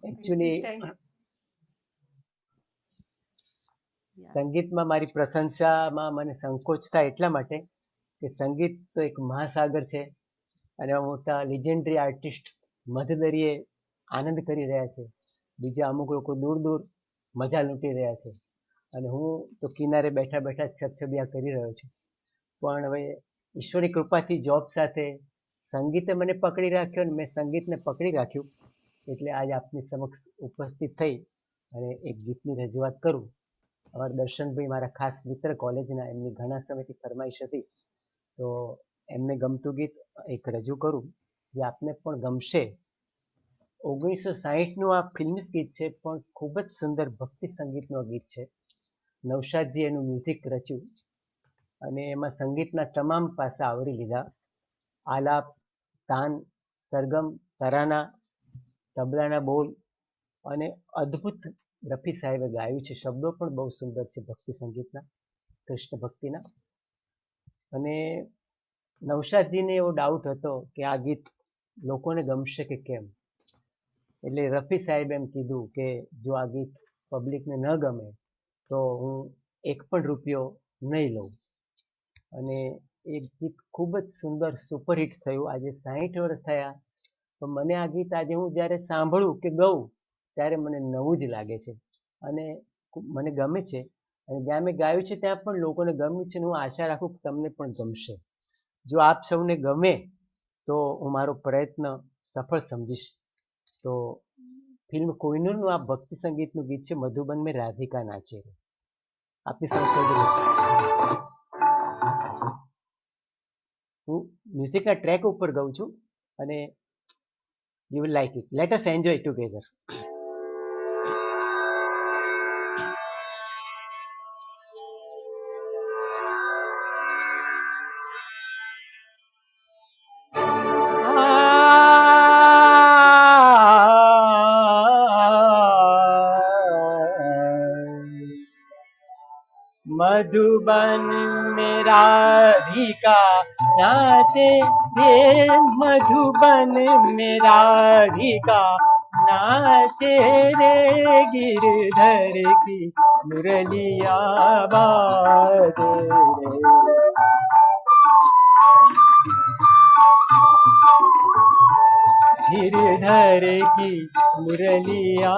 Actually संगीतમાં મારી પ્રશંસામાં મને સંકોચ થાય એટલા માટે કે સંગીત તો એક મહાસાગર છે અને મોટા લિજેન્ડરી આર્ટિસ્ટ મધદરીએ આનંદ કરી રહ્યા છે, બીજા અમુક લોકો દૂર દૂર મજા લૂંટી રહ્યા છે અને હું તો કિનારે બેઠા બેઠા છબછબિયા કરી રહ્યો છું. પણ હવે ઈશ્વરની કૃપાથી જોબ સાથે સંગીતે મને પકડી રાખ્યો અને મેં સંગીતને પકડી રાખ્યું, એટલે આજ આપની સમક્ષ ઉપસ્થિત થઈ અને એક ગીતની રજૂઆત કરું. અમારા દર્શનભાઈ મારા ખાસ મિત્ર કોલેજના, એમની ઘણા સમયથી ફરમાઈશ હતી, તો એમને ગમતું ગીત એક રજૂ કરું જે આપને પણ ગમશે. 1960નું આ ફિલ્મી ગીત છે, પણ ખૂબ જ સુંદર ભક્તિ સંગીતનું ગીત છે. નૌશાદજી એનું મ્યુઝિક રચ્યું અને એમાં સંગીતના તમામ પાસા આવરી લીધા. આલાપ, તાન, સરગમ, તરાના, તબલાના બોલ અને અદ્ભુત રફી સાહેબે ગાયું છે. શબ્દો પણ બહુ સુંદર છે ભક્તિ સંગીતના, કૃષ્ણ ભક્તિના. અને નૌશાદજીને એવો ડાઉટ હતો કે આ ગીત લોકોને ગમશે કે કેમ, એટલે રફી સાહેબ એમ કીધું કે જો આ ગીત પબ્લિકને ન ગમે તો હું એક પણ રૂપિયો નહીં લઉં. અને એ ગીત ખૂબ જ સુંદર સુપરહિટ થયું. આજે 60 વર્ષ થયા, તો મને આ ગીત આજે હું જ્યારે સાંભળું કે ગઉં ત્યારે મને નવું જ લાગે છે અને મને ગમે છે. અને જ્યાં મેં ગાયું છે ત્યાં પણ લોકોને ગમ્યું છે અને હું આશા રાખું કે તમને પણ ગમશે. જો આપ સૌને ગમે તો હું મારો પ્રયત્ન સફળ સમજીશ. તો ફિલ્મ કોહિનૂરનું આ ભક્તિ સંગીતનું ગીત છે, મધુબન મેં રાધિકા નાચે. આપની સમક્ષ હું મ્યુઝિકના ટ્રેક ઉપર ગાઉં છું અને you will like it. Let us enjoy together. Madhuban में राधिका नाचे रे, मधुबन में राधिका नाचे रे, गिरधर की मुरलिया बाजे रे. गिरधर की मुरलिया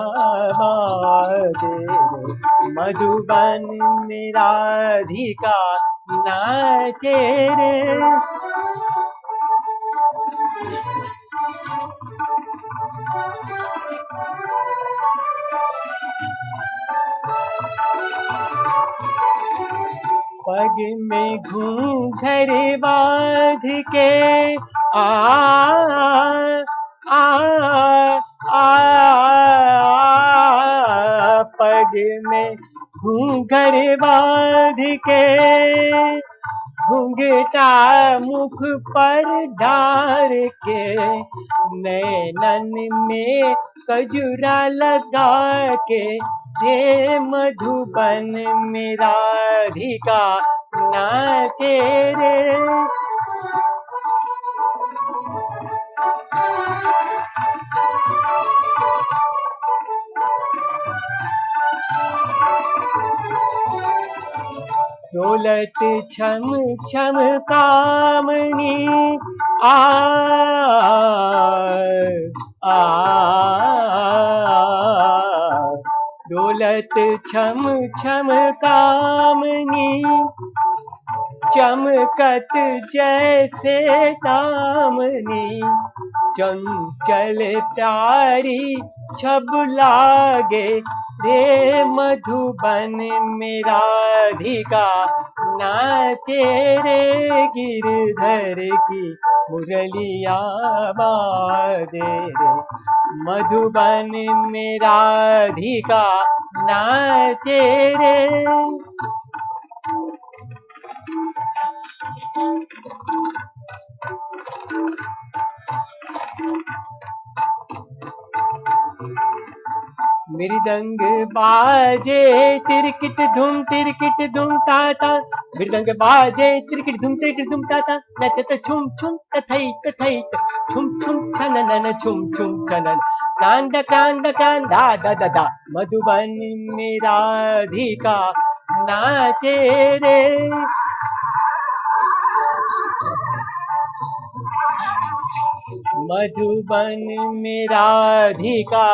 बाजे रे, मधुबन में राधिका नाचे रे. पग में घूंघर बांध के आ आ आ पग में घूंघर बांध के, घूंघटा मुख पर ढार के, नैनन में कजुरा लगा के, हे मधुबन में राधिका नाचे रे. डोलत छम छम कामनी आ आ डोलत छम छम कामनी, चमकत जैसे दामनी, चंचल प्यारी छब लागे रे, मधुबन में राधिका नाचे रे, गिरधर की मुरलिया बाजे रे, मधुबन में राधिका नाचे रे. मृदंग बाजे तिरकिट धूम ताता, मृदंग बाजे तिरकिट धूम ताता, नचत छुम छुम तथई तथई, छुम छुम छननन छुम छुम छनन, क्रांत क्रांत क्रांत धा धा धा धा मधुबन में राधिका नाचे रे मधुबन में राधिका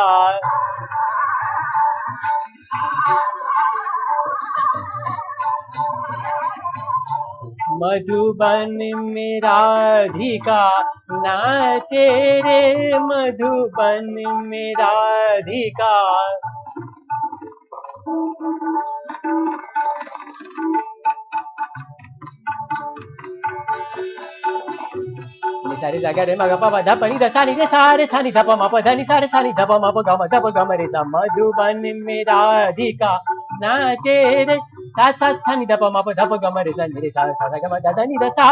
मधुबन में राधिका नाचे रे मधुबन में राधिका सारी जागा रे मग पा धा पनी धा सानी रे सारे सानी धा पा मा पा धा नि सारे सानी धा पा मा पा गा मा रे सा मधुबन में राधिका नाचे रे सा सा सानी धा पा मा पा धा पा गा मा रे सा नि रे सा सा गा मा धा धा नि धा सा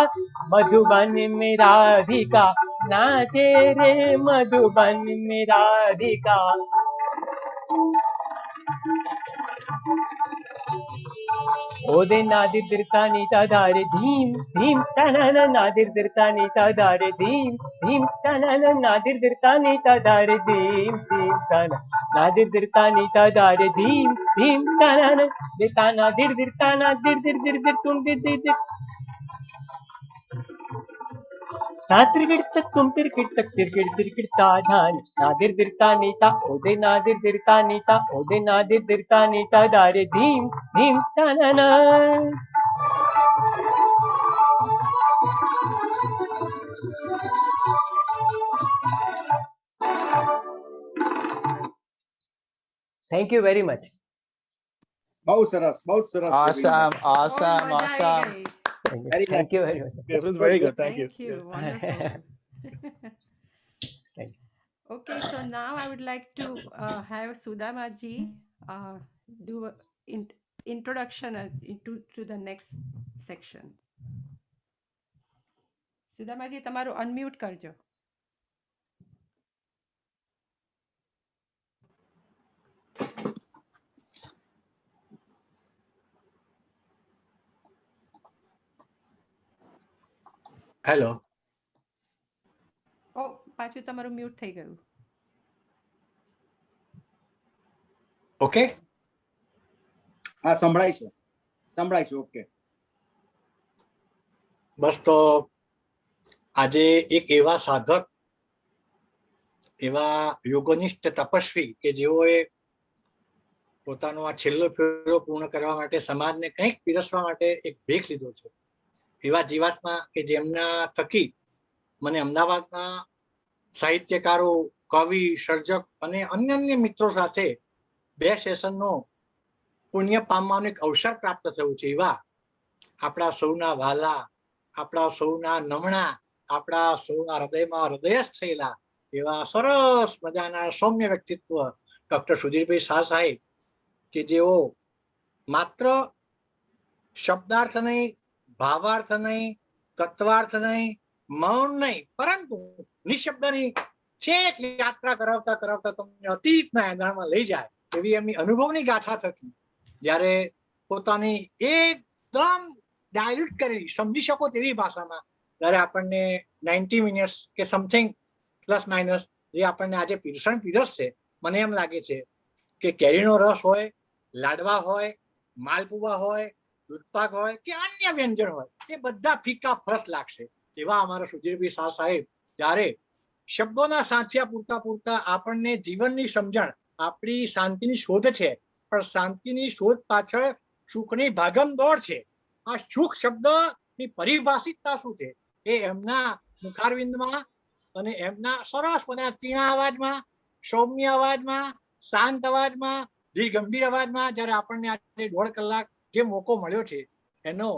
मधुबन में राधिका नाचे रे मधुबन में राधिका ओदे नादिर दिरतानी तादारे धीम धीम तनन नादिर दिरतानी तादारे धीम धीम तनन नादिर दिरतानी तादारे धीम धीम तन नादिर दिरतानी तादारे धीम धीम तनन दिरताना दिर दिरताना दिर दिर दिर दिर तुम दिर दिर दिर तात्रिगिड़ तक तुम तिरकिड़ तक तिरकिड़ तिरकिड़ ताधान नादिर दिरता नीता ओदे नादिर दिरता नीता ओदे नादिर दिरता नीता दारे धीम धीम तनना Thank you very much. बहुत सरस Awesome, awesome, बहुत मजा आई awesome. गई. Thank you very much. It was very good. Thank you. Thank you. Wonderful. Thank you. Okay, so now I would like to have Sudama ji do an introduction to the next section. Sudama ji, તમારું unmute કરજો. Hello. ઓ પાછું તમારું mute થઈ ગયું. Okay. હા સંભળાય છે okay. બસ તો આજે એક એવા સાધક એવા યોગનિષ્ઠ તપસ્વી કે જેઓએ પોતાનો આ છેલ્લો ફેરો પૂર્ણ કરવા માટે સમાજને કંઈક પીરસવા માટે એક બ્રેક લીધો છે એવા જીવાત્મા કે જેમના થકી મને અમદાવાદના સાહિત્યકારો કવિ સર્જક અને અન્ય મિત્રો સાથે 2 સેશનનો પુણ્ય પામવાનો એક અવસર પ્રાપ્ત થયું છે એવા આપણા સૌના વાલા આપણા સૌના નમણા આપણા સૌના હૃદયમાં હૃદયસ્થ થયેલા એવા સરસ મજાના સૌમ્ય વ્યક્તિત્વ ડોક્ટર સુધીરભાઈ શાહ સાહેબ કે જેઓ માત્ર શબ્દાર્થ નહીં ભાવાર્થ નહીં તત્વાર્થ નહીં મૌન નહીં પરંતુ નિશબ્દની છેક યાત્રા કરાવતા કરાવતા તમને અતીતના એંધાણમાં લઈ જાય એવી એમની અનુભવની ગાથા થકી જ્યારે પોતાની એકદમ ડાયલ્યુટ કરેલી સમજી શકો તેવી ભાષામાં જ્યારે આપણને 90 મિનિટ્સ કે સમથિંગ પ્લસ માઇનસ જે આપણને આજે પીરસશે મને એમ લાગે છે કે કેરીનો રસ હોય લાડવા હોય માલપુવા હોય દૂધપાક હોય કે અન્ય વ્યંજન હોય એ બધા ફીકા ફર્સ્ટ લાગશે એવા અમારા સુધીરભાઈ શાહ સાહેબ જ્યારે શબ્દોના સાંચિયા પૂરતા પૂરતા આપણને જીવનની સમજણ આપણી શાંતિની શોધ છે પણ શાંતિની શોધ પાછળ સુખની ભાગમ દોડ છે આ સુખ શબ્દની પરિભાષિતતા શું છે એ એમના મુખારવિંદમાં અને એમના સરસ બધા તીણા અવાજમાં સૌમ્ય અવાજમાં શાંત અવાજમાં ધીર ગંભીર અવાજમાં જ્યારે આપણને આજે 1.5 કલાક જે મોકો મળ્યો છે એનો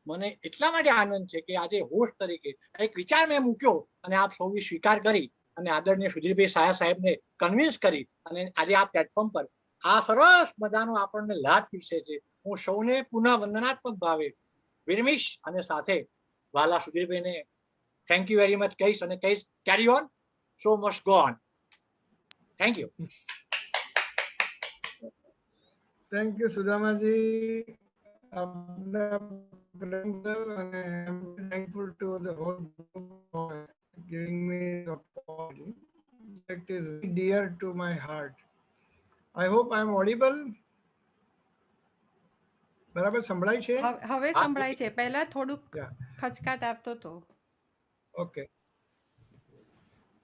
મને એટલા માટે આનંદ છે કે આજે હોસ્ટ તરીકે એક વિચાર મેં મૂક્યો અને આપ સૌએ સ્વીકાર કરી અને આદરણીય સુધીરભાઈ શાહ સાહેબને કન્વિન્સ કરી અને આજે આ પ્લેટફોર્મ પર આ સરસ મજાનો આપણને લાભ પીરસે છે હું સૌને પુનઃ વંદનાત્મક ભાવે વિરમીશ અને સાથે વાલા સુધીરભાઈને થેન્ક યુ વેરી મચ કહીશ અને કહીશ carry on show must go on thank you thank you સુદામાજી and I'm thankful to the whole group for giving me the opportunity. subject is very dear to my heart. I hope I am audible. બરાબર સંભળાય છે? હવે સંભળાય છે. પહેલા થોડુંક Yeah. ખચકાટ આવતો હતો. Okay.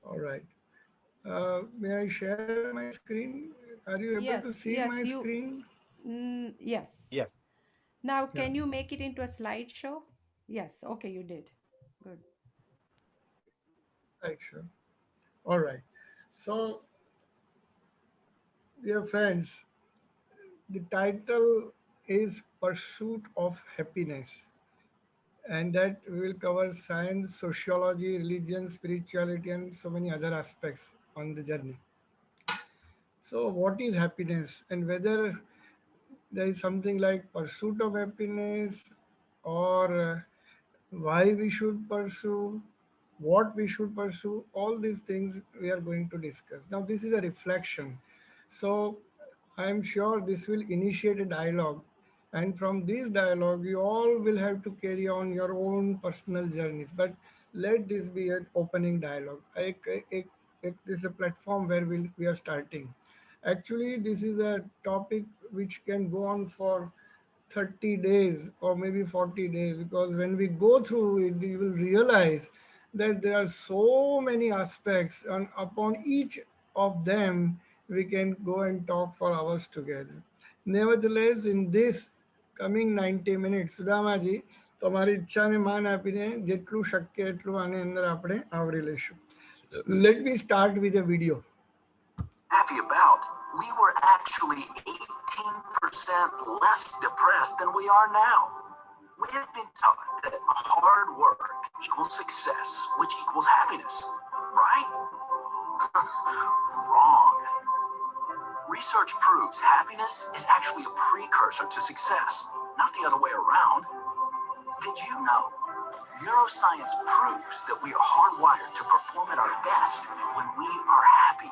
All right. May I share my screen? Are you able to see my screen? Yes. Yes. Now, can you make it into a slideshow? Yes. Okay, you did. Good. Right, sure. All right. So, dear friends, the title is Pursuit of Happiness. And that we will cover science, sociology, religion, spirituality, and so many other aspects on the journey. So, what is happiness, and whether there is something like pursuit of happiness, or why we should pursue, what we should pursue, all these things we are going to discuss. Now, this is a reflection. So, I am sure this will initiate a dialogue. And from this dialogue, you all will have to carry on your own personal journeys. But let this be an opening dialogue. This is a platform where we are starting. Actually, this is a topic which can go on for 30 days or maybe 40 days, because when we go through it, you will realize that there are so many aspects, and upon each of them, we can go and talk for hours together. Nevertheless, in this coming 90 minutes, Sudamaji, તમારી ઈચ્છાને માન આપીને જેટલું શક્ય એટલું આની અંદર આપણે આવરી લેશું. Let me start with a video. Happy about, we were actually 18% less depressed than we are now. We have been taught that hard work equals success, which equals happiness, right? Wrong. Research proves happiness is actually a precursor to success, not the other way around. Did you know? Neuroscience proves that we are hardwired to perform at our best when we are happy.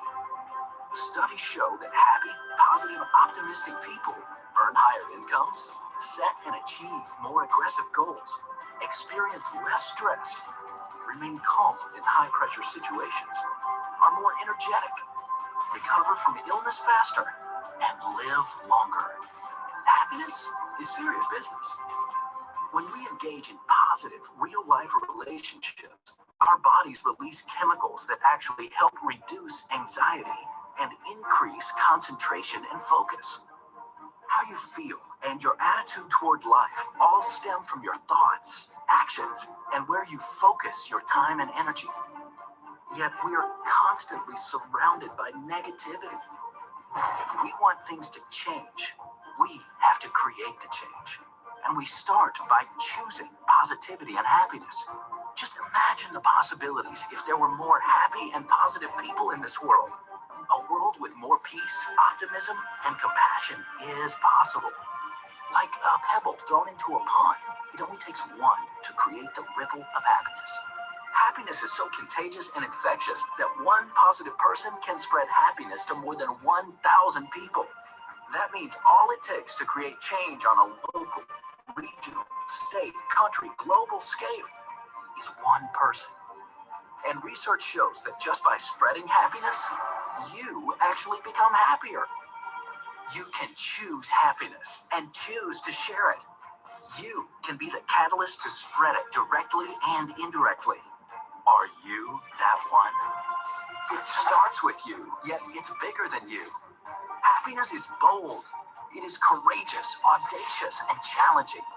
Studies show that happy, positive, optimistic people earn higher incomes, set and achieve more aggressive goals, experience less stress, remain calm in high-pressure situations, are more energetic, recover from illness faster, and live longer. Happiness is serious business. When we engage in positive, real-life relationships, our bodies release chemicals that actually help reduce anxiety and increase concentration and focus. How you feel and your attitude toward life all stem from your thoughts, actions, and where you focus your time and energy. Yet we are constantly surrounded by negativity. If we want things to change, we have to create the change. And we start by choosing positivity and happiness. Just imagine the possibilities if there were more happy and positive people in this world. A world with more peace, optimism, and compassion is possible. Like a pebble thrown into a pond, it only takes one to create the ripple of happiness. Happiness is so contagious and infectious that one positive person can spread happiness to more than 1,000 people. That means all it takes to create change on a local, regional, state, country, global scale is one person. And research shows that just by spreading happiness, you actually become happier. You can choose happiness and choose to share it. You can be the catalyst to spread it directly and indirectly. Are you that one? It starts with you, yet it's bigger than you. Happiness is bold. It is courageous, audacious, and challenging.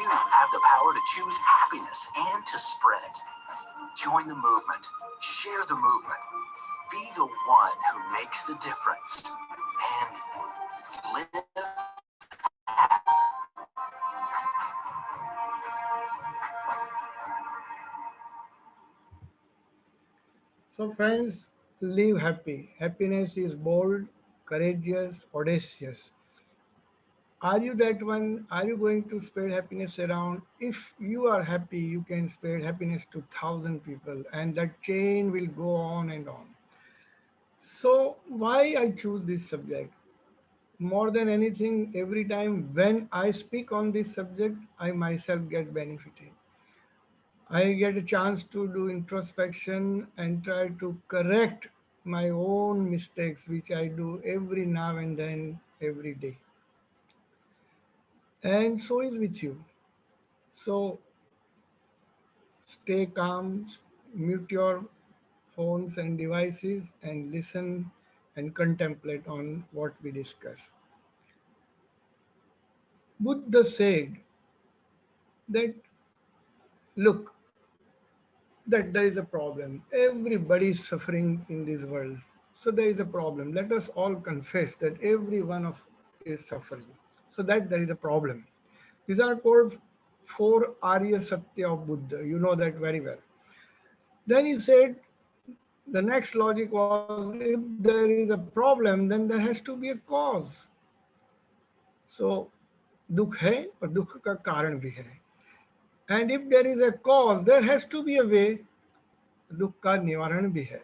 You have the power to choose happiness and to spread it. Join the movement. Share the movement. Be the one who makes the difference. And live happy. So, friends, live happy. Happiness is bold, courageous, audacious. Are you that one? Are you going to spread happiness around? If you are happy, you can spread happiness to 1,000 people, and that chain will go on and on. So, why I choose this subject? More than anything, every time when I speak on this subject, I myself get benefited. I get a chance to do introspection and try to correct my own mistakes, which I do every now and then, every day. And so is with you. So stay calm, mute your phones and devices, and listen and contemplate on what we discuss. Buddha said that, look, that there is a problem. Everybody is suffering in this world. So there is a problem. Let us all confess that every one of is suffering. So that there is a problem. These are called four Arya Satya of Buddha. You know that very well. Then he said, the next logic was, if there is a problem, then there has to be a cause. So दुख है और दुख का कारण भी है. And if there is a cause, there has to be a way. दुख का निवारण भी है.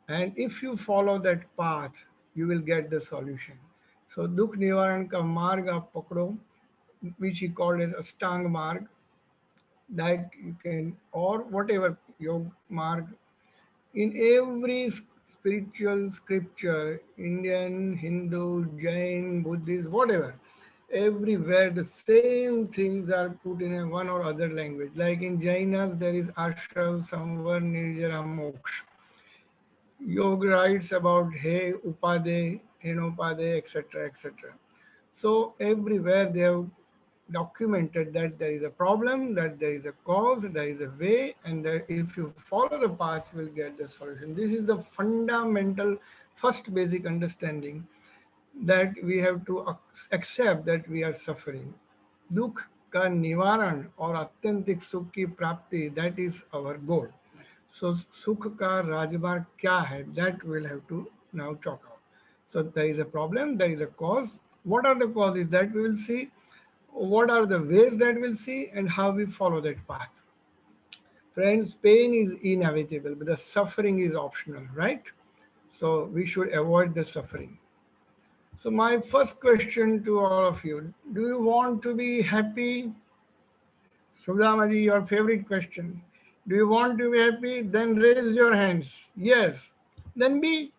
And if you follow that path, you will get the solution. So दुख निवारण का मार्ग आप पकड़ो, which he called as Ashtang Marg, that you can, or whatever Yog Marg. In every spiritual scripture, Indian, Hindu, Jain, Buddhist, whatever, everywhere the same things are put in a one or other language. Like in Jainas, there is Ashav, Samvar, Nirjara, Moksha. Yoga writes about He, Upade, Hinopade, etc., etc. So everywhere they have documented that there is a problem, that there is a cause, there is a way, and that if you follow the path, you will get the solution. This is the fundamental first basic understanding, that we have to accept that we are suffering. Dukh ka nivaran or atyantik sukh ki prapti, that is our goal. So sukh ka rajmarg kya hai, that we'll have to now talk about. So there is a problem, there is a cause. What are the causes that we will see? What are the ways that we'll see, and how we follow that path? Friends, pain is inevitable, but the suffering is optional, right? So we should avoid the suffering. So my first question to all of you, do you want to be happy? Sudhamaji, your favorite question. Do you want to be happy? Then raise your hands. Yes. Then be.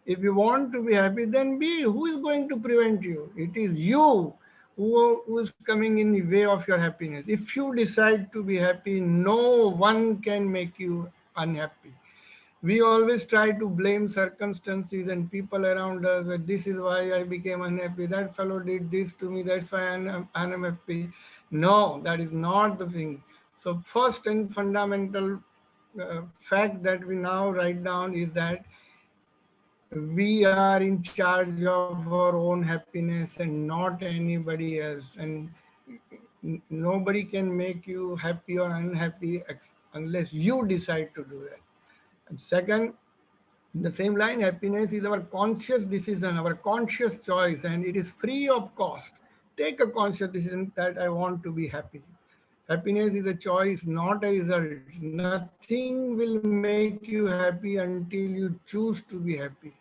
If you want to be happy, then be. Who is going to prevent you? It is you who is coming in the way of your happiness. If you decide to be happy, no one can make you unhappy. We always try to blame circumstances and people around us, that this is why I became unhappy, that fellow did this to me, that's why I'm unhappy. No, that is not the thing. So first and fundamental fact that we now write down is that we are in charge of our own happiness and not anybody else. And nobody can make you happy or unhappy unless you decide to do that. And second, in the same line, happiness is our conscious decision, our conscious choice, and it is free of cost. Take a conscious decision that I want to be happy. Happiness is a choice, not a result. Nothing will make you happy until you choose to be happy.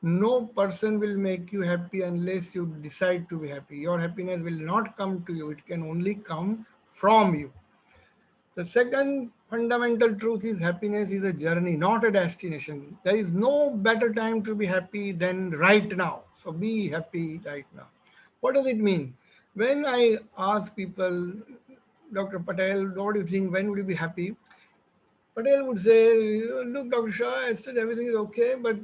No person will make you happy unless you decide to be happy. Your happiness will not come to you, it can only come from you. The second fundamental truth is happiness is a journey, not a destination. There is no better time to be happy than right now. So be happy right now. What does it mean? When I ask people, Dr. Patel, what do you think? When will you be happy? Patel would say, look, Dr. Shah, I said everything is okay, but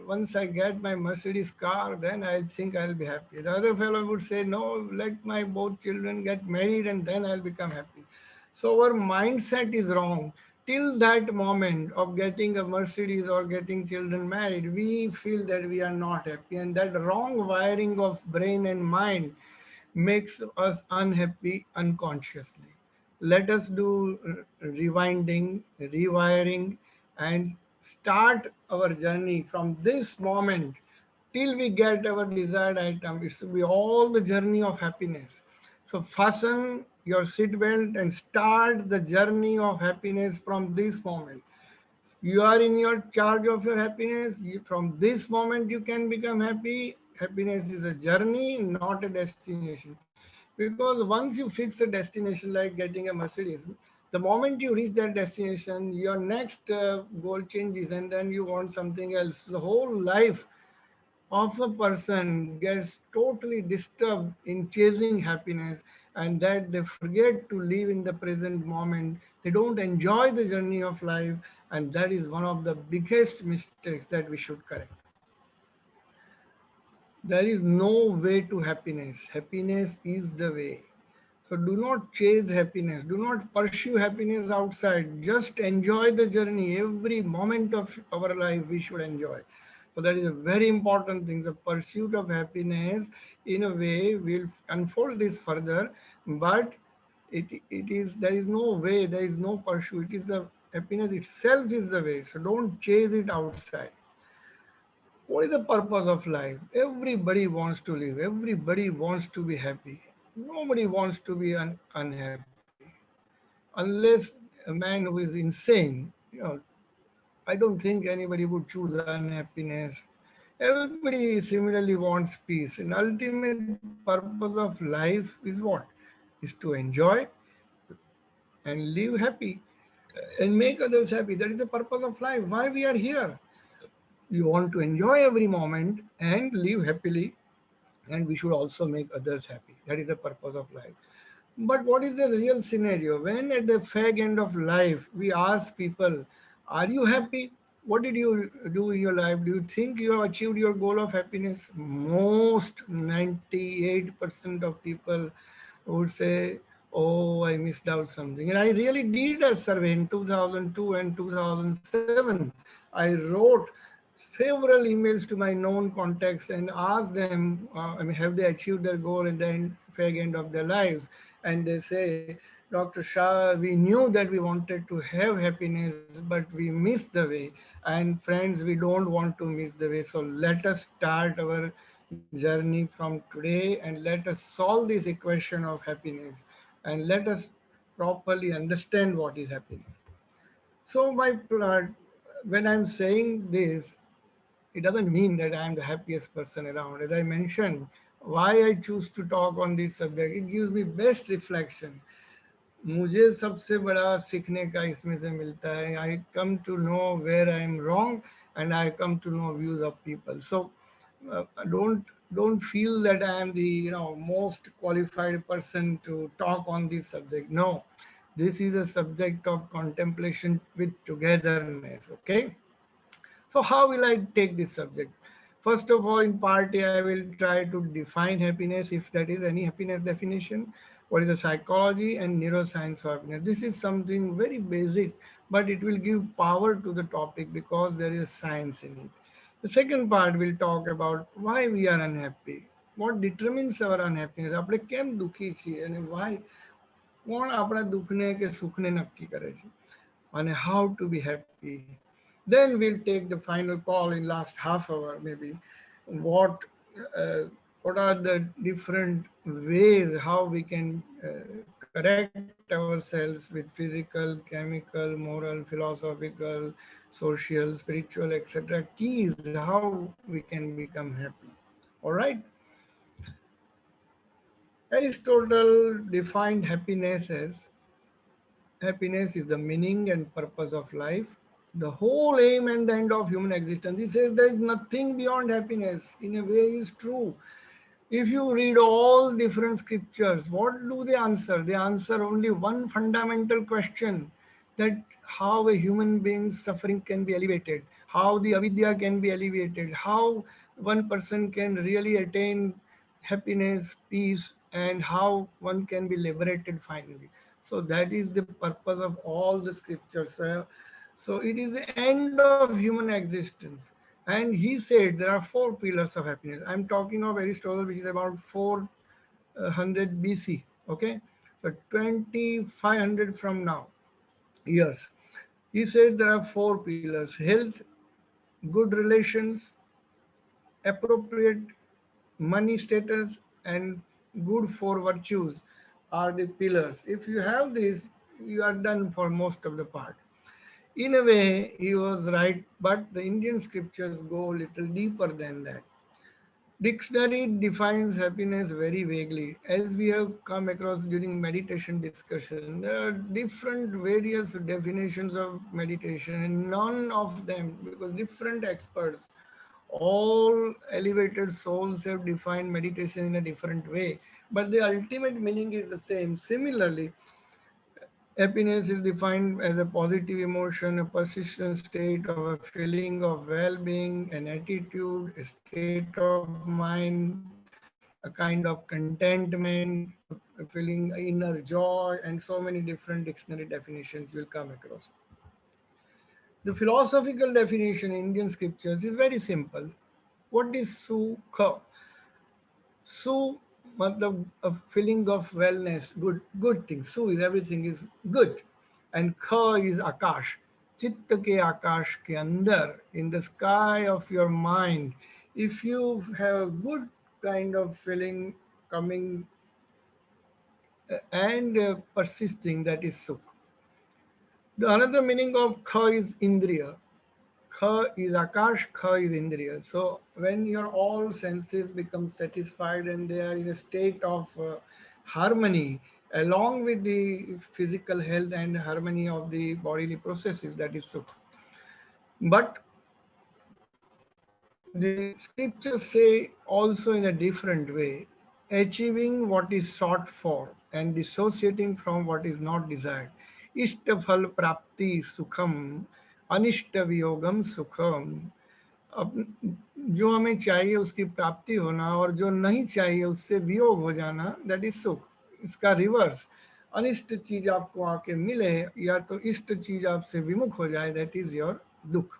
once I get my Mercedes car, then I think I'll be happy. The other fellow would say, no, let my both children get married and then I'll become happy. So our mindset is wrong. Till that moment of getting a Mercedes or getting children married, we feel that we are not happy. And that wrong wiring of brain and mind makes us unhappy unconsciously. Let us do rewinding, rewiring, and start our journey from this moment till we get our desired item. It should be all the journey of happiness. So fasten your seatbelt and start the journey of happiness from this moment. You are in your charge of your happiness. From this moment, you can become happy. Happiness is a journey, not a destination. Because once you fix a destination like getting a Mercedes, The moment you reach that destination, your next goal changes, and then you want something else. The whole life of a person gets totally disturbed in chasing happiness, and that they forget to live in the present moment. They don't enjoy the journey of life, and that is one of the biggest mistakes that we should correct. There is no way to happiness. Happiness is the way. So do not chase happiness. Do not pursue happiness outside. Just enjoy the journey. Every moment of our life we should enjoy. So that is a very important thing. The pursuit of happiness, in a way, will unfold this further. But it is, there is no way, there is no pursuit. It is the happiness itself is the way. So don't chase it outside. What is the purpose of life? Everybody wants to live. Everybody wants to be happy. Nobody wants to be unhappy. Unless a man who is insane, I don't think anybody would choose unhappiness. Everybody similarly wants peace. And ultimate purpose of life is what? Is to enjoy and live happy and make others happy. That is the purpose of life. Why we are here? We want to enjoy every moment and live happily, and we should also make others happy. That is the purpose of life. But what is the real scenario? When at the fag end of life, we ask people, are you happy? What did you do in your life? Do you think you have achieved your goal of happiness? Most 98% of people would say, oh, I missed out something. And I really did a survey in 2002 and 2007. I wrote several emails to my known contacts and asked them, have they achieved their goal at the fag end of their lives? And they say, Dr. Shah, we knew that we wanted to have happiness, but we missed the way. And friends, we don't want to miss the way. So let us start our journey from today and let us solve this equation of happiness and let us properly understand what is happiness. So when I'm saying this, it doesn't mean that I'm the happiest person around. As I mentioned, why I choose to talk on this subject, it gives me best reflection. मुझे सबसे बड़ा सीखने का इसमें से मिलता है. I come to know where I am wrong, and I come to know views of people. So uh, don't feel that I am the most qualified person to talk on this subject. No, this is a subject of contemplation with togetherness. Okay. So how will I take this subject? First of all, in part A, I will try to define happiness, if that is any happiness definition. What is the psychology and neuroscience of happiness? This is something very basic, but it will give power to the topic because there is science in it. The second part will talk about why we are unhappy. What determines our unhappiness? આપણે કેમ દુઃખી છીએ અને why? કોણ આપણા દુઃખને કે સુખને નક્કી કરે છે? And how to be happy. Then we'll take the final call in last half hour maybe. What what are the different ways how we can correct ourselves with physical, chemical, moral, philosophical, social, spiritual, etc. Keys how we can become happy. All right. Aristotle defined happiness as happiness is the meaning and purpose of life, the whole aim and the end of human existence. He says there is nothing beyond happiness. In a way, is true. If you read all different scriptures, what do they answer? They answer only one fundamental question, that how a human being's suffering can be alleviated, how the avidya can be alleviated, how one person can really attain happiness, peace, and how one can be liberated finally. So that is the purpose of all the scriptures. So it is the end of human existence. And he said there are four pillars of happiness. I'm talking of Aristotle, which is about 400 BC. Okay, so 2500 from now years. He said there are four pillars: health, good relations, appropriate money status, and good for virtues are the pillars. If you have this, you are done for most of the part. In a way, he was right, but the Indian scriptures go a little deeper than that. Dictionary defines happiness very vaguely. As we have come across during meditation discussion, there are different various definitions of meditation, and none of them, because different experts, all elevated souls have defined meditation in a different way, but the ultimate meaning is the same. Similarly, happiness is defined as a positive emotion, a persistent state of a feeling of well-being, an attitude, a state of mind, a kind of contentment, a feeling inner joy, and so many different dictionary definitions you'll come across. The philosophical definition in Indian scriptures is very simple. What is sukha? Su, matlab a feeling of wellness, good thing. Su is everything is good. And kha is akash. Chitta ke akash ke andar, in the sky of your mind. If you have a good kind of feeling coming and persisting, that is sukh. The another meaning of kha is indriya. Kha is Akash, Kha is Indriya. So when your all senses become satisfied and they are in a state of harmony, along with the physical health and harmony of the bodily processes, that is Sukh. But the scriptures say also in a different way, achieving what is sought for and dissociating from what is not desired. Ishtafal prapti sukham, anishta viyogam sukham. अब जो हमें चाहिए उसकी प्राप्ति होना और जो नहीं चाहिए उससे वियोग हो जाना, दैट इज सुख. इसका रिवर्स, अनिष्ट चीज आपको आके मिले या तो इष्ट चीज आपसे विमुख हो जाए, दैट इज योर दुख.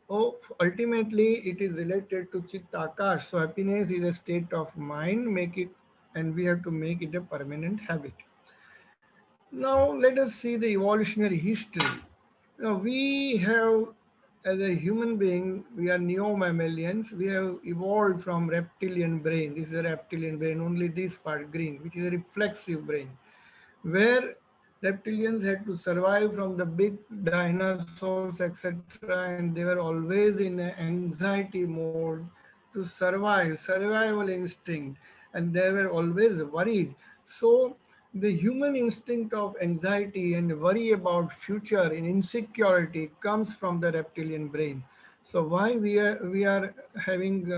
So ultimately it is related to chitta akash. So happiness is a state of mind, make it, and we have to make it a permanent habit. Now let us see the evolutionary history. Now we have, as a human being, we are neo-mammalians. We have evolved from reptilian brain. This is a reptilian brain, only this part green, which is a reflexive brain, where reptilians had to survive from the big dinosaurs, etc., and they were always in an anxiety mode to survive, survival instinct, and they were always worried. So the human instinct of anxiety and worry about future and insecurity comes from the reptilian brain. So why we are having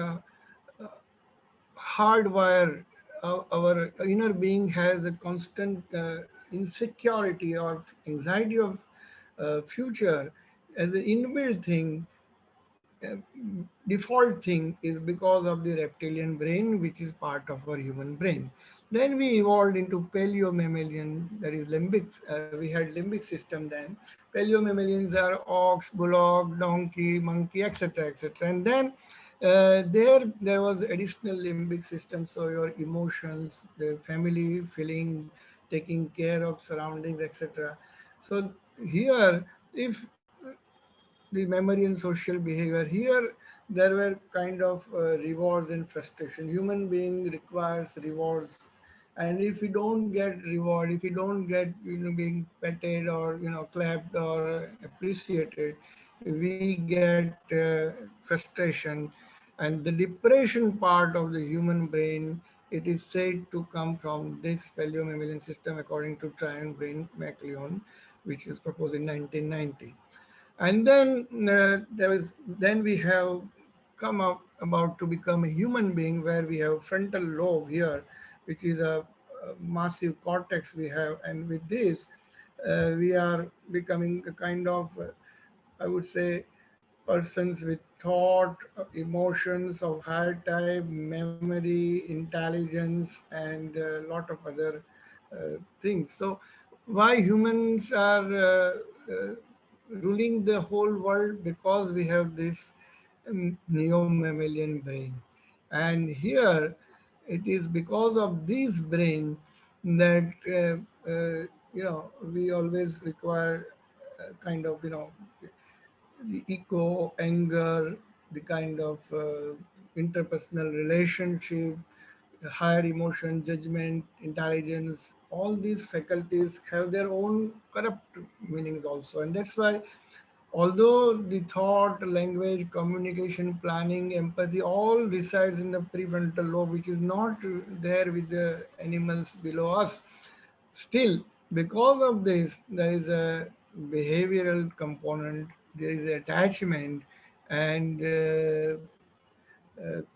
hardwire, our inner being has a constant insecurity or anxiety of future as an inbuilt thing. Default thing is because of the reptilian brain, which is part of our human brain. Then we evolved into paleo mammalian, that is limbic. We had limbic system then. Paleo mammalians are ox, bullock, donkey, monkey, etc., etc. And then there was additional limbic system, so your emotions, the family, feeling, taking care of surroundings, etc. So here, if the memory and social behavior. Here, there were kind of rewards and frustration. Human being requires rewards, and if you don't get reward, if you don't get being petted or clapped or appreciated, we get frustration, and the depression part of the human brain. It is said to come from this paleo-mammalian system, according to Tryon Brain McLeod, which was proposed in 1990. And then then we have come up about to become a human being, where we have frontal lobe here, which is a massive cortex we have, and with this we are becoming a kind of I would say persons with thought, emotions of higher type, memory, intelligence, and a lot of other things. So why humans are ruling the whole world? Because we have this neo-mammalian brain. And here it is because of this brain that we always require kind of the ego, anger, the kind of interpersonal relationship, higher emotion, judgment, intelligence. All these faculties have their own corrupt meanings also, and that's why Although the thought, language, communication, planning, empathy all resides in the prefrontal lobe, which is not there with the animals below us. Still, because of this, there is a behavioral component, there is attachment, and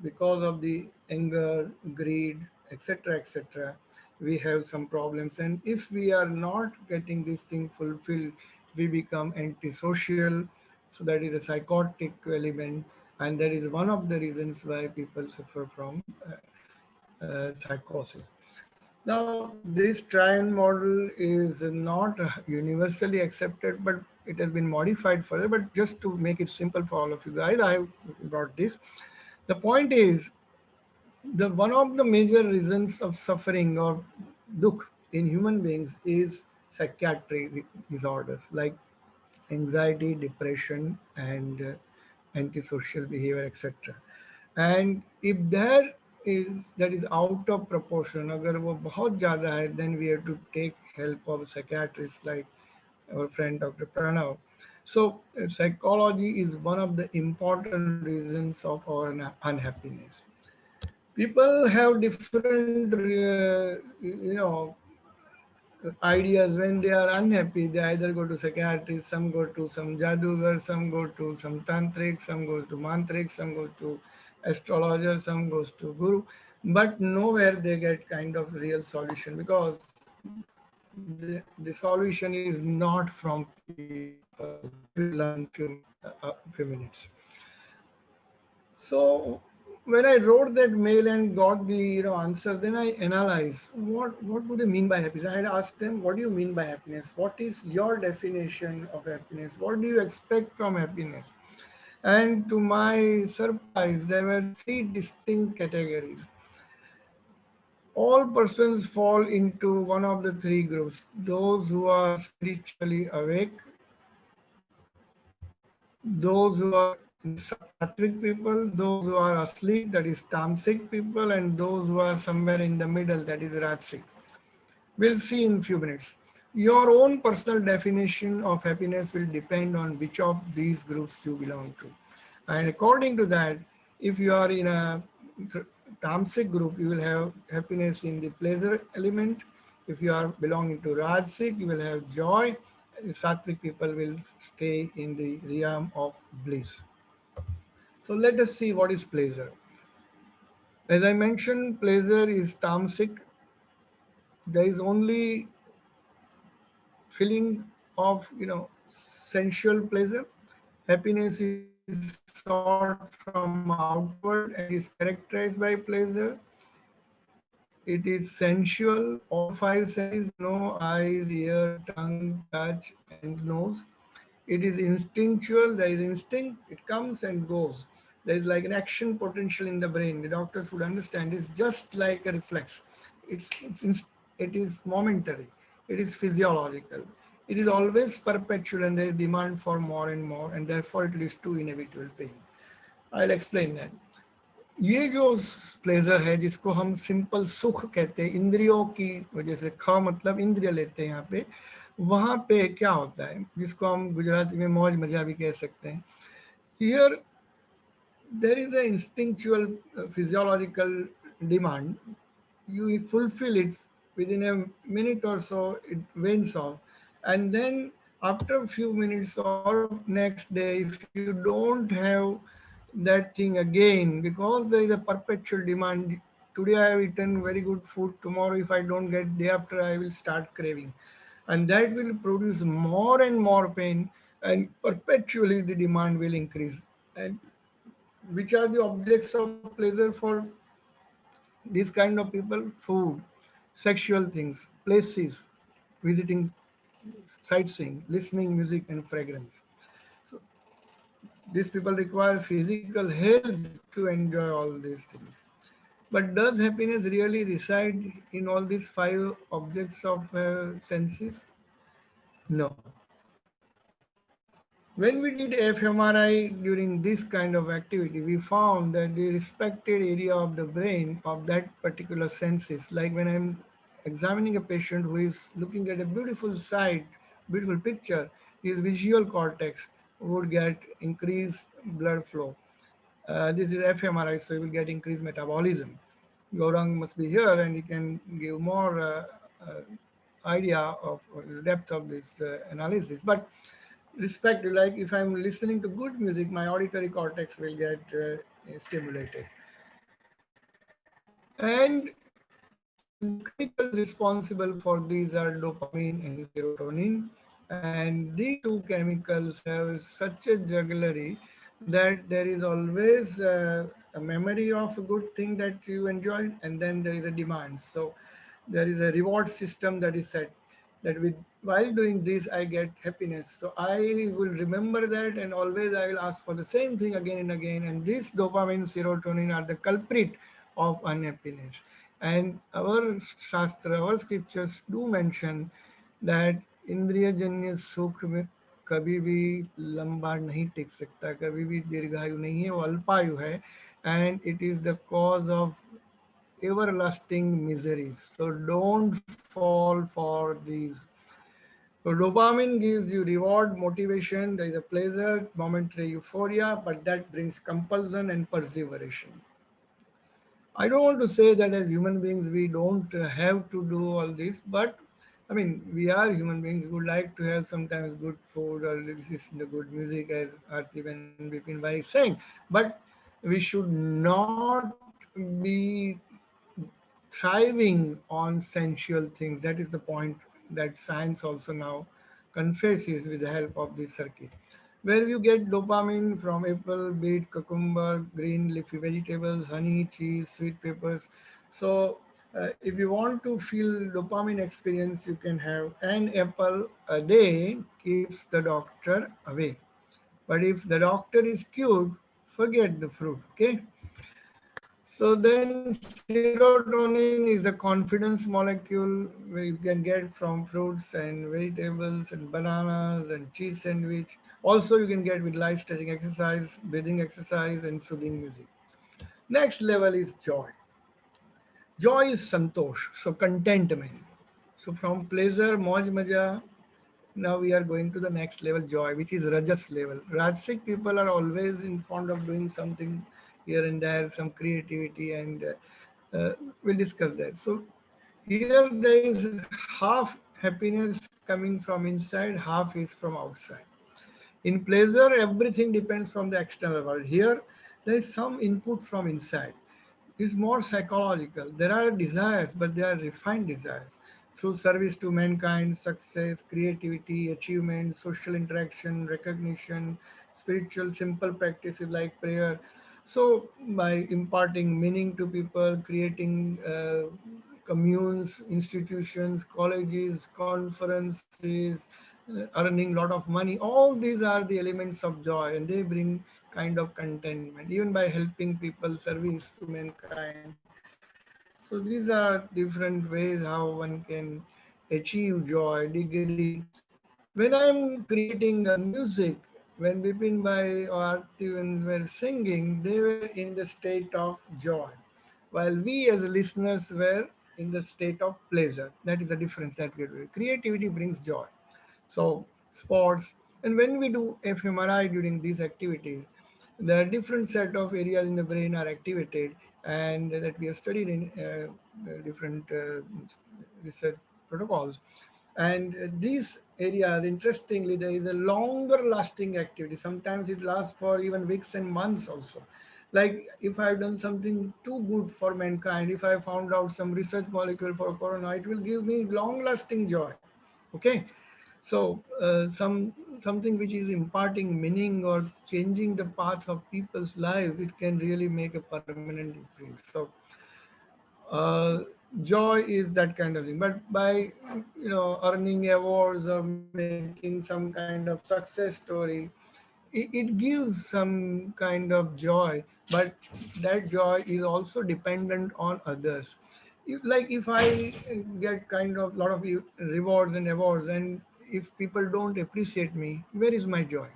because of the anger, greed, etc., etc., we have some problems. And if we are not getting this thing fulfilled, we become antisocial. So that is a psychotic element, and that is one of the reasons why people suffer from psychosis. Now, this triune model is not universally accepted, but it has been modified further. But just to make it simple for all of you guys, I have brought this. The point is, the one of the major reasons of suffering or dukh in human beings is psychiatric disorders like anxiety, depression, and antisocial behavior, etc. And if that is out of proportion, agar wo bahut zyada hai, then we have to take help of psychiatrists like our friend Dr. Pranav. So psychology is one of the important reasons of our unhappiness. People have different ideas. When they are unhappy, they either go to psychiatrist, some go to some jadugar, some go to some tantric, some goes to mantric, some go to astrologer, some goes to guru, but nowhere they get kind of real solution, because the solution is not from people. We will learn in few minutes. So when I wrote that mail and got the answers, then I analyzed what do they mean by happiness. I had asked them, what do you mean by happiness? What is your definition of happiness? What do you expect from happiness? And to my surprise, there were three distinct categories. All persons fall into one of the three groups: those who are spiritually awake, those who are sattvic people, those who are asleep, that is tamasic people, and those who are somewhere in the middle, that is rajasic. We'll see in a few minutes. Your own personal definition of happiness will depend on which of these groups you belong to. And according to that, if you are in a tamasic group, you will have happiness in the pleasure element. If you are belonging to rajasic, you will have joy. Sattvic people will stay in the realm of bliss. So let us see what is pleasure. As I mentioned, pleasure is tamasic. There is only feeling of sensual pleasure. Happiness is sought from outward and is characterized by pleasure. It is sensual, all five senses, no eyes, ear, tongue, touch, and nose. It is instinctual, there is instinct, it comes and goes. There is like an action potential in the brain. The doctors would understand it's just like a reflex. It is momentary, it is physiological. It is always perpetual, and there is demand for more and more, and therefore it leads to inevitable pain. I'll explain that. ये जो pleasure है जिसको हम simple सुख कहते हैं, इंद्रियों की वजह से, ख मतलब इंद्रिय लेते हैं यहाँ पे, वहाँ पे क्या होता है जिसको हम गुजराती में मौज मजा भी कह सकते हैं. Here there is an instinctual physiological demand. You fulfill it within a minute or so, it wanes off, and then after a few minutes or next day, if you don't have that thing again, because there is a perpetual demand. Today I have eaten very good food, tomorrow if I don't get, day after I will start craving, and that will produce more and more pain, and perpetually the demand will increase. And which are the objects of pleasure for these kind of people? Food, sexual things, places, visiting, sightseeing, listening music, and fragrance. So these people require physical health to enjoy all these things. But does happiness really reside in all these five objects of senses? No. When we did fMRI during this kind of activity, we found that the respected area of the brain of that particular senses, like when I'm examining a patient who is looking at a beautiful sight, beautiful picture, his visual cortex would get increased blood flow. This is fMRI, so you will get increased metabolism. Gaurang must be here and he can give more idea of depth of this analysis. But respective, like if I'm listening to good music, my auditory cortex will get stimulated. And the chemicals responsible for these are dopamine and serotonin. And these two chemicals have such a jugglery that there is always a memory of a good thing that you enjoyed, and then there is a demand. So there is a reward system that is set, that with while doing this I get happiness, so I will remember that and always I will ask for the same thing again and again. And this dopamine serotonin are the culprit of unhappiness. And our shastra, our scriptures do mention that इंद्रिय जन्य सुख में कभी भी लंबा नहीं टिक सकता, कभी भी दीर्घायु नहीं है, वो अल्पायु है. And it is the cause of everlasting miseries. So don't fall for these. So dopamine gives you reward, motivation, there is a pleasure, momentary euphoria, but that brings compulsion and perseveration. I don't want to say that as human beings we don't have to do all this, but I mean, we are human beings who like to have sometimes good food or listen to good music, as Arti and Bipin Bhai is saying. But we should not be thriving on sensual things. That is the point that science also now confesses with the help of this circuit. Where you get dopamine from apple, beet, cucumber, green leafy vegetables, honey, cheese, sweet peppers. So if you want to feel dopamine experience, you can have an apple a day keeps the doctor away. But if the doctor is cured, forget the fruit, okay? So then serotonin is a confidence molecule where you can get from fruits and vegetables and bananas and cheese sandwich. Also you can get with life stretching exercise, breathing exercise and soothing music. Next level is joy. Joy is santosh, so contentment. So from pleasure, moj maja, now we are going to the next level, joy, which is rajas level. Rajasic people are always in fond of doing something here and there, some creativity, and we'll discuss that. So here there is half happiness coming from inside, half is from outside. In pleasure, everything depends from the external world. Here, there is some input from inside. It's more psychological. There are desires, but they are refined desires. Through service to mankind, success, creativity, achievement, social interaction, recognition, spiritual simple practices like prayer. So by imparting meaning to people, creating communes, institutions, colleges, conferences, earning a lot of money, all these are the elements of joy and they bring kind of contentment, even by helping people, service to mankind. So these are different ways how one can achieve joy, degree. When I'm creating music, when Bipin Bhai or Aarti when were singing, they were in the state of joy, while we as listeners were in the state of pleasure. That is the difference that we do. Creativity brings joy. So sports, and when we do fMRI during these activities, there are different set of areas in the brain are activated, and that we have studied in different research protocols. And these areas, interestingly, there is a longer lasting activity. Sometimes it lasts for even weeks and months also. Like if I've done something too good for mankind, if I found out some research molecule for corona, it will give me long lasting joy. Okay. So something which is imparting meaning or changing the path of people's lives, it can really make a permanent difference. So uh, joy is that kind of thing. But by earning awards or making some kind of success story, it gives some kind of joy, but that joy is also dependent on others. Like if I get kind of lot of rewards and awards, and if people don't appreciate me, where is my joy?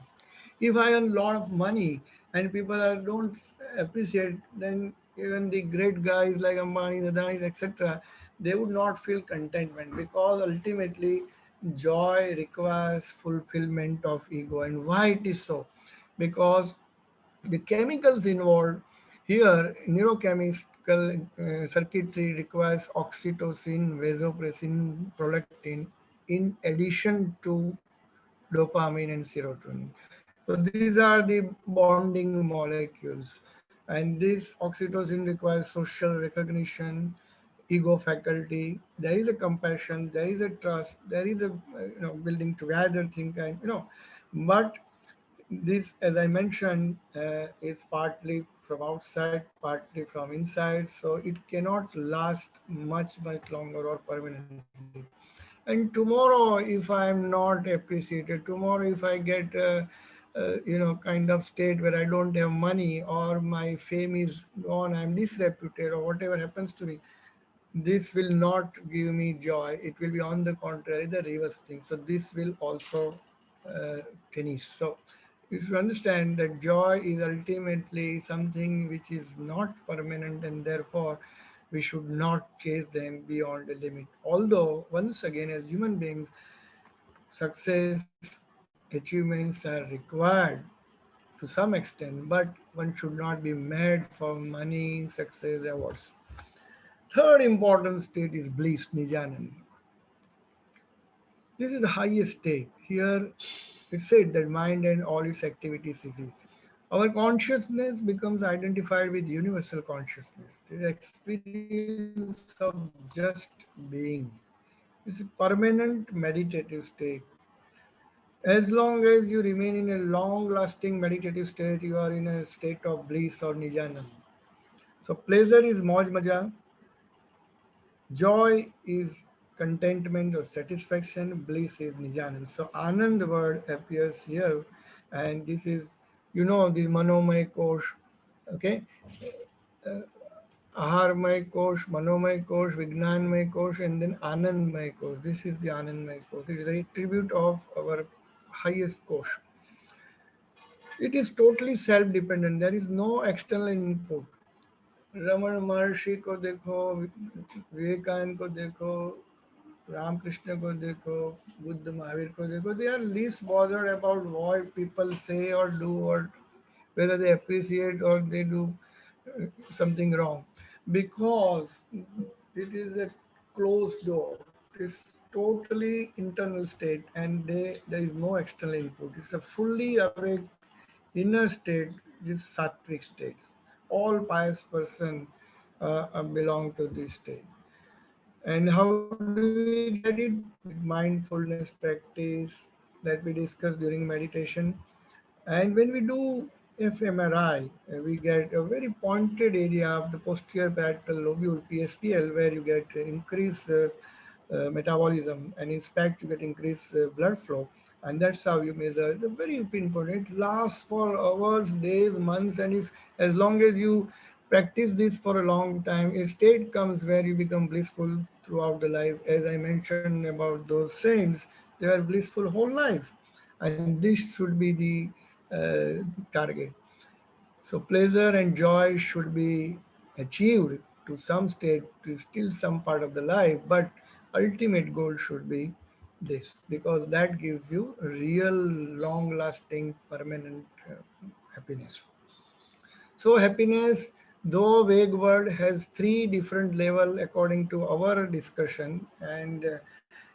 If I earn a lot of money and people don't appreciate, then even the great guys like Ambani, Adani, etc., they would not feel contentment, because ultimately joy requires fulfillment of ego. And why it is so? Because the chemicals involved here, neurochemical circuitry requires oxytocin, vasopressin, prolactin, in addition to dopamine and serotonin. So these are the bonding molecules. And this oxytocin requires social recognition, ego faculty. There is a compassion, there is a trust, there is a building together thing, and but this, as I mentioned, is partly from outside, partly from inside, so it cannot last much longer or permanently. And tomorrow, if I am not appreciated, tomorrow if I get kind of state where I don't have money, or my fame is gone, I'm disreputed, or whatever happens to me, this will not give me joy. It will be on the contrary, the reverse thing. So this will also finish. So you should understand that joy is ultimately something which is not permanent, and therefore we should not chase them beyond the limit. Although, once again, as human beings, success, achievements are required to some extent, but one should not be mad for money, success, awards. Third important state is bliss, Nijanand. This is the highest state. Here it said that mind and all its activities cease. Our consciousness becomes identified with universal consciousness. The experience of just being. It's a permanent meditative state. As long as you remain in a long lasting meditative state, you are in a state of bliss or nijanam. So pleasure is moj maja, joy is contentment or satisfaction, bliss is nijanam. So Anand word appears here, and this is, the manomay kosh, okay? Aharmay kosh, manomay kosh, vignanmay kosh, and then anandmay kosh. This is the anandmay kosh. It is a tribute of our highest kosh. It is totally self-dependent. There is no external input. Raman महर्षि को देखो, विवेकानंद को देखो, रामकृष्ण को देखो, बुद्ध महावीर को देखो, they are least bothered about what people say or do, or whether they appreciate or they do something wrong, because it is a closed door. It's totally internal state, and there is no external input. It's a fully awake inner state, this sattvic state. All pious person belong to this state. And how do we get it? With mindfulness practice that we discussed during meditation. And when we do fMRI, we get a very pointed area of the posterior parietal lobule, PSPL, where you get increased metabolism, and in fact you get increased blood flow, and that's how you measure. It's a very pinpoint. It lasts for hours, days, months, and if, as long as you practice this for a long time, a state comes where you become blissful throughout the life. As I mentioned about those saints, they are blissful whole life, and this should be the target. So pleasure and joy should be achieved to some state, to still some part of the life, but ultimate goal should be this, because that gives you real long lasting permanent happiness. So happiness, though vague word, has three different level according to our discussion. And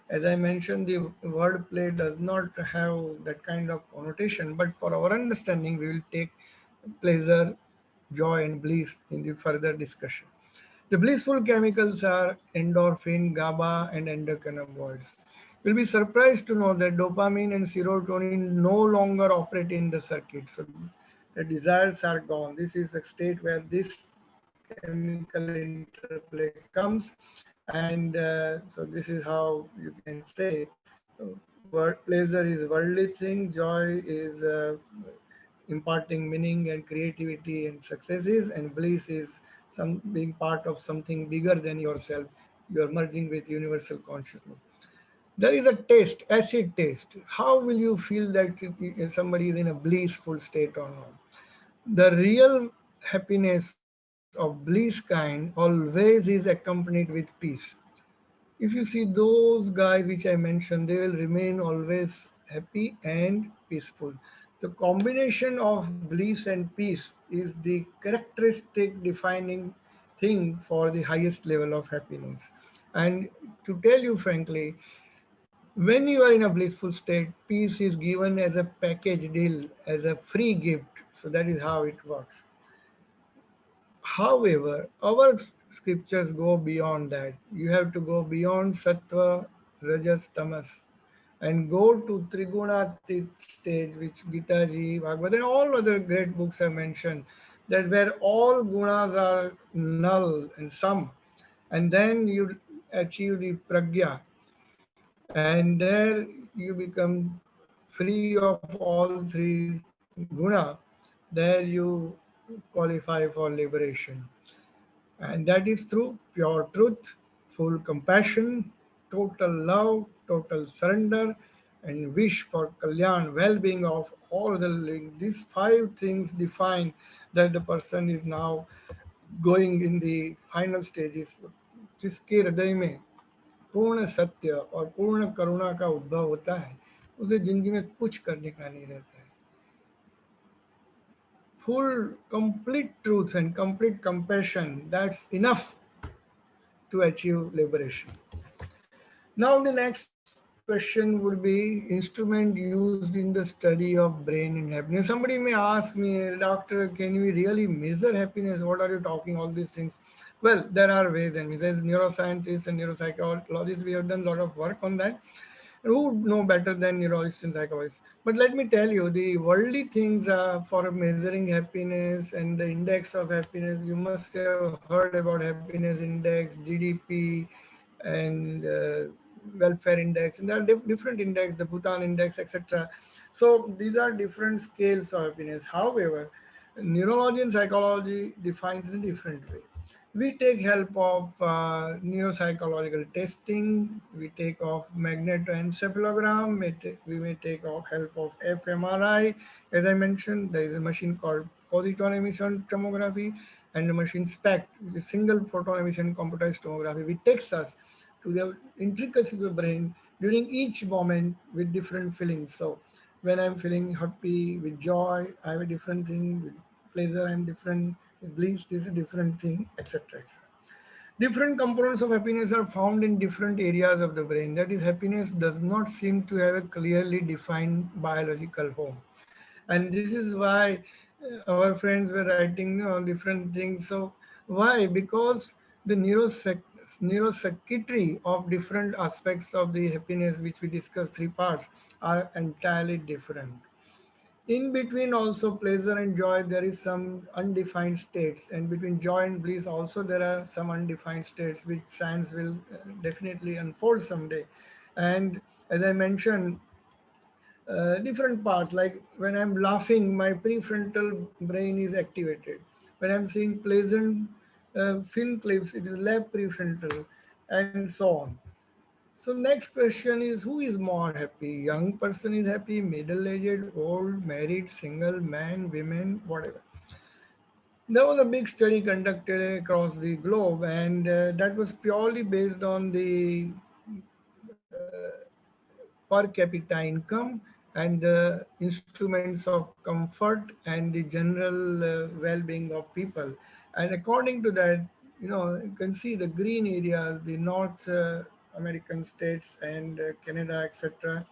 as I mentioned, the word play does not have that kind of connotation, but for our understanding, we will take pleasure, joy, and bliss in the further discussion. The blissful chemicals are endorphin, GABA, and endocannabinoids. You'll be surprised to know that dopamine and serotonin no longer operate in the circuit. So the desires are gone. This is a state where this chemical interplay comes. And so this is how you can say pleasure is worldly thing, joy is imparting meaning and creativity and successes, and bliss is some being part of something bigger than yourself. You are merging with universal consciousness. There is a taste, acid taste. How will you feel that somebody is in a blissful state or not? The real happiness of bliss kind always is accompanied with peace. if you see those guys which I mentioned, they will remain always happy and peaceful. The combination of bliss and peace is the characteristic defining thing for the highest level of happiness. And to tell you frankly, when you are in a blissful state, peace is given as a package deal, as a free gift. So that is how it works. However, our scriptures go beyond that. You have to go beyond sattva, rajas, tamas, and go to Trigunatit stage, which Gita ji, Bhagavad, and all other great books have mentioned, that where all gunas are null and some, and then you achieve the pragya, and there you become free of all three guna, there you qualify for liberation. And that is through pure truth, full compassion, total love, total surrender, and wish for kalyan, well-being of all the living. These five things define that the person is now going in the final stages. जिसके हृदय में पूर्ण सत्य और पूर्ण करुणा का उद्भव होता है, उसे जिंदगी में कुछ करने का नहीं रहता है. Full, complete truth and complete compassion, that's enough to achieve liberation. Now the next question would be instrument used in the study of brain and happiness. Somebody may ask me, doctor, can we really measure happiness? What are you talking, all these things? Well, there are ways and means. As neuroscientists and neuropsychologists, we have done a lot of work on that. Who would know better than neurologists and psychologists? But let me tell you, the worldly things for measuring happiness and the index of happiness, you must have heard about happiness index, GDP, and welfare index, and there are different index, the Bhutan index, etc. So these are different scales of happiness. However, neurology and psychology defines in a different way. We take help of neuropsychological testing, we take off magnetoencephalogram, we may take off help of fMRI. As I mentioned, there is a machine called positron emission tomography and a machine SPECT, which is single photon emission computerized tomography, which takes us to the intricacies of the brain during each moment with different feelings. So when I'm feeling happy with joy, I have a different thing. With pleasure, I'm different. With bliss, this is a different thing, etc. Different components of happiness are found in different areas of the brain. That is, happiness does not seem to have a clearly defined biological home. And this is why our friends were writing different things. So why? Because the neurosecretary of different aspects of the happiness, which we discussed, three parts, are entirely different. In between also pleasure and joy, there is some undefined states, and between joy and bliss also there are some undefined states, which science will definitely unfold someday. And as I mentioned, different parts, like when I'm laughing, my prefrontal brain is activated. When I'm seeing pleasant film clips, it is left prefrontal, and so on. So next question is, who is more happy? Young person is happy, middle-aged, old, married, single, man, women, whatever. There was a big study conducted across the globe, and that was purely based on the per capita income and the instruments of comfort and the general well-being of people. And according to that, you can see the green areas, the North American states and Canada, etc.,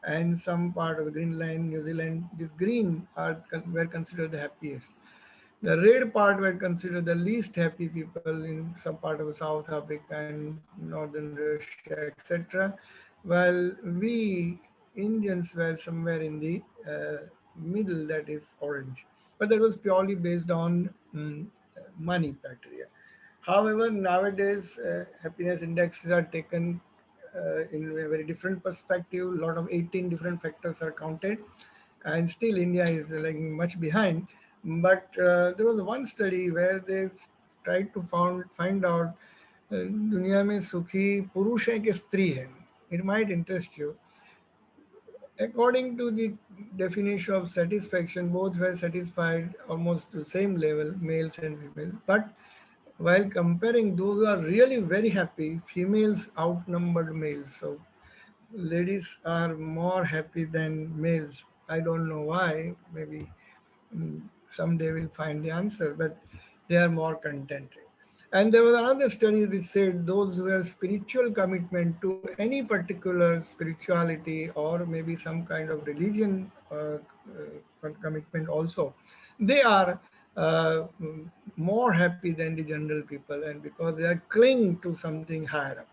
and some part of Greenland, New Zealand. This green were considered the happiest. The red part were considered the least happy people in some part of South Africa and northern Russia, etc. While we Indians were somewhere in the middle, that is orange. But that was purely based on money criteria. However, nowadays happiness indexes are taken in a very different perspective. A lot of 18 different factors are counted, and still India is like much behind. But there was one study where they tried to find out दुनिया में सुखी पुरुष है कि स्त्री है. It might interest you. According to the definition of satisfaction, both were satisfied almost to the same level, males and females. But while comparing those who are really very happy, females outnumbered males. So ladies are more happy than males. I don't know why. Maybe someday we'll find the answer, but they are more contented. And there was another study which said those who have spiritual commitment to any particular spirituality or maybe some kind of religion commitment also, they are more happy than the general people, and because they are cling to something higher up.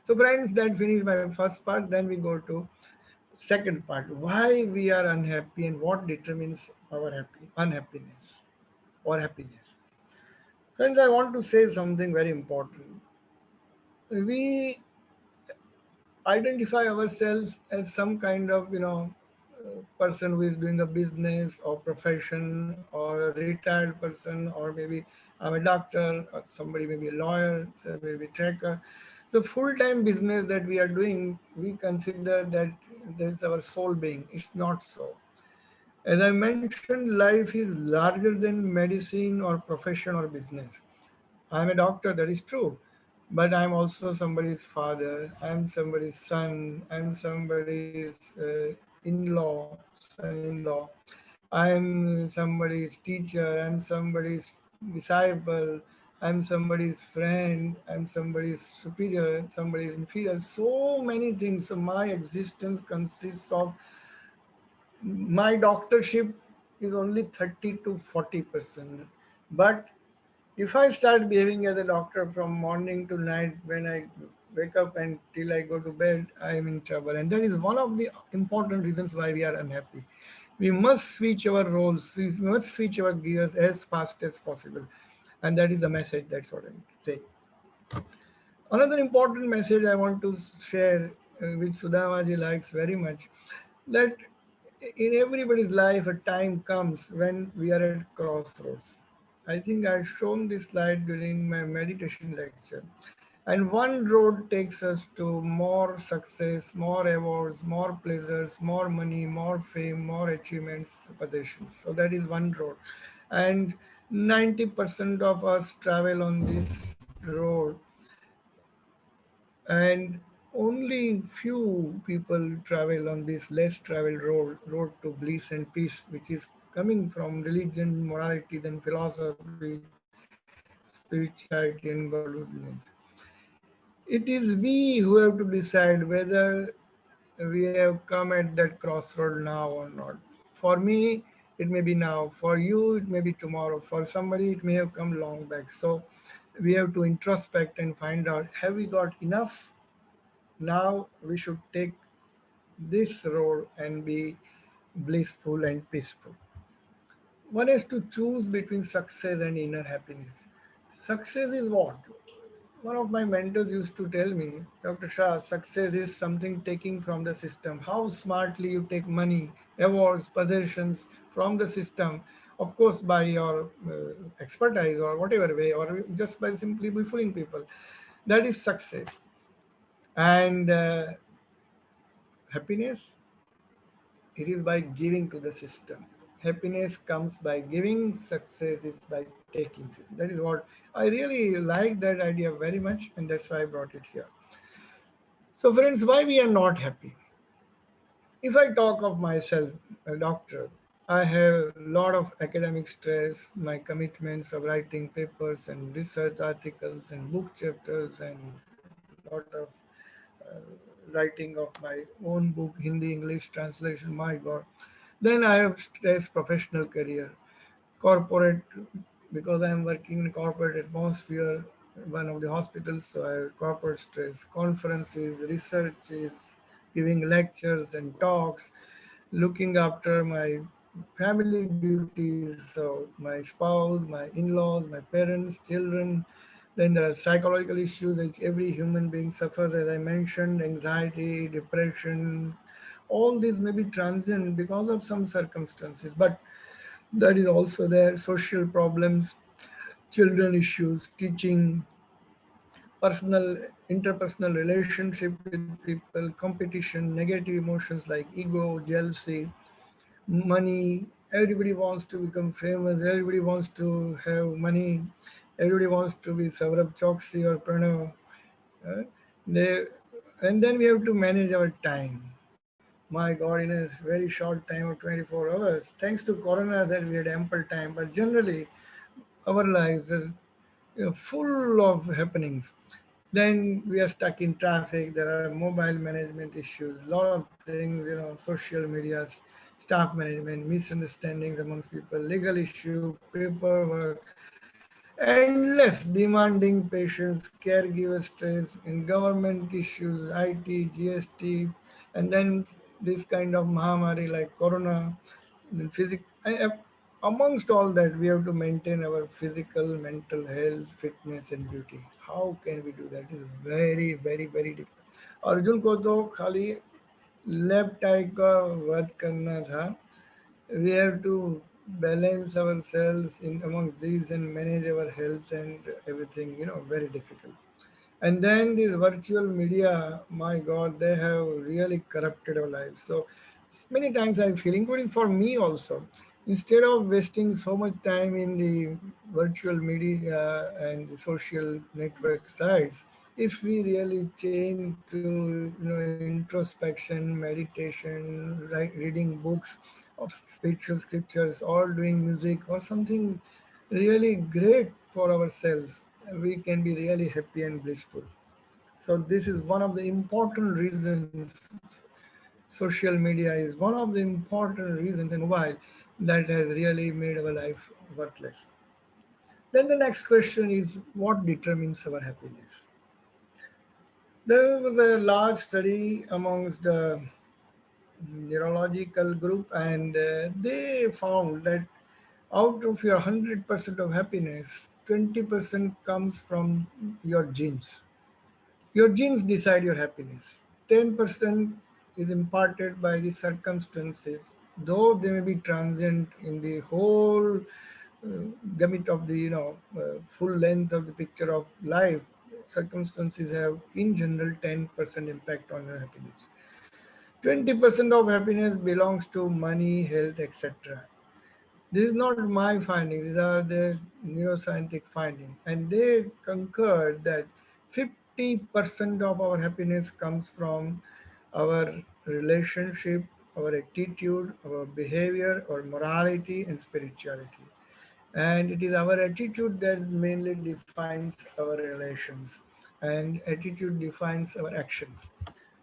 So friends, that finished my first part. Then we go to second part, why we are unhappy and what determines our unhappiness or happiness. Friends, I want to say something very important. We identify ourselves as some kind of, person who is doing a business or profession, or a retired person, or maybe I'm a doctor, or somebody maybe a lawyer, somebody maybe tracker. The full-time business that we are doing, we consider that there's our soul being. It's not so. As I mentioned, life is larger than medicine or profession or business. I'm a doctor, that is true, but I'm also somebody's father, I'm somebody's son, I'm somebody's in-law, son-in-law, I'm somebody's teacher, I'm somebody's disciple, I'm somebody's friend, I'm somebody's superior, somebody's inferior. So many things. So my existence consists of, my doctorship is only 30 to 40%. But if I start behaving as a doctor from morning to night, when I wake up and till I go to bed, I am in trouble. And that is one of the important reasons why we are unhappy. We must switch our roles, we must switch our gears as fast as possible. And that is the message, that's what I'm saying. Another important message I want to share, which Sudhamaji likes very much, that in everybody's life, a time comes when we are at crossroads. I think I've shown this slide during my meditation lecture. And one road takes us to more success, more awards, more pleasures, more money, more fame, more achievements, possessions. So that is one road. And 90% of us travel on this road, and only few people travel on this less traveled road to bliss and peace, which is coming from religion, morality, then philosophy, spirituality, and godliness. It is we who have to decide whether we have come at that crossroad now or not. For me, it may be now. For you, it may be tomorrow. For somebody, it may have come long back. So we have to introspect and find out, have we got enough? Now we should take this road and be blissful and peaceful. One has to choose between success and inner happiness. Success is what? One of my mentors used to tell me, Dr. Shah, success is something taking from the system. How smartly you take money, awards, possessions from the system, of course, by your expertise or whatever way, or just by simply befooling people. That is success. And happiness, it is by giving to the system. Happiness comes by giving, success is by taking. That is what I really like, that idea very much, and that's why I brought it here. So friends, why we are not happy? If I talk of myself, a doctor, I have a lot of academic stress, my commitments of writing papers and research articles and book chapters and a lot of writing of my own book, Hindi, English translation, my God. Then I have stress professional career, corporate, because I am working in corporate atmosphere, one of the hospitals, so I have corporate stress, conferences, researches, giving lectures and talks, looking after my family duties, so my spouse, my in-laws, my parents, children. Then there are psychological issues that every human being suffers, as I mentioned, anxiety, depression. All these may be transient because of some circumstances, but that is also there. Social problems, children issues, teaching, personal, interpersonal relationship with people, competition, negative emotions like ego, jealousy, money. Everybody wants to become famous, everybody wants to have money, Everybody wants to be Saurabh Choksi or Pranav. uh, they, and then we have to manage our time. My God, in a very short time of 24 hours, thanks to Corona, that we had ample time. But generally, our lives is full of happenings. Then we are stuck in traffic. There are mobile management issues, a lot of things, social media, staff management, misunderstandings amongst people, legal issue, paperwork, endless demanding patients, caregiver stress, in government issues, IT, GST, and then this kind of mahamari like Corona, then amongst all that, we have to maintain our physical, mental health, fitness, and beauty. How can we do that? It is very, very, very difficult. Arjun को तो खाली left आई का वध करना था. We have to balance ourselves in among these and manage our health and everything, very difficult. And then these virtual media, my God, they have really corrupted our lives. So many times I feel, including for me also, instead of wasting so much time in the virtual media and the social network sites, if we really change to introspection, meditation, reading books of spiritual scriptures, or doing music or something really great for ourselves, we can be really happy and blissful. So this is one of the important reasons. Social media is one of the important reasons, and mobile, that has really made our life worthless. Then the next question is, what determines our happiness? There was a large study amongst the neurological group, and they found that out of your 100% of happiness, 20% comes from your genes. Your genes decide your happiness. 10% is imparted by the circumstances, though they may be transient in the whole gamut of the full length of the picture of life. Circumstances have, in general, 10% impact on your happiness. 20% of happiness belongs to money, health, etc. This is not my findings, these are the neuroscientific findings. And they concurred that 50% of our happiness comes from our relationship, our attitude, our behavior, our morality, and spirituality. And it is our attitude that mainly defines our relations, and attitude defines our actions.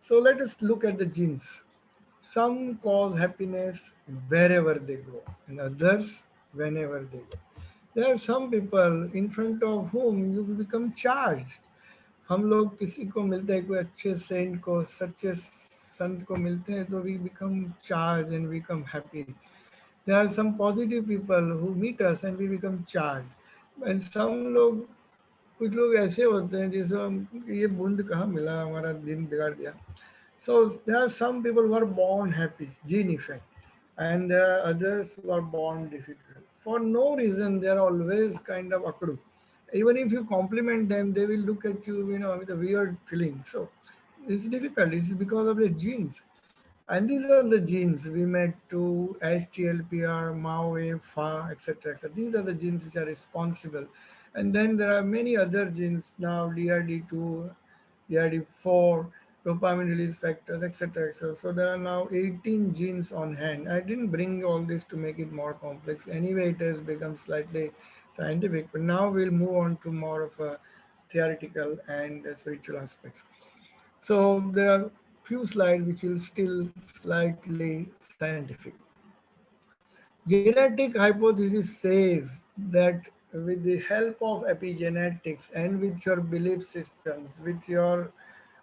So let us look at the genes. Some cause happiness wherever they go, and others whenever they go. There are some people in front of whom you become charged. हम लोग किसी को मिलते हैं, कोई अच्छे Saint को, सच्चे संत को मिलते हैं, तो we become charged and we become happy. There are some positive people who meet us and we become charged. And some लोग, कुछ लोग ऐसे होते हैं जैसे ये बूंद कहाँ मिला, हमारा दिन बिगाड़ दिया. So there are some people who are born happy, gene effect, and there are others who are born difficult. For no reason, they are always kind of akdu. Even if you compliment them, they will look at you, with a weird feeling. So it's difficult. It's because of the genes. And these are the genes we met to HTLPR, MAOA, FA, etc. etc. These are the genes which are responsible. And then there are many other genes now, DRD2, DRD4, dopamine release factors, etc. etc. So there are now 18 genes on hand. I didn't bring all this to make it more complex. Anyway, it has become slightly scientific. But now we'll move on to more of a theoretical and spiritual aspects. So there are few slides which will still slightly scientific. Genetic hypothesis says that with the help of epigenetics and with your belief systems, with your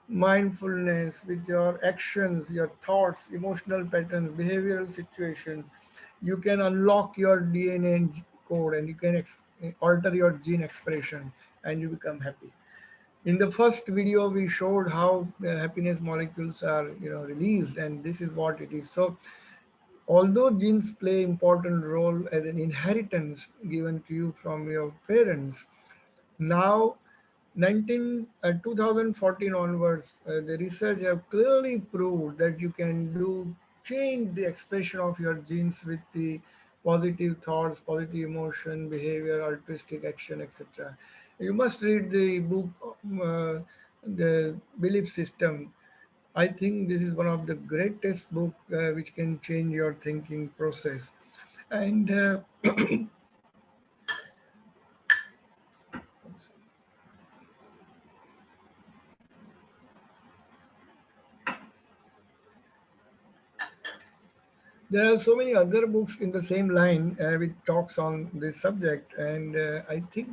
mindfulness, with your actions, your thoughts, emotional patterns, behavioral situations, you can unlock your DNA code and you can alter your gene expression and you become happy. In the first video, we showed how happiness molecules are released, and this is what it is. So although genes play important role as an inheritance given to you from your parents, now 2014 onwards, the research have clearly proved that you can change the expression of your genes with the positive thoughts, positive emotion, behavior, altruistic action, etc. You must read the book, The Belief System. I think this is one of the greatest book which can change your thinking process. And there are so many other books in the same line which talks on this subject, and I think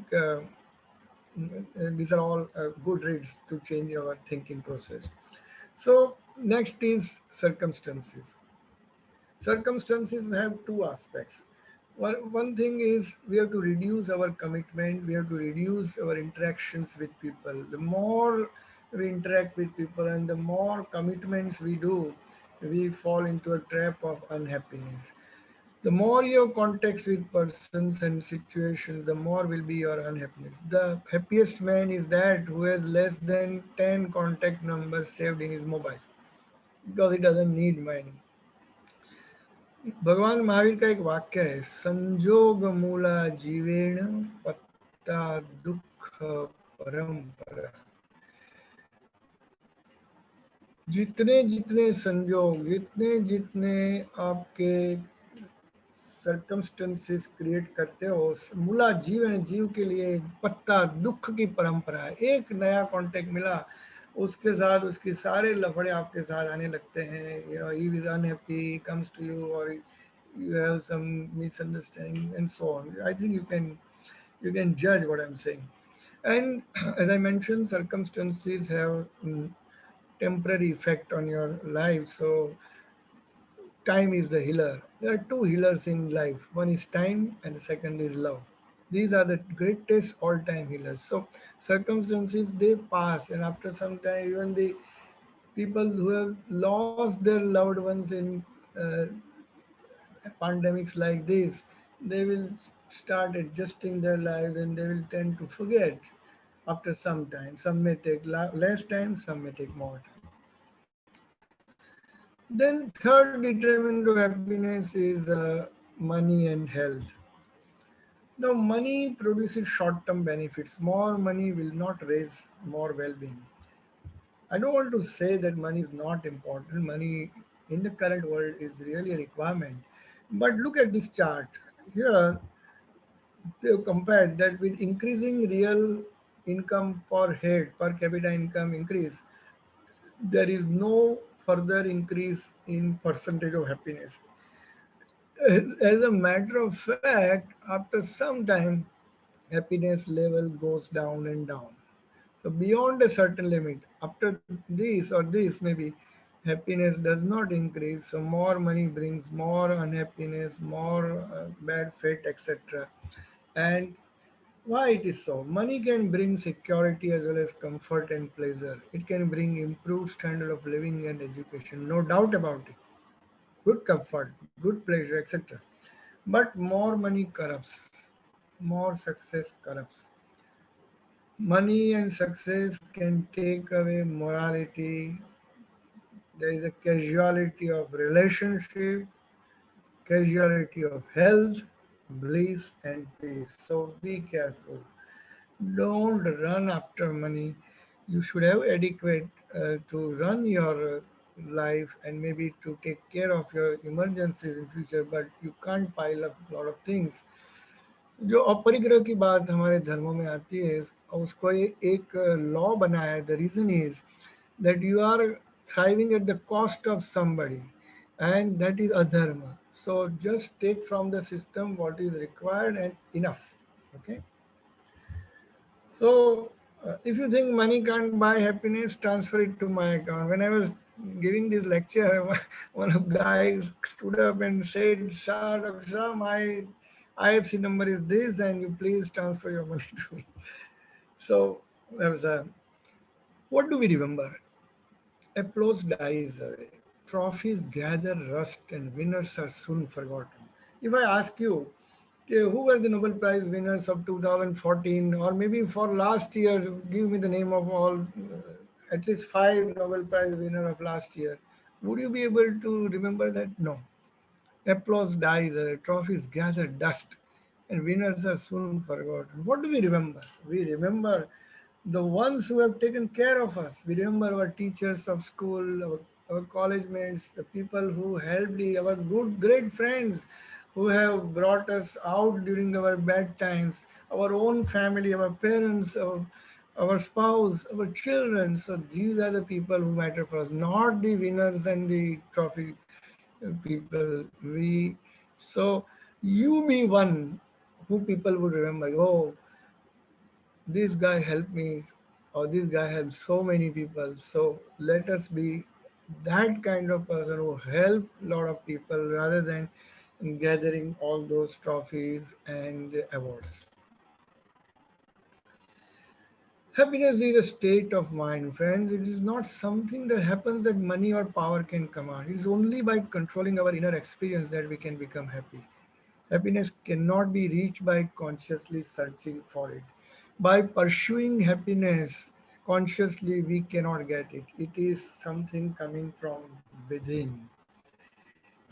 these are all good reads to change our thinking process. So next is circumstances. Circumstances have two aspects. One thing is we have to reduce our commitment, we have to reduce our interactions with people. The more we interact with people and the more commitments we do, we fall into a trap of unhappiness. The more your contacts with persons and situations, the more will be your unhappiness. The happiest man is that who has less than 10 contact numbers saved in his mobile because he doesn't need many. भगवान महावीर का एक वाक्य है, संजोग मूला जीवेण पत्ता दुख परंपरा. जितने जितने संजोग, जितने जितने आपके सर्कमस्टेंसेस क्रिएट करते हो, मूला जीवन, जीव के लिए पत्ता दुख की परंपरा है. एक नया कांटेक्ट मिला, उसके साथ उसकी सारे लफड़े आपके साथ आने लगते हैं. You know, he is unhappy, comes to you, और you have some misunderstanding and so on. I think you can judge what I'm saying. And as I mentioned, circumstances have temporary effect on your life. So time is the healer. There are two healers in life. One is time and the second is love. These are the greatest all-time healers. So circumstances, they pass, and after some time, even the people who have lost their loved ones in pandemics like this, they will start adjusting their lives and they will tend to forget after some time. Some may take less time, some may take more time. Then third determinant of happiness is money and health. Now money produces short-term benefits. More money will not raise more well-being. I don't want to say that money is not important. Money in the current world is really a requirement. But look at this chart. Here, they have compared that with increasing real income per head, per capita income increase, there is no further increase in percentage of happiness. As a matter of fact, after some time, happiness level goes down and down. So beyond a certain limit, after this or this maybe, happiness does not increase. So more money brings more unhappiness, more bad fate, etc. And why it is so? Money can bring security as well as comfort and pleasure. It can bring improved standard of living and education, no doubt about it. Good comfort, good pleasure, etc. But more money corrupts, more success corrupts. Money and success can take away morality. There is a casualty of relationship, casualty of health, bliss, and peace. So be careful. Don't run after money. You should have adequate to run your life and maybe to take care of your emergencies in future, but you can't pile up a lot of things. जो अपरिग्रह की बात हमारे धर्मों में आती है, उसको एक लॉ बनाया है. The reason is that you are thriving at the cost of somebody, and that is adharma. So just take from the system what is required and enough. Okay. So if you think money can't buy happiness, transfer it to my account. When I was giving this lecture, one of the guys stood up and said, "Shah, Dr. Shah, my IFC number is this, and you please transfer your money to me." So that was what do we remember? Applause dies away. Trophies gather rust, and winners are soon forgotten. If I ask you, okay, who were the Nobel Prize winners of 2014, or maybe for last year, give me the name of all, at least 5 Nobel Prize winner of last year. Would you be able to remember that? No. Applause dies, trophies gather dust, and winners are soon forgotten. What do we remember? We remember the ones who have taken care of us. We remember our teachers of school, our college mates, the people who helped, our good, great friends who have brought us out during our bad times, our own family, our parents, our spouse, our children. So these are the people who matter for us, not the winners and the trophy people. So you be one who people would remember. Oh, this guy helped me, or this guy helped so many people. So let us be that kind of person who help a lot of people rather than gathering all those trophies and awards. Happiness is a state of mind, friends. It is not something that happens that money or power can command. It is only by controlling our inner experience that we can become happy. Happiness cannot be reached by consciously searching for it. By pursuing happiness consciously, we cannot get it. It is something coming from within.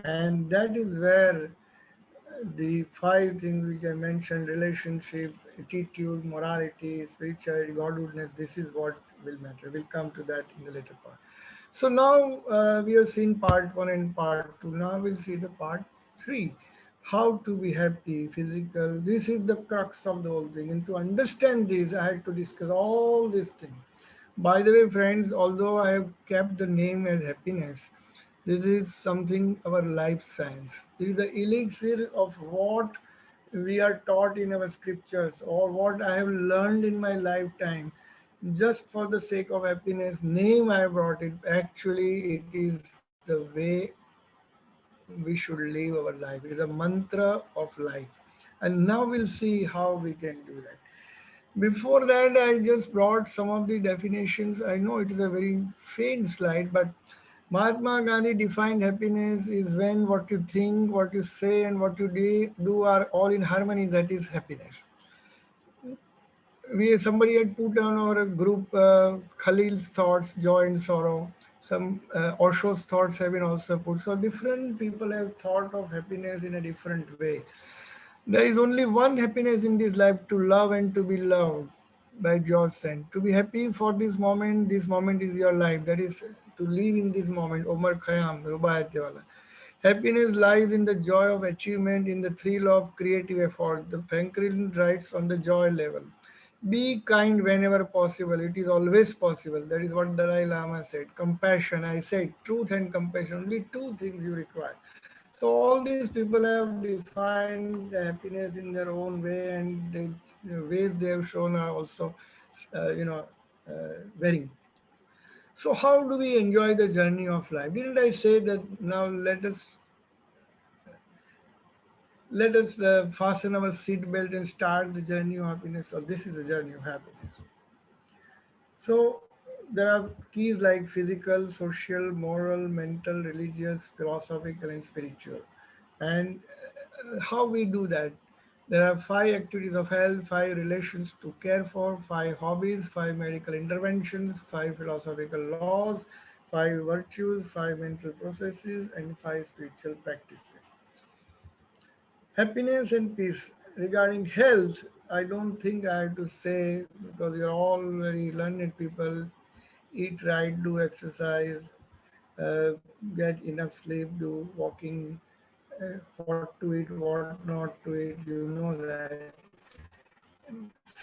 And that is where the five things which I mentioned, relationship, attitude, morality, spirituality, godliness, this is what will matter. We'll come to that in the later part. So now we have seen part one and part two. Now we'll see the part three. How to be happy, physical. This is the crux of the whole thing. And to understand this, I had to discuss all these things. By the way, friends, although I have kept the name as happiness, this is something our life science. This is the elixir of what we are taught in our scriptures or what I have learned in my lifetime. Just for the sake of happiness, name I brought it. Actually, it is the way we should live our life. It is a mantra of life. And now we'll see how we can do that. Before that, I just brought some of the definitions. I know it is a very faint slide, but Mahatma Gandhi defined happiness is when what you think, what you say, and what you do are all in harmony. That is happiness. Somebody had put on our group Khalil's thoughts, joy and sorrow. Some Osho's thoughts have been also put. So different people have thought of happiness in a different way. There is only one happiness in this life, to love and to be loved, by George Sand. To be happy for this moment is your life. That is to live in this moment. Omar Khayyam, Rubaiyat wala. Happiness lies in the joy of achievement, in the thrill of creative effort. The Franklin writes on the joy level. Be kind whenever possible. It is always possible. That is what Dalai Lama said. Compassion, I said, truth and compassion. Only two things you require. So all these people have defined happiness in their own way, and the ways they have shown are also, varying. So how do we enjoy the journey of life? Didn't I say that now let us fasten our seat belt and start the journey of happiness? So this is a journey of happiness. So there are keys like physical, social, moral, mental, religious, philosophical, and spiritual. And how we do that? There are five activities of health, five relations to care for, five hobbies, five medical interventions, five philosophical laws, five virtues, five mental processes, and five spiritual practices. Happiness and peace. Regarding health, I don't think I have to say, because you're all very learned people. Eat right, do exercise, uh, get enough sleep, do walking, what to eat, what not to eat, you know that.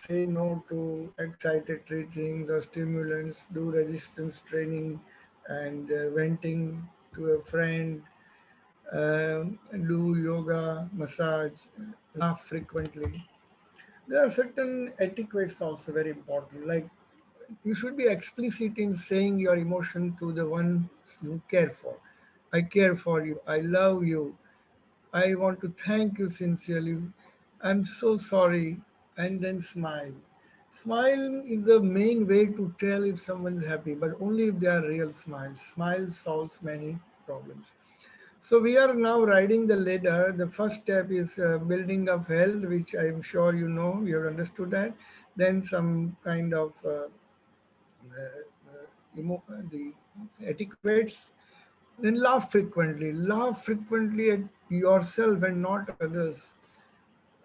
Say no to excitatory things or stimulants, do resistance training and venting to a friend, do yoga, massage, laugh frequently. There are certain etiquettes also very important, like you should be explicit in saying your emotion to the one you care for. I care for you. I love you. I want to thank you sincerely. I'm so sorry. And then smile. Smile is the main way to tell if someone's happy, but only if they are real smiles. Smile solves many problems. So we are now riding the ladder. The first step is building up health, which I'm sure you know, you have understood that. Then some kind of the etiquettes, Then laugh frequently at yourself and not others.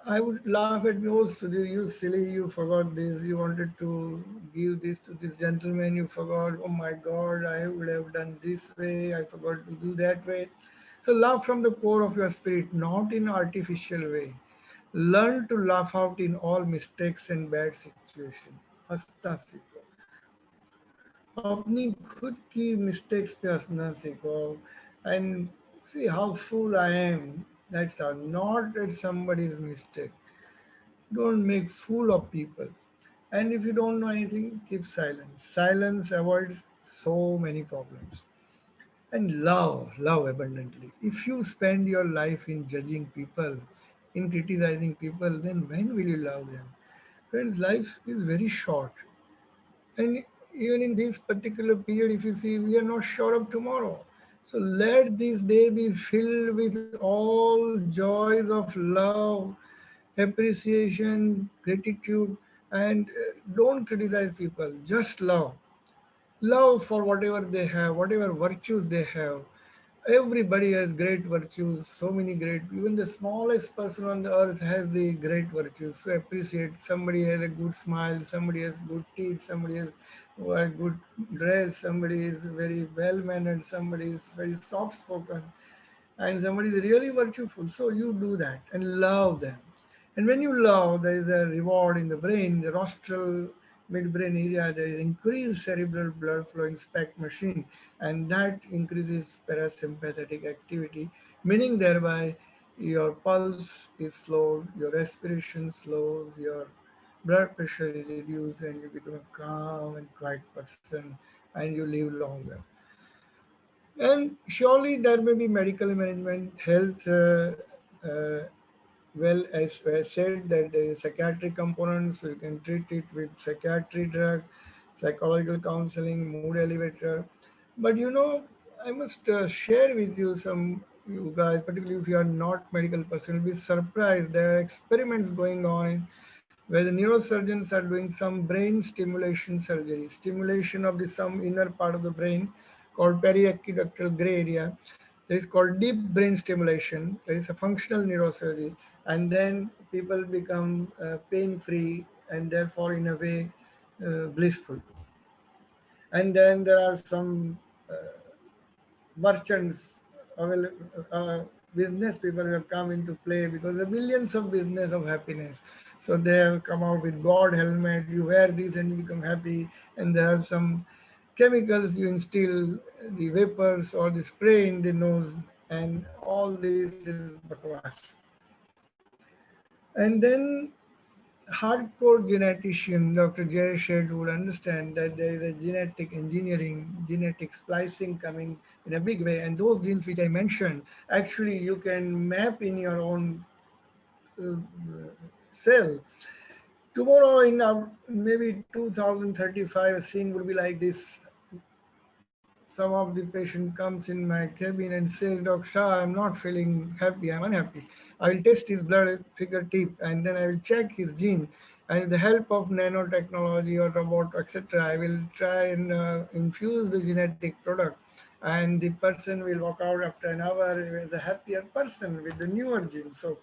I would laugh at most, you silly, you forgot this, you wanted to give this to this gentleman, you forgot, oh my God, I would have done this way, I forgot to do that way. So laugh from the core of your spirit, not in artificial way. Learn to laugh out in all mistakes and bad situation. हंसना सीखो. अपनी खुद की mistakes पे हंसना सीखो. And see how fool I am. That's all. Not at somebody's mistake. Don't make fool of people. And if you don't know anything, keep silence. Silence avoids so many problems. And love abundantly. If you spend your life in judging people, in criticizing people, then when will you love them? Friends, life is very short. And even in this particular period, if you see, we are not sure of tomorrow. So let this day be filled with all joys of love, appreciation, gratitude, and don't criticize people. Just love. Love for whatever they have, whatever virtues they have. Everybody has great virtues, so many great, even the smallest person on the earth has the great virtues. So appreciate, somebody has a good smile, somebody has good teeth, somebody has a good dress, somebody is very well mannered, somebody is very soft spoken, and somebody is really virtueful. So you do that and love them. And when you love, there is a reward in the brain, the rostral midbrain area, there is increased cerebral blood flow in SPECT machine, and that increases parasympathetic activity, meaning thereby your pulse is slowed, your respiration slows, your blood pressure is reduced, and you become a calm and quiet person, and you live longer. And surely there may be medical management, health, well, as I said, that there is psychiatric components, so you can treat it with psychiatry drug, psychological counseling, mood elevator. But I must share with you some, you guys, particularly if you are not medical person, will be surprised. There are experiments going on where the neurosurgeons are doing some brain stimulation surgery, stimulation of the some inner part of the brain called periaqueductal gray area. There is called deep brain stimulation. There is a functional neurosurgery, and then people become pain-free and therefore, in a way, blissful. And then there are some merchants, avail- business people who have come into play because the millions of business of happiness. So they have come out with God helmet. You wear these and you become happy. And there are some chemicals you instill, the vapors or the spray in the nose, and all this is bakwas. And then hardcore genetician Dr. Jerry Shedd would understand that there is a genetic engineering, genetic splicing coming in a big way. And those genes which I mentioned, actually you can map in your own uh, cell. Tomorrow in maybe 2035, a scene will be like this. Some of the patient comes in my cabin and says, Dr. Shah, I'm not feeling happy, I'm unhappy. I will test his blood fingertip and then I will check his gene. And with the help of nanotechnology or robot, etc., I will try and infuse the genetic product. And the person will walk out after an hour as a happier person with the newer gene. So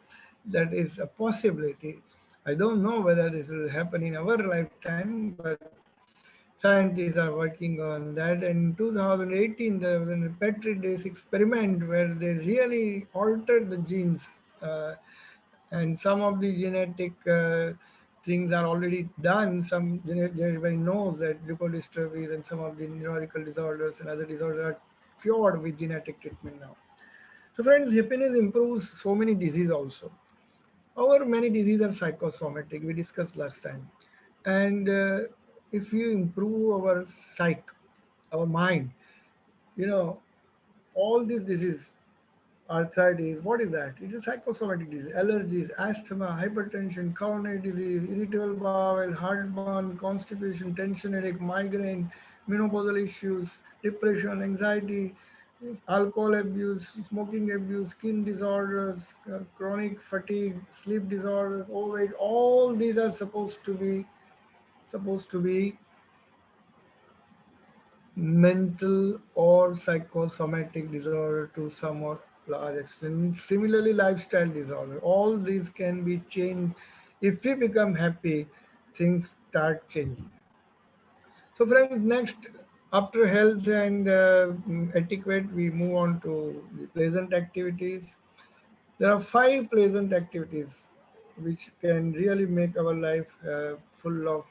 that is a possibility. I don't know whether this will happen in our lifetime, but scientists are working on that. And in 2018, there was a Petri dish experiment where they really altered the genes. And some of the genetic things are already done. Everybody knows that leukodystrophies and some of the neurological disorders and other disorders are cured with genetic treatment now. So friends, happiness improves so many diseases also. Our many diseases are psychosomatic, we discussed last time. And if you improve our psyche, our mind, you know, all these diseases, arthritis, what is that? It is psychosomatic disease, allergies, asthma, hypertension, coronary disease, irritable bowel, heartburn, constipation, tension headache, migraine, menopausal issues, depression, anxiety, alcohol abuse, smoking abuse, skin disorders, chronic fatigue, sleep disorders, overweight, all these are supposed to be mental or psychosomatic disorder to some or large extent. Similarly, lifestyle disorder. All these can be changed. If we become happy, things start changing. So friends, next, after health and etiquette, we move on to the pleasant activities. There are 5 pleasant activities which can really make our life full of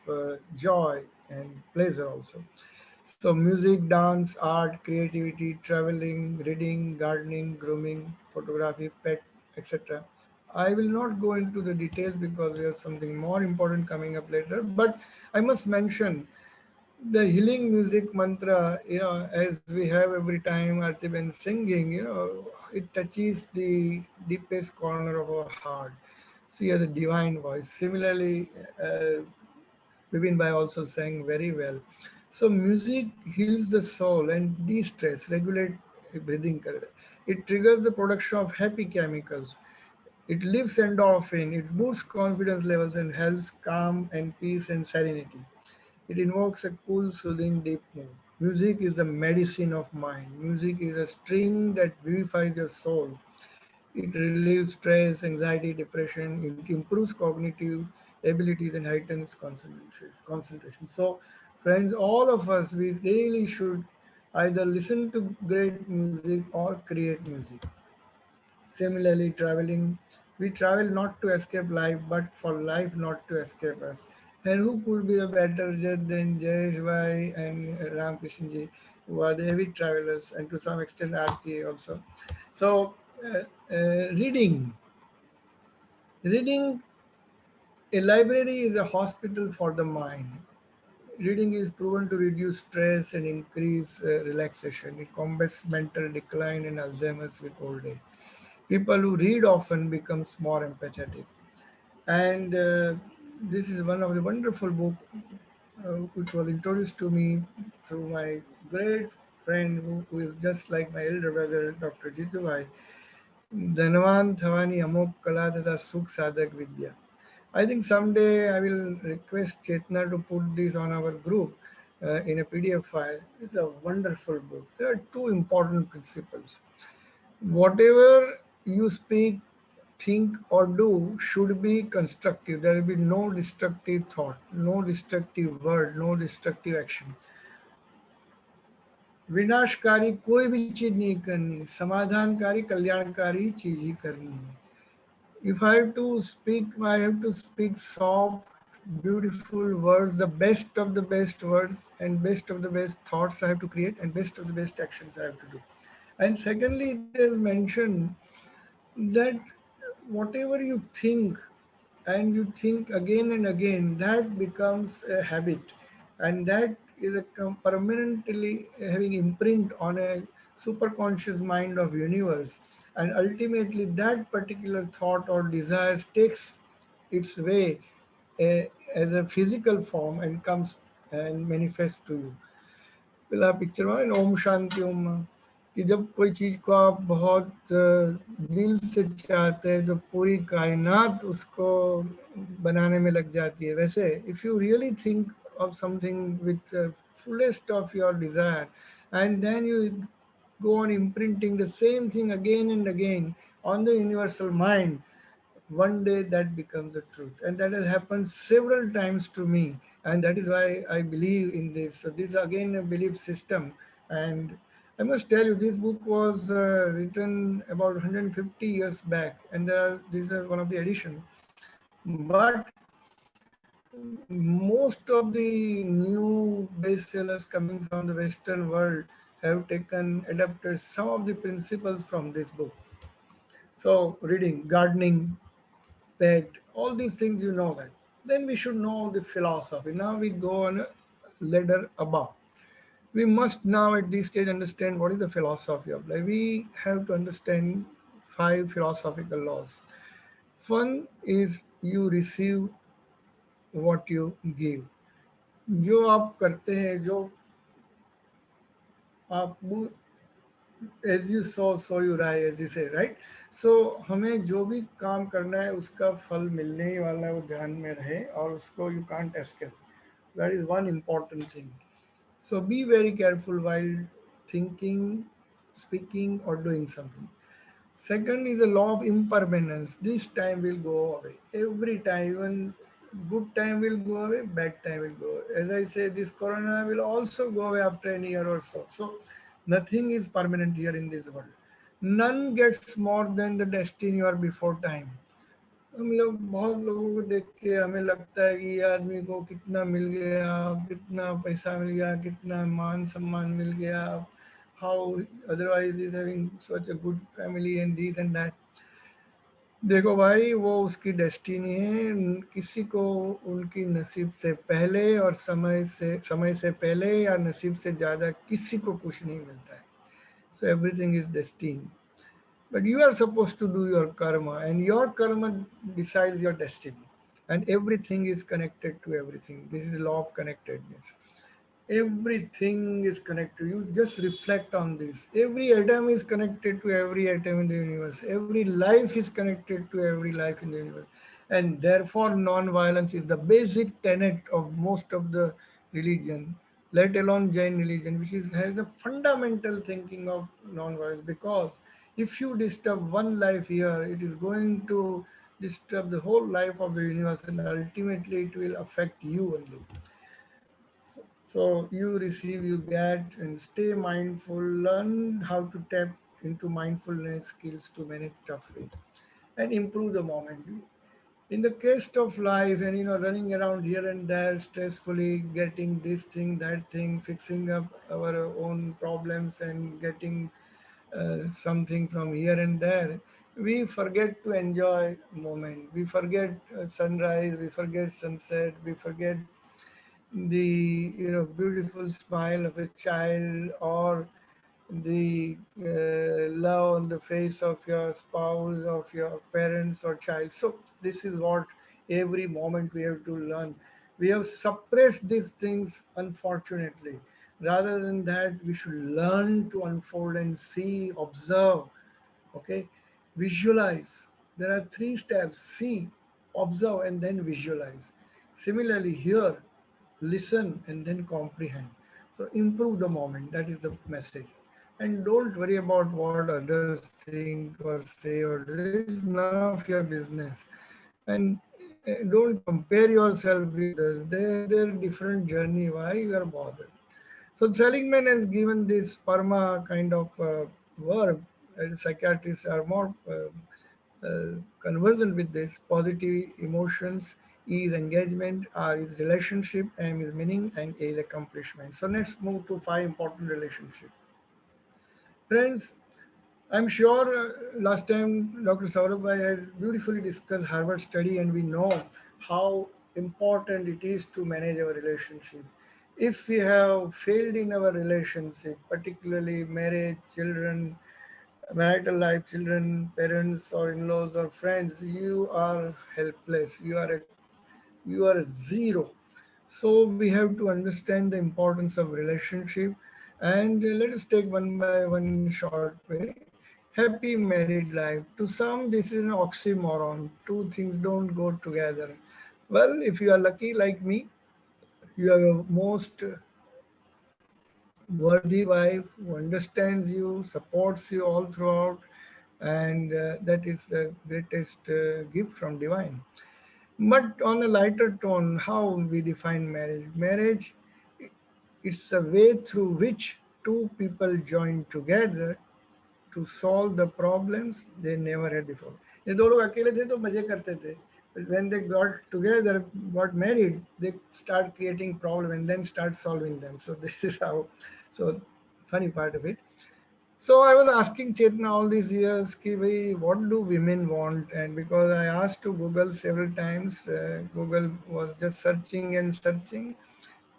joy and pleasure also. So music, dance, art, creativity, traveling, reading, gardening, grooming, photography, pet, etc. I will not go into the details because there's something more important coming up later. But I must mention the healing music mantra, as we have every time Arti Ben singing, it touches the deepest corner of our heart. She has a divine voice. Similarly, Vivin Bhai also sang very well. So music heals the soul and de-stress, regulate breathing. It triggers the production of happy chemicals. It lifts endorphin, it boosts confidence levels and helps calm and peace and serenity. It invokes a cool, soothing, deep mood. Music is the medicine of mind. Music is a string that vivifies your soul. It relieves stress, anxiety, depression. It improves cognitive abilities and heightens concentration. So, friends, all of us, we really should either listen to great music or create music. Similarly, traveling, we travel not to escape life, but for life not to escape us. And who could be a better judge than Jayesh Bhai and Ram Krishan ji, who are the avid travelers, and to some extent Aarti also. So, reading. Reading, a library is a hospital for the mind. Reading is proven to reduce stress and increase relaxation. It combats mental decline and Alzheimer's with old age. People who read often becomes more empathetic. And this is one of the wonderful book which was introduced to me through my great friend who is just like my elder brother, Dr. Jitu Bhai. धनवान थवानी Amok कला तथा सुख साधक vidya. I think someday I will request Chetna to put this on our group in a PDF file. It's a wonderful book. There are two important principles. Whatever you speak, think, or do should be constructive. There will be no destructive thought, no destructive word, no destructive action. विनाशकारी कोई भी चीज नहीं करनी, समाधानकारी कल्याणकारी चीज ही करनी है. If I have to speak, I have to speak soft, beautiful words, the best of the best words and best of the best thoughts I have to create and best of the best actions I have to do. And secondly, it is mentioned that whatever you think and you think again and again, that becomes a habit, and that is a permanently having imprint on a superconscious mind of universe, and ultimately that particular thought or desire takes its way as a physical form and comes and manifests to you. पहला picture में ओम शांति ओम, कि जब कोई चीज को आप बहुत दिल से चाहते हैं तो पूरी कायनात उसको बनाने में लग जाती है. वैसे if you really think of something with fullest of your desire, and then you go on imprinting the same thing again and again on the universal mind, one day that becomes the truth. And that has happened several times to me, and that is why I believe in this. So this is again a belief system. And I must tell you, this book was written about 150 years back, and these are one of the editions. But most of the new bestsellers coming from the Western world have adapted some of the principles from this book. So reading, gardening, pet, all these things, you know that. Then we should know the philosophy. Now we go on a ladder above. We must now at this stage understand what is the philosophy of life. We have to understand 5 philosophical laws. One is you receive what you give. जो आप करते हैं, जो आप as you sow, so you rise, as you say, right? So हमें जो भी काम करना है उसका फल मिलने ही वाला है, वो ध्यान में रहे, और उसको you can't escape. That is one important thing. So be very careful while thinking, speaking, or doing something. Second is the law of impermanence. This time will go away. Every time, even good time will go away, bad time will go away. As I say, this corona will also go away after a year or so. So nothing is permanent here in this world. None gets more than the destiny or before time. हम लोग बहुत लोगों को देख के हमें लगता है कि ये आदमी को कितना मिल गया, कितना पैसा मिल गया, कितना मान सम्मान मिल गया, how otherwise is having such a good family and this and that. देखो भाई, वो उसकी डेस्टिनी है, किसी को उनकी नसीब से पहले और समय से पहले या नसीब से ज़्यादा किसी को कुछ नहीं मिलता है. So everything is destined. But you are supposed to do your karma, and your karma decides your destiny. And everything is connected to everything. This is the law of connectedness. Everything is connected. You just reflect on this. Every atom is connected to every atom in the universe. Every life is connected to every life in the universe. And therefore, non-violence is the basic tenet of most of the religion, let alone Jain religion, which has the fundamental thinking of non-violence. Because if you disturb one life here, it is going to disturb the whole life of the universe, and ultimately it will affect you only. So you receive, you get, and stay mindful. Learn how to tap into mindfulness skills to manage tough ways and improve the moment. In the case of life, and running around here and there stressfully, getting this thing, that thing, fixing up our own problems, and getting something from here and there, we forget to enjoy moment. We forget sunrise. We forget sunset. We forget the beautiful smile of a child, or the love on the face of your spouse, of your parents or child. So this is what every moment we have to learn. We have suppressed these things, unfortunately. Rather than that, we should learn to unfold and see, observe. Okay, visualize. There are three steps: see, observe, and then visualize. Similarly here, listen and then comprehend. So improve the moment. That is the message. And don't worry about what others think or say or do. It is none of your business. And don't compare yourself with others. They have their different journey. Why you are bothered? So Seligman has given this karma kind of verb, and psychiatrists are more conversant with this. Positive emotions is engagement, R is relationship, M is meaning, and A is accomplishment. So let's move to 5 important relationships. Friends, I'm sure last time Dr. Saurabh had beautifully discussed Harvard study, and we know how important it is to manage our relationship. If we have failed in our relationship, particularly marriage, children, marital life, children, parents, or in-laws, or friends, you are helpless. You are zero. So we have to understand the importance of relationship, and let us take one by one in short way. Happy married life. To some, this is an oxymoron. Two things don't go together. Well, if you are lucky like me, you have a most worthy wife who understands you, supports you all throughout, and that is the greatest gift from divine. But on a lighter tone, how we define marriage? Marriage, it's a way through which two people join together to solve the problems they never had before. ये दो लोग अकेले थे तो मजे करते थे. But when they got together, got married, they start creating problems and then start solving them. So this is how, so funny part of it. So I was asking Chetna all these years, ki, bhai, what do women want? And because I asked to Google several times, Google was just searching and searching.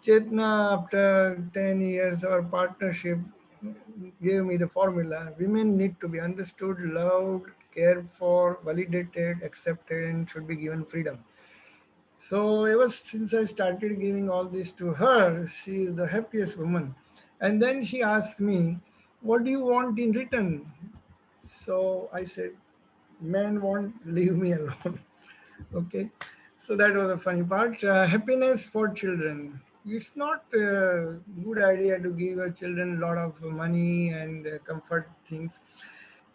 Chetna, after 10 years, our partnership gave me the formula. Women need to be understood, loved, cared for, validated, accepted, and should be given freedom. So ever since I started giving all this to her, she is the happiest woman. And then she asked me, what do you want in return? So I said, men won't leave me alone. Okay. So that was a funny part. Happiness for children. it's not a good idea to give your children a lot of money and comfort things.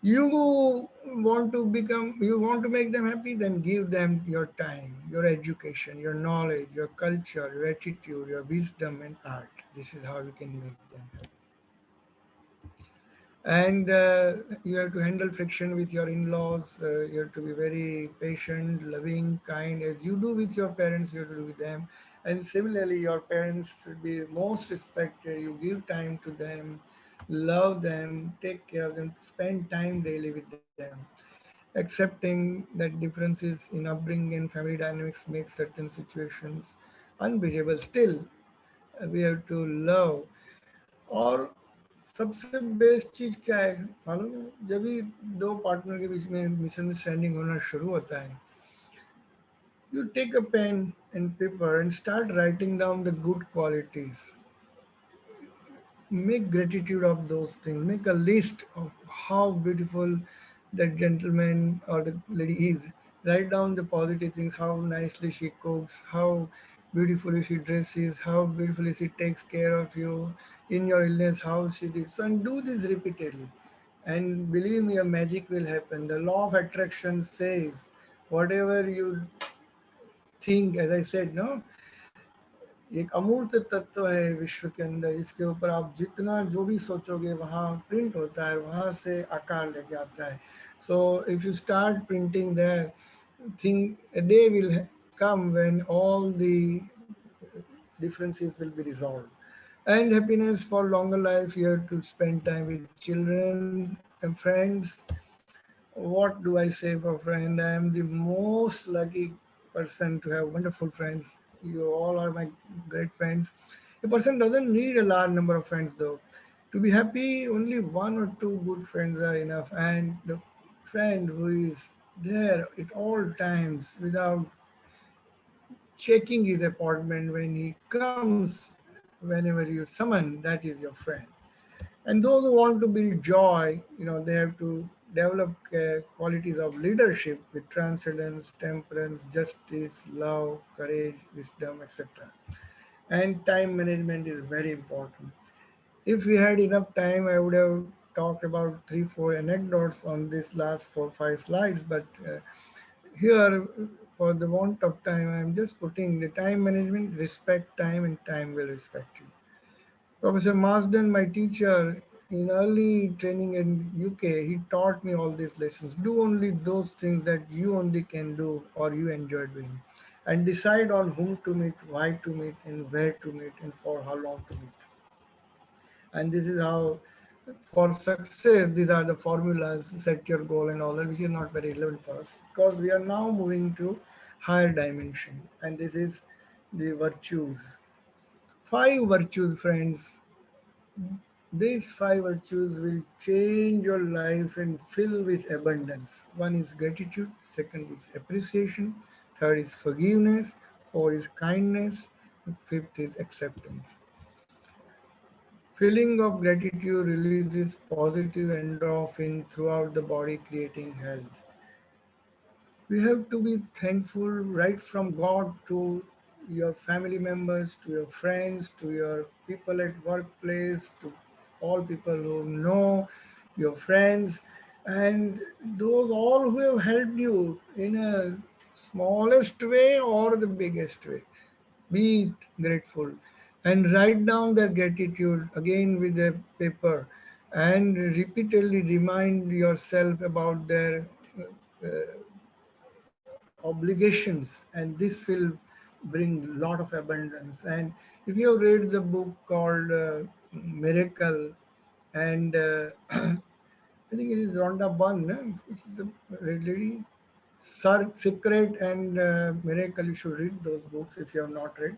You you want to make them happy, then give them your time, your education, your knowledge, your culture, your attitude, your wisdom and art. This is how you can make them happy. And you have to handle friction with your in-laws. You have to be very patient, loving, kind, as you do with your parents, you have to do with them. And similarly, your parents should be most respected. You give time to them, love them, take care of them, spend time daily with them. Accepting that differences in upbringing and family dynamics make certain situations unbearable. Still, we have to love. और सबसे best चीज क्या है मालूम है? जब भी दो पार्टनर के बीच में मिसअंडरस्टैंडिंग होना शुरू होता है, you take a pen and paper and start writing down the good qualities. Make gratitude of those things. Make a list of how beautiful that gentleman or the lady is. Write down the positive things, how nicely she cooks, how beautifully she dresses, how beautifully she takes care of you in your illness, how she did. So, and do this repeatedly. And believe me, a magic will happen. The law of attraction says whatever you think, as I said, no, एक अमूर्त तत्व है विश्व के अंदर, इसके ऊपर आप जितना जो भी सोचोगे वहाँ प्रिंट होता है, वहाँ से आकार लेके आता है. So if you start printing there, think a day will come when all the differences will be resolved. And happiness for longer life, you have to spend time with children and friends. What do I say for friend? I am the most lucky person to have wonderful friends. You all are my great friends. A person doesn't need a large number of friends though. To be happy, only one or two good friends are enough. And the friend who is there at all times without checking his appointment when he comes, whenever you summon, that is your friend. And those who want to build joy, they have to develop qualities of leadership with transcendence, temperance, justice, love, courage, wisdom, etc. And time management is very important. If we had enough time, I would have talked about 3 4 anecdotes on this last 4 5 slides, but here, for the want of time, I'm just putting the time management: respect time and time will respect you. Professor Marsden, my teacher in early training in UK, he taught me all these lessons. Do only those things that you only can do or you enjoy doing. And decide on whom to meet, why to meet, and where to meet, and for how long to meet. And this is how, for success, these are the formulas, set your goal and all that, which is not very relevant for us because we are now moving to higher dimension. And this is the virtues. 5 virtues, friends. These 5 virtues will change your life and fill with abundance. One is gratitude, second is appreciation, third is forgiveness, fourth is kindness, and fifth is acceptance. Feeling of gratitude releases positive endorphin throughout the body, creating health. We have to be thankful right from God to your family members, to your friends, to your people at workplace, to all people who know, your friends, and those all who have helped you in a smallest way or the biggest way. Be grateful and write down their gratitude again with a paper and repeatedly remind yourself about their obligations, and this will bring lot of abundance. And if you have read the book called Miracle, and I think it is Rhonda Bunn, which is a red lady, Secret and Miracle, you should read those books if you have not read.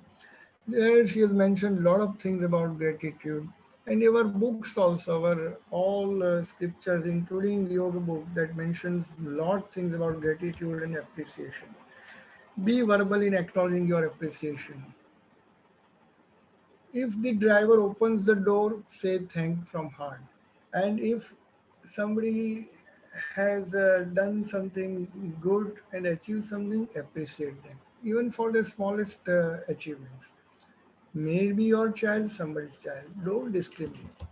There she has mentioned a lot of things about gratitude. And our books also, our all scriptures, including yoga book that mentions a lot things about gratitude and appreciation. Be verbal in acknowledging your appreciation. If the driver opens the door, say thank from heart. And if somebody has done something good and achieved something, appreciate them, even for the smallest achievements. Maybe your child, somebody's child. Don't discriminate.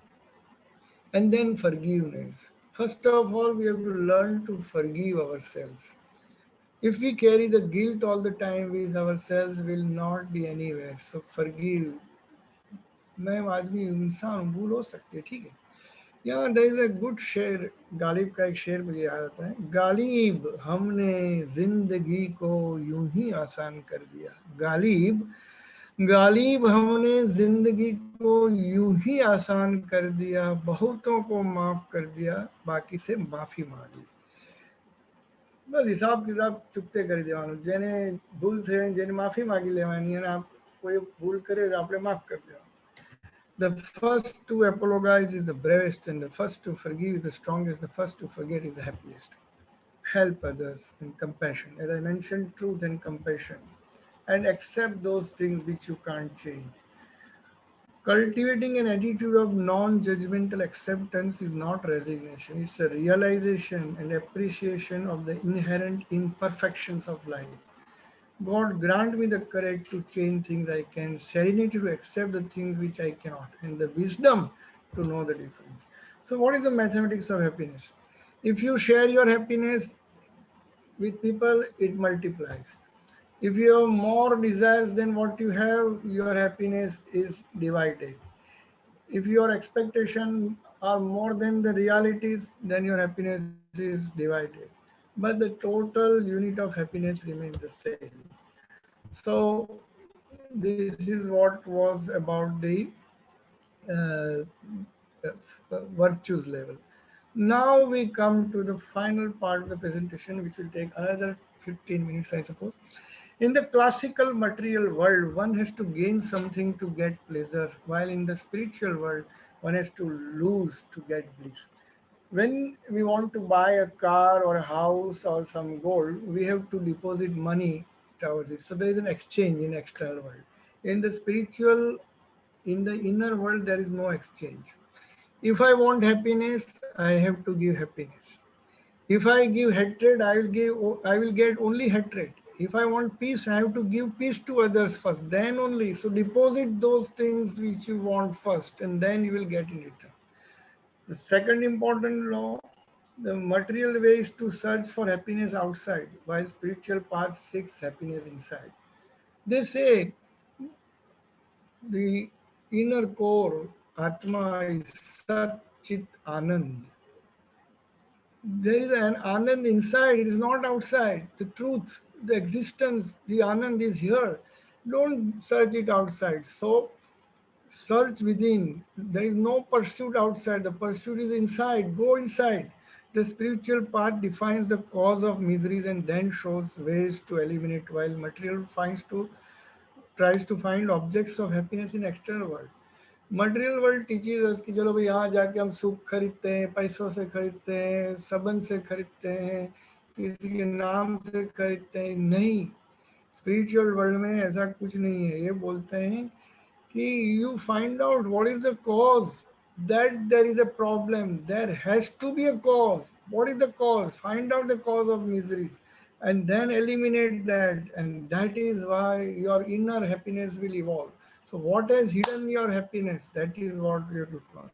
And then forgiveness. First of all, we have to learn to forgive ourselves. If we carry the guilt all the time with ourselves, will not be anywhere. So forgive. मैं आदमी इंसान हूँ, भूल हो सकती है, ठीक है. यहाँ there is a good शेर, गालिब का एक शेर मुझे याद आता है. गालिब हमने जिंदगी को यूं ही आसान कर दिया. गालिब गालिब हमने जिंदगी को यूं ही आसान कर दिया, बहुतों को माफ कर दिया, बाकी से माफी मांगी. બસ હિસાબ કિતાબ ચૂકતે કરી દેવાનું. જેને ભૂલ થઈ જેને માફી માગી લેવાની અને કોઈ ભૂલ કરે તો આપણે માફ કરી દેવાનું. The first to apologize is the bravest, and the first to forgive is the strongest, the first to forget is the happiest. Help others and compassion. As I mentioned, truth and compassion. And accept those things which you can't change. Cultivating an attitude of non-judgmental acceptance is not resignation. It's a realization and appreciation of the inherent imperfections of life. God grant me the courage to change things I can, serenity to accept the things which I cannot, and the wisdom to know the difference. So what is the mathematics of happiness? If you share your happiness with people, it multiplies. If you have more desires than what you have, your happiness is divided. If your expectations are more than the realities, then your happiness is divided. But the total unit of happiness remains the same. So this is what was about the uh, virtues level. Now we come to the final part of the presentation, which will take another 15 minutes, I suppose. In the classical material world, one has to gain something to get pleasure, while in the spiritual world, one has to lose to get bliss. When we want to buy a car or a house or some gold, we have to deposit money towards it. So there is an exchange in external world. In the spiritual, in the inner world, there is no exchange. If I want happiness, I have to give happiness. If I give hatred, I will get only hatred. If I want peace, I have to give peace to others first, then only. So deposit those things which you want first, and then you will get in return. The second important law, the material way is to search for happiness outside, while spiritual path seeks happiness inside. They say the inner core, Atma, is Sat Chit Anand. There is an Anand inside, it is not outside. The truth, the existence, the Anand is here. Don't search it outside. So search within. There is no pursuit outside. The pursuit is inside. Go inside. The spiritual path defines the cause of miseries and then shows ways to eliminate, while material tries to find objects of happiness in external world. Material world teaches us कि चलो भाई यहाँ जाके हम सुख खरीदते हैं, पैसों से खरीदते हैं, संबंध से खरीदते हैं, किसी के नाम से खरीदते हैं. नहीं, स्पिरिचुअल वर्ल्ड में ऐसा कुछ नहीं है. ये बोलते हैं कि you find out what is the cause that there is a problem. There has to be a cause. What is the cause? Find out the cause of miseries and then eliminate that, and that is why your inner happiness will evolve. So what has hidden your happiness? That is what we have to learn.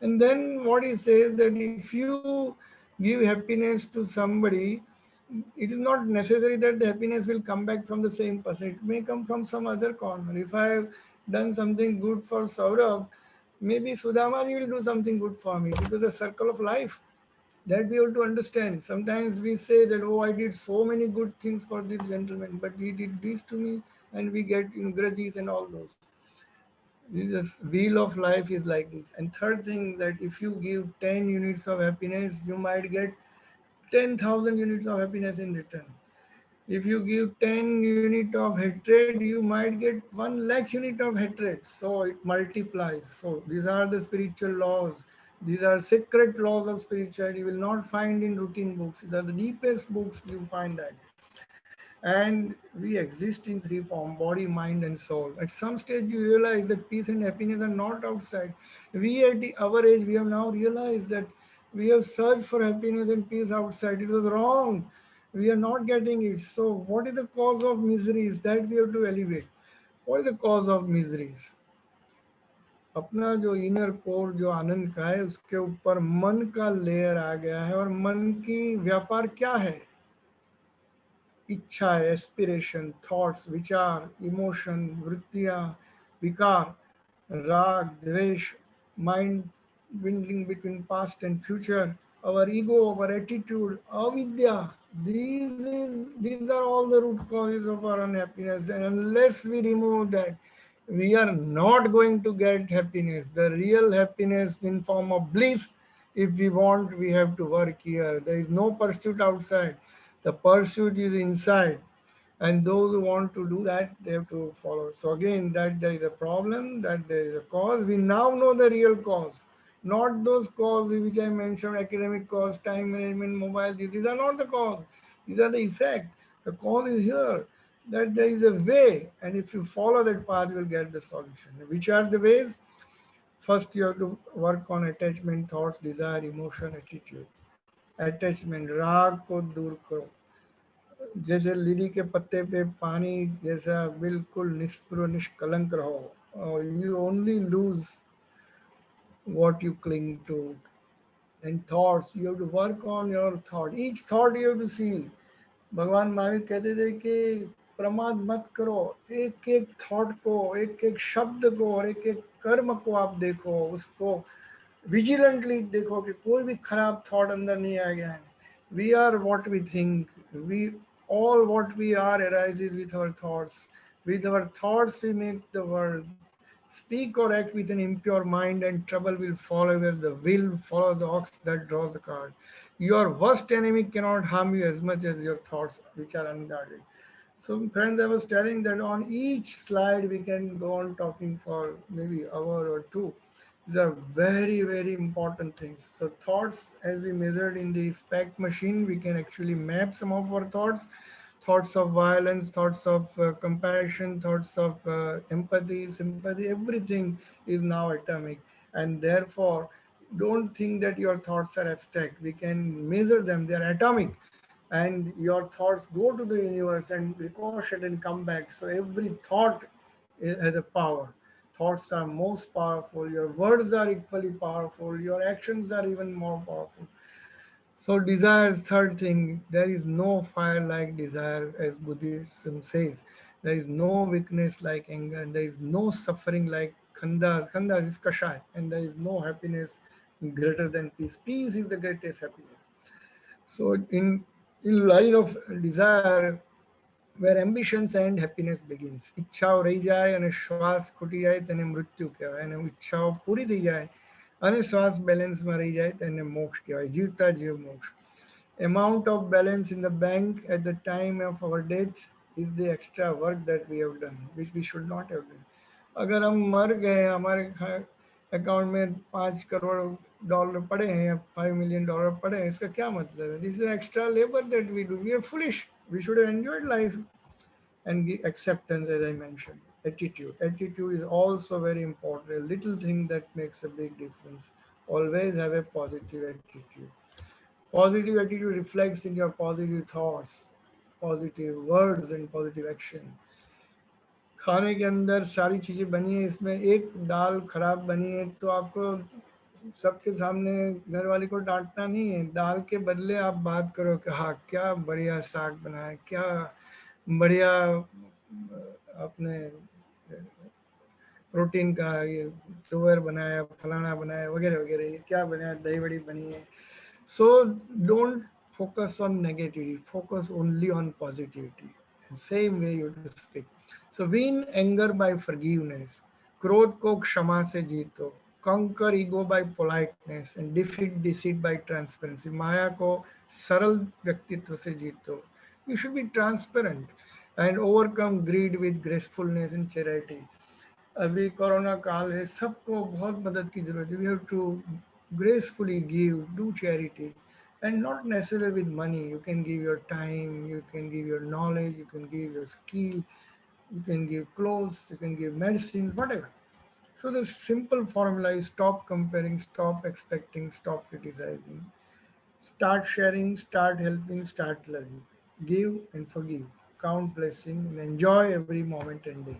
And then what he says, that if you give happiness to somebody, it is not necessary that the happiness will come back from the same person. It may come from some other corner. If I have done something good for Saurabh, maybe Sudhamani will do something good for me. It is a circle of life that we have to understand. Sometimes we say that, oh, I did so many good things for this gentleman, but he did this to me, and we get grudges and all those. This wheel of life is like this. And third thing, that if you give 10 units of happiness, you might get 10,000 units of happiness in return. If you give 10 unit of hatred, you might get 1 lakh unit of hatred. So it multiplies. So these are the spiritual laws. These are secret laws of spirituality. You will not find in routine books. These are the deepest books you find that. And we exist in three forms: body, mind, and soul. At some stage, you realize that peace and happiness are not outside. We at our age, we have now realized that we have searched for happiness and peace outside. It was wrong. We are not getting it. So what is the cause of miseries? That we have to elevate. What is the cause of miseries? अपना जो inner core जो आनंद का है उसके ऊपर मन का layer आ गया है, और मन की व्यापार क्या है? इच्छा, एस्पिरेशन, थॉट्स, विचार, इमोशन, वृत्तियां, विकार, rag, dvesh, mind dwindling between past and future, our ego, our attitude, avidya. These are all the root causes of our unhappiness. And unless we remove that, we are not going to get happiness. The real happiness in form of bliss, if we want, we have to work here. There is no pursuit outside. The pursuit is inside, and those who want to do that, they have to follow. So again, that there is a problem, that there is a cause. We now know the real cause, not those causes which I mentioned: academic cause, time management, mobile. These are not the cause, these are the effect. The cause is here, that there is a way, and if you follow that path, you will get the solution. Which are the ways? First, you have to work on attachment, thoughts, desire, emotion, attitude. Attachment, राग को दूर करो. जैसे lily के पत्ते पे पानी जैसा बिल्कुल निष्प्र निष्कलंक रहो. You only lose what you cling to. And thoughts, you have to work on your thought. Each thought you have to see. भगवान महावीर कहते थे कि प्रमाद मत करो, एक एक थॉट को, एक एक शब्द को और एक एक कर्म को आप देखो, उसको विजिलेंटली देखो कि कोई भी खराब थॉट अंदर नहीं आ गया है. We are what we think. We all what we are arises with our thoughts. With our thoughts we make the world. Speak or act with an impure mind, and trouble will follow as the will follows the ox that draws the cart. Your worst enemy cannot harm you as much as your thoughts, which are unguarded. So, friends, I was telling that on each slide we can go on talking for maybe an hour or two. These are very, very important things. So, thoughts, as we measured in the SPEC machine, we can actually map some of our thoughts. Thoughts of violence, thoughts of compassion, thoughts of empathy, sympathy, everything is now atomic. And therefore, don't think that your thoughts are abstract. We can measure them, they are atomic. And your thoughts go to the universe and ricochet and come back. So every thought has a power. Thoughts are most powerful. Your words are equally powerful. Your actions are even more powerful. So desires, third thing, there is no fire like desire, as Buddhism says. There is no weakness like anger, and there is no suffering like khandas. Khandas is kashai, and there is no happiness greater than peace. Peace is the greatest happiness. So in line of desire, where ambitions end, happiness begins. ઈચ્છાઓ રહી જાય અને શ્વાસ ખૂટી જાય તેને મૃત્યુ કહેવાય, અને ઈચ્છાઓ પૂરી થઈ જાય અને શ્વાસ બેલેન્સમાં રહી જાય તેને મોક્ષ કહેવાય. જીવતા જીવ મોક્ષ. Amount of balance in the bank at the time of our death is the extra work that we have done, which we should not have done. अगर हम मर गए, हमारे अकाउंट में $5 करोड़ पड़े हैं या $5 million पड़े हैं, इसका क्या मतलब है? This is extra labor that we do. We are foolish. We should have enjoyed life. And acceptance, as I mentioned. Attitude is also very important, a little thing that makes a big difference. Always have a positive attitude. Positive attitude reflects in your positive thoughts, positive words and positive action. खाने के अंदर सारी चीजें बनी है, इसमें एक दाल खराब बनी है तो आपको सबके सामने घर वाले को डांटना नहीं है. दाल के बदले आप बात करो कि हाँ क्या बढ़िया साग बना है, क्या बढ़िया अपने प्रोटीन का ये तुअर बनाया, फलाना बनाया, वगैरह वगैरह, ये क्या बनाया, दही बड़ी बनी है. So don't focus on negativity, focus only on positivity. And same way you have to speak. So win anger by forgiveness. क्रोध को क्षमा से जीतो. Conquer ego by politeness and defeat deceit by transparency. माया को सरल व्यक्तित्व से जीतो. You should be transparent and overcome greed with gracefulness and charity. अभी कोरोना काल है, सबको बहुत मदद की जरूरत है. We have to gracefully give, do charity, and not necessarily with money. You can give your time, you can give your knowledge, you can give your skill, you can give clothes, you can give medicines, whatever. So the simple formula is stop comparing, stop expecting, stop criticizing. Start sharing, start helping, start loving. Give and forgive. Count blessing and enjoy every moment and day.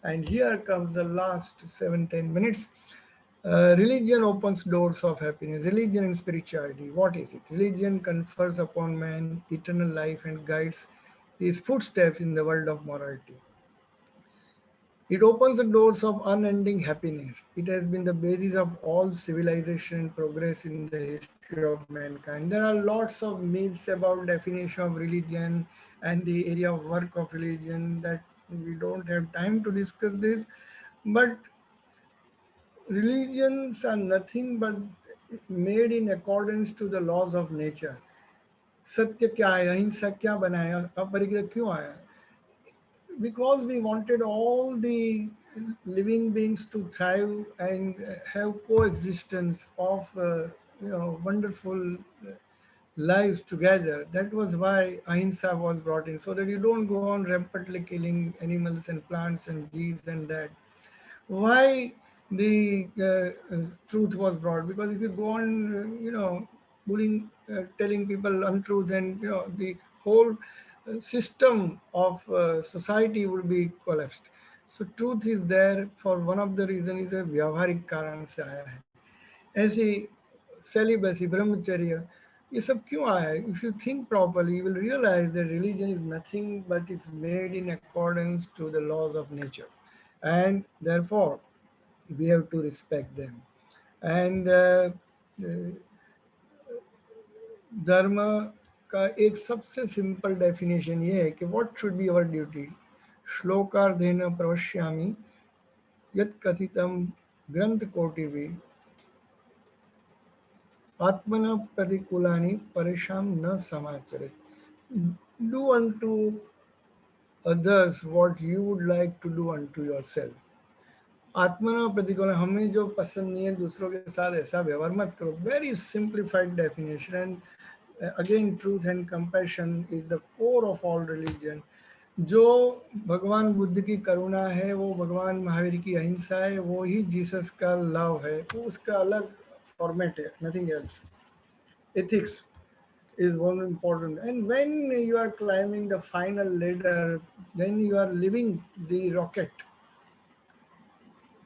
And here comes the last 7-10 minutes. Religion opens doors of happiness. Religion and spirituality. What is it? Religion confers upon man eternal life and guides his footsteps in the world of morality. It opens the doors of unending happiness. It has been the basis of all civilization and progress in the history of mankind. There are lots of myths about definition of religion and the area of work of religion that we don't have time to discuss this. But religions are nothing but made in accordance to the laws of nature. सत्य क्या है, अहिंसा क्या बनाया, अपरिग्रह क्यों आया? Because we wanted all the living beings to thrive and have coexistence of wonderful lives together. That was why ahimsa was brought in, so that you don't go on rampantly killing animals and plants and these and that. Why the truth was brought? Because if you go on, telling people untruth, then the whole system of society would be collapsed. So truth is there for one of the reason is a व्यवहारिक कारण से आया है. ऐसे celibacy, brahmacharya, ये सब क्यों आया है? If you think properly, you will realize that religion is nothing but is made in accordance to the laws of nature, and therefore we have to respect them. And धर्म का एक सबसे simple definition ये है कि what should be our duty. श्लोकार्धेन प्रवक्ष्यामि यत् कथितं ग्रंथ कोटिभिः आत्मना प्रतिकूलानि परेशान न समाचरेत्. Do unto others what you would like to do unto yourself. आत्मना प्रतिकूल, हमें जो पसंद नहीं है दूसरों के साथ ऐसा व्यवहार मत करो. Very simplified definition. And again truth and compassion is the core of all religion. जो भगवान बुद्ध की करुणा है, वो भगवान महावीर की अहिंसा है, वो ही जीसस का लव है. वो उसका अलग फॉर्मेट है, nothing else. Ethics is one important. And when you are climbing the final ladder, then you are living the rocket.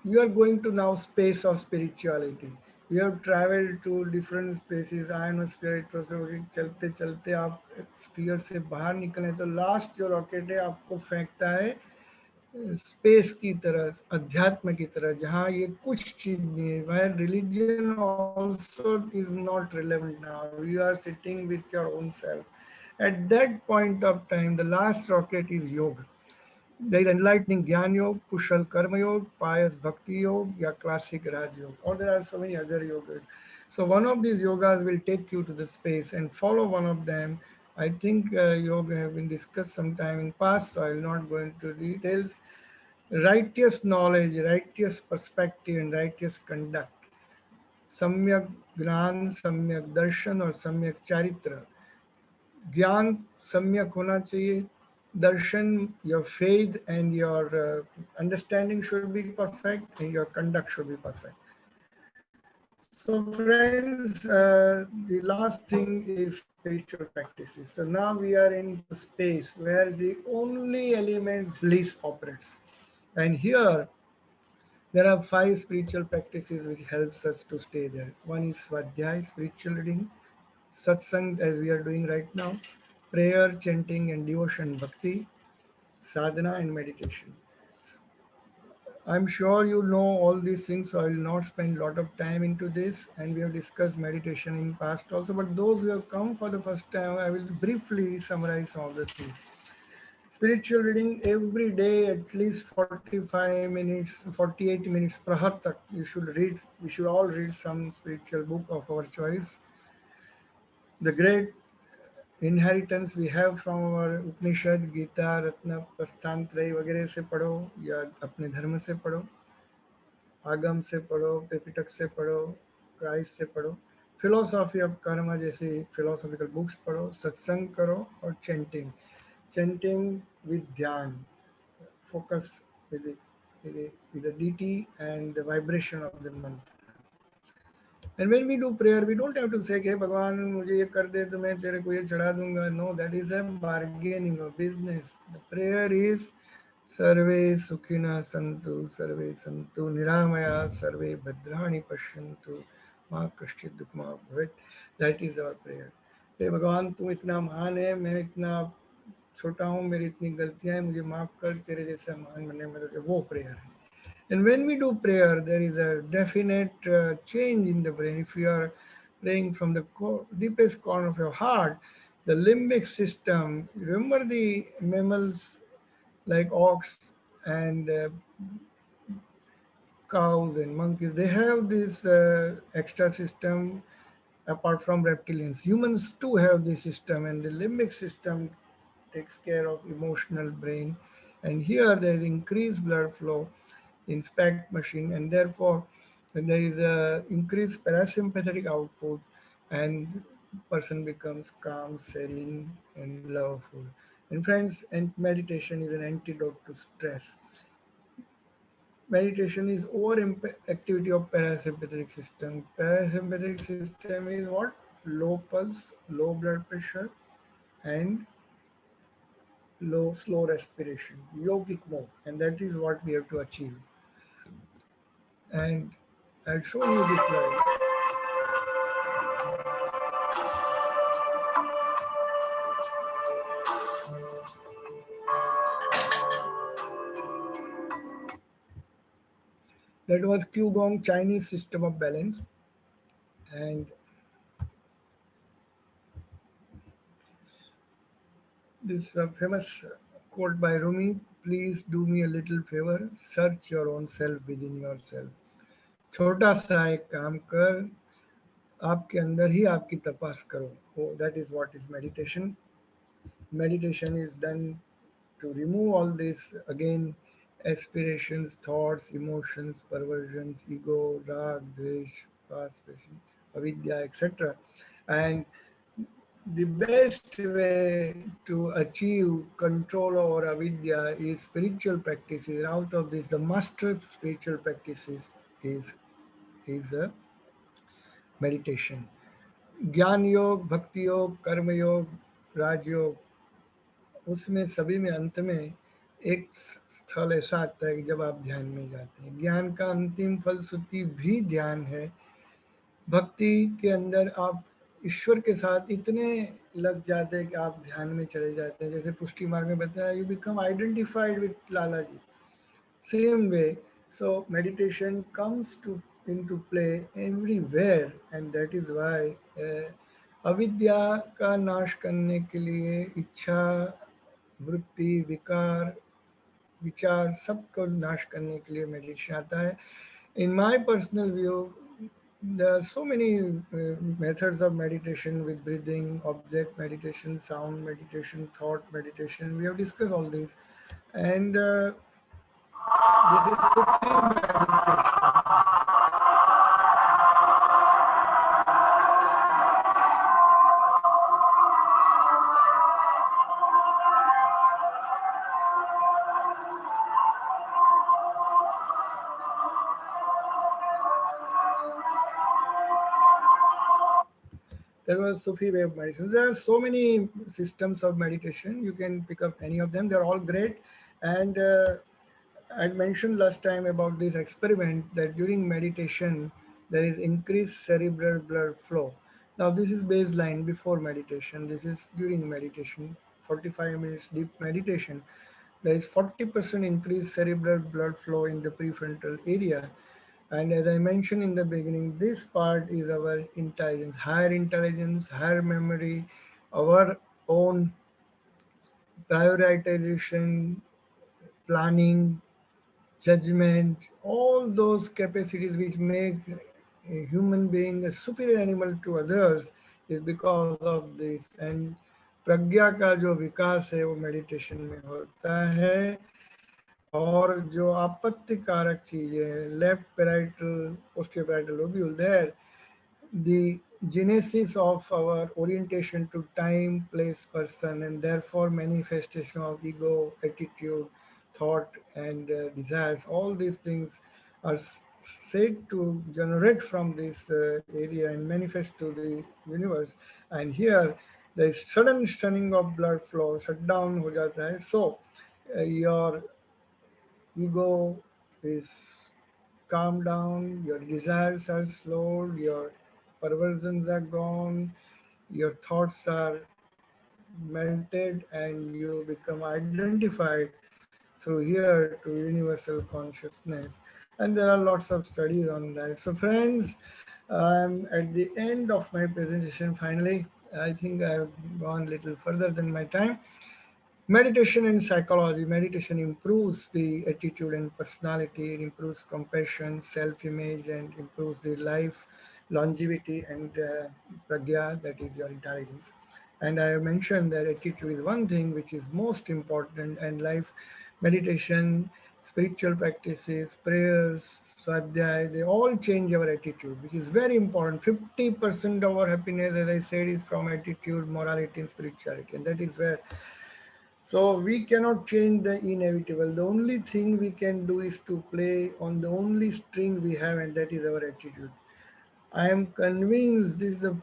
You are going to now space of spirituality. You have traveled to different spaces. ionosphere, tropospheric, चलते चलते आप spear से बाहर निकले तो last जो rocket है आपको फेंकता है स्पेस की तरह, अध्यात्म की तरह, जहाँ ये कुछ चीज नहीं है. Where religion also is not relevant now. You are sitting with your own self. At that point of time, the last rocket is yoga. There is enlightening Gyan Yoga, Kushal Karma Yoga, pious Bhakti Yoga, या classic Raj Yoga, or there are so many other yogas. So one of these yogas will take you to the space, and follow one of them. I think yoga have been discussed sometime in past, so I will not go into details. Righteous knowledge, righteous perspective, and righteous conduct. सम्यक ज्ञान, सम्यक दर्शन और सम्यक चारित्र. ज्ञान सम्यक होना चाहिए. Darshan, your faith and your understanding should be perfect, and your conduct should be perfect. So friends, the last thing is spiritual practices. So now we are in the space where the only element bliss operates. And here there are 5 spiritual practices which helps us to stay there. One is Swadhyay, spiritual reading, Satsang as we are doing right now, prayer, chanting and devotion, bhakti, sadhana and meditation. I'm sure you know all these things, so I will not spend a lot of time into this. And we have discussed meditation in past also, but those who have come for the first time, I will briefly summarize some of the things. Spiritual reading every day, at least 45 minutes, 48 minutes, prahar tak, you should read. We should all read some spiritual book of our choice. The great inheritance we have from our Upanishad, Gita, रत्न, प्रस्थानत्रय वगैरह से पढ़ो, या अपने धर्म से पढ़ो, आगम से पढ़ो, त्रिपिटक से पढ़ो, क्राइस्ट से पढ़ो, फिलोसॉफी ऑफ कर्म जैसे फिलोसॉफिकल बुक्स पढ़ो, सत्संग करो और चैंटिंग. चैंटिंग विद ध्यान, focus with the deity and the vibration of the mantra. And when we do prayer, we don't have to say, "Hey, Bhagwan, मुझे ये कर दे तो मैं तेरे को ये चढ़ा दूंगा." No, that is a bargaining of business. The prayer is सर्वे सुखिनः सन्तु सर्वे सन्तु निरामया सर्वे भद्राणि पश्यन्तु माँ कश्चित् दुःखमाप् भवेत्. That is our prayer. हे भगवान, तुम इतना महान है, मैं इतना छोटा हूँ, मेरी इतनी गलतियां हैं, मुझे माफ कर, तेरे जैसा महान बनने में मदद. वो प्रेयर है. And when we do prayer, there is a definite change in the brain. If you are praying from the deepest corner of your heart, the limbic system, remember the mammals like ox and cows and monkeys, they have this extra system apart from reptilians. Humans too have this system, and the limbic system takes care of emotional brain. And here there is increased blood flow in SPECT machine, and therefore when there is a increased parasympathetic output, and person becomes calm, serene, and loveful. And friends, and meditation is an antidote to stress. Meditation is over activity of parasympathetic system. Parasympathetic system is what? Low pulse, low blood pressure, and low slow respiration, yogic mode, and that is what we have to achieve. And I'll show you this slide. That was Qigong Chinese system of balance. And this famous quote by Rumi, please do me a little favor, search your own self within yourself. छोटा सा एक काम कर, आपके अंदर ही आपकी तपास करो. Oh, that is what is meditation. Meditation is done to remove all this, again, aspirations, thoughts, emotions, perversions, ego, rag, dvesh, past, avidya, etc. And the best way to achieve control over avidya is spiritual practices. Out of this, the master of spiritual practices is a meditation. ज्ञान योग, भक्ति योग, कर्म योग, राजयोग, उसमें सभी में अंत में एक स्थल ऐसा आता है कि जब आप ध्यान में जाते हैं. ज्ञान का अंतिम फलश्रुति भी ध्यान है. भक्ति के अंदर आप ईश्वर के साथ इतने लग जाते हैं कि आप ध्यान में चले जाते हैं. जैसे पुष्टि मार्ग में बताया, you become identified with Lala ji. Same way, so meditation comes into play everywhere, and that is why अविद्या का नाश करने के लिए इच्छा, वृत्ति, विकार, विचार, सबको नाश करने के लिए मेडिटेशन आता है. In my personal view, there are so many methods of meditation, with breathing, object meditation, sound meditation, thought meditation. We have discussed all these, and this is Sufi meditation. There was Sufi way of meditation. There are so many systems of meditation. You can pick up any of them. They're all great. And I mentioned last time about this experiment that during meditation, there is increased cerebral blood flow. Now, this is baseline before meditation. This is during meditation, 45 minutes deep meditation. There is 40% increased cerebral blood flow in the prefrontal area. And as I mentioned in the beginning, this part is our intelligence, higher memory, our own prioritization, planning, judgment, all those capacities which make a human being a superior animal to others is because of this. And प्रज्ञा का जो विकास है वो meditation में होता है. और जो आपत्ति कारक चीजें, left parietal, posterior parietal lobule, there the genesis of our orientation to time, place, person, and therefore manifestation of ego, attitude, thought, and desires, all these things are said to generate from this area and manifest to the universe. And here there is sudden stunning of blood flow, shut down ho jata hai. So your ego is calmed down, your desires are slowed, your perversions are gone, your thoughts are melted, and you become identified through here to universal consciousness. And there are lots of studies on that. So friends, I'm at the end of my presentation finally. I think I've gone a little further than my time. Meditation and psychology. Meditation improves the attitude and personality. It improves compassion, self-image, and improves the life longevity and pragya, that is your intelligence. And I have mentioned that attitude is one thing which is most important, and life meditation, spiritual practices, prayers, swadhyay, they all change our attitude, which is very important. 50% of our happiness, as I said, is from attitude, morality, and spirituality. And that is where, so we cannot change the inevitable. The only thing we can do is to play on the only string we have, and that is our attitude. I am convinced this is a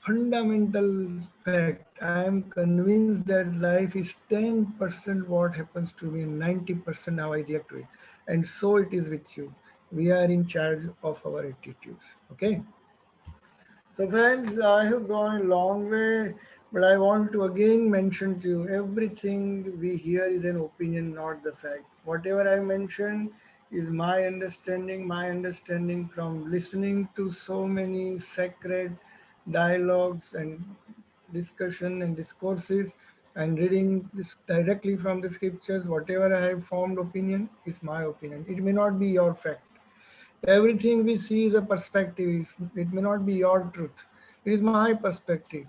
fundamental fact. I am convinced that life is 10% what happens to me and 90% how I react to it. And so it is with you. We are in charge of our attitudes. Okay. So friends, I have gone a long way, but I want to again mention to you, everything we hear is an opinion, not the fact. Whatever I mentioned is my understanding from listening to so many sacred dialogues and discussion and discourses and reading this directly from the scriptures. Whatever I have formed opinion is my opinion. It may not be your fact. Everything we see is a perspective. It may not be your truth. It is my perspective.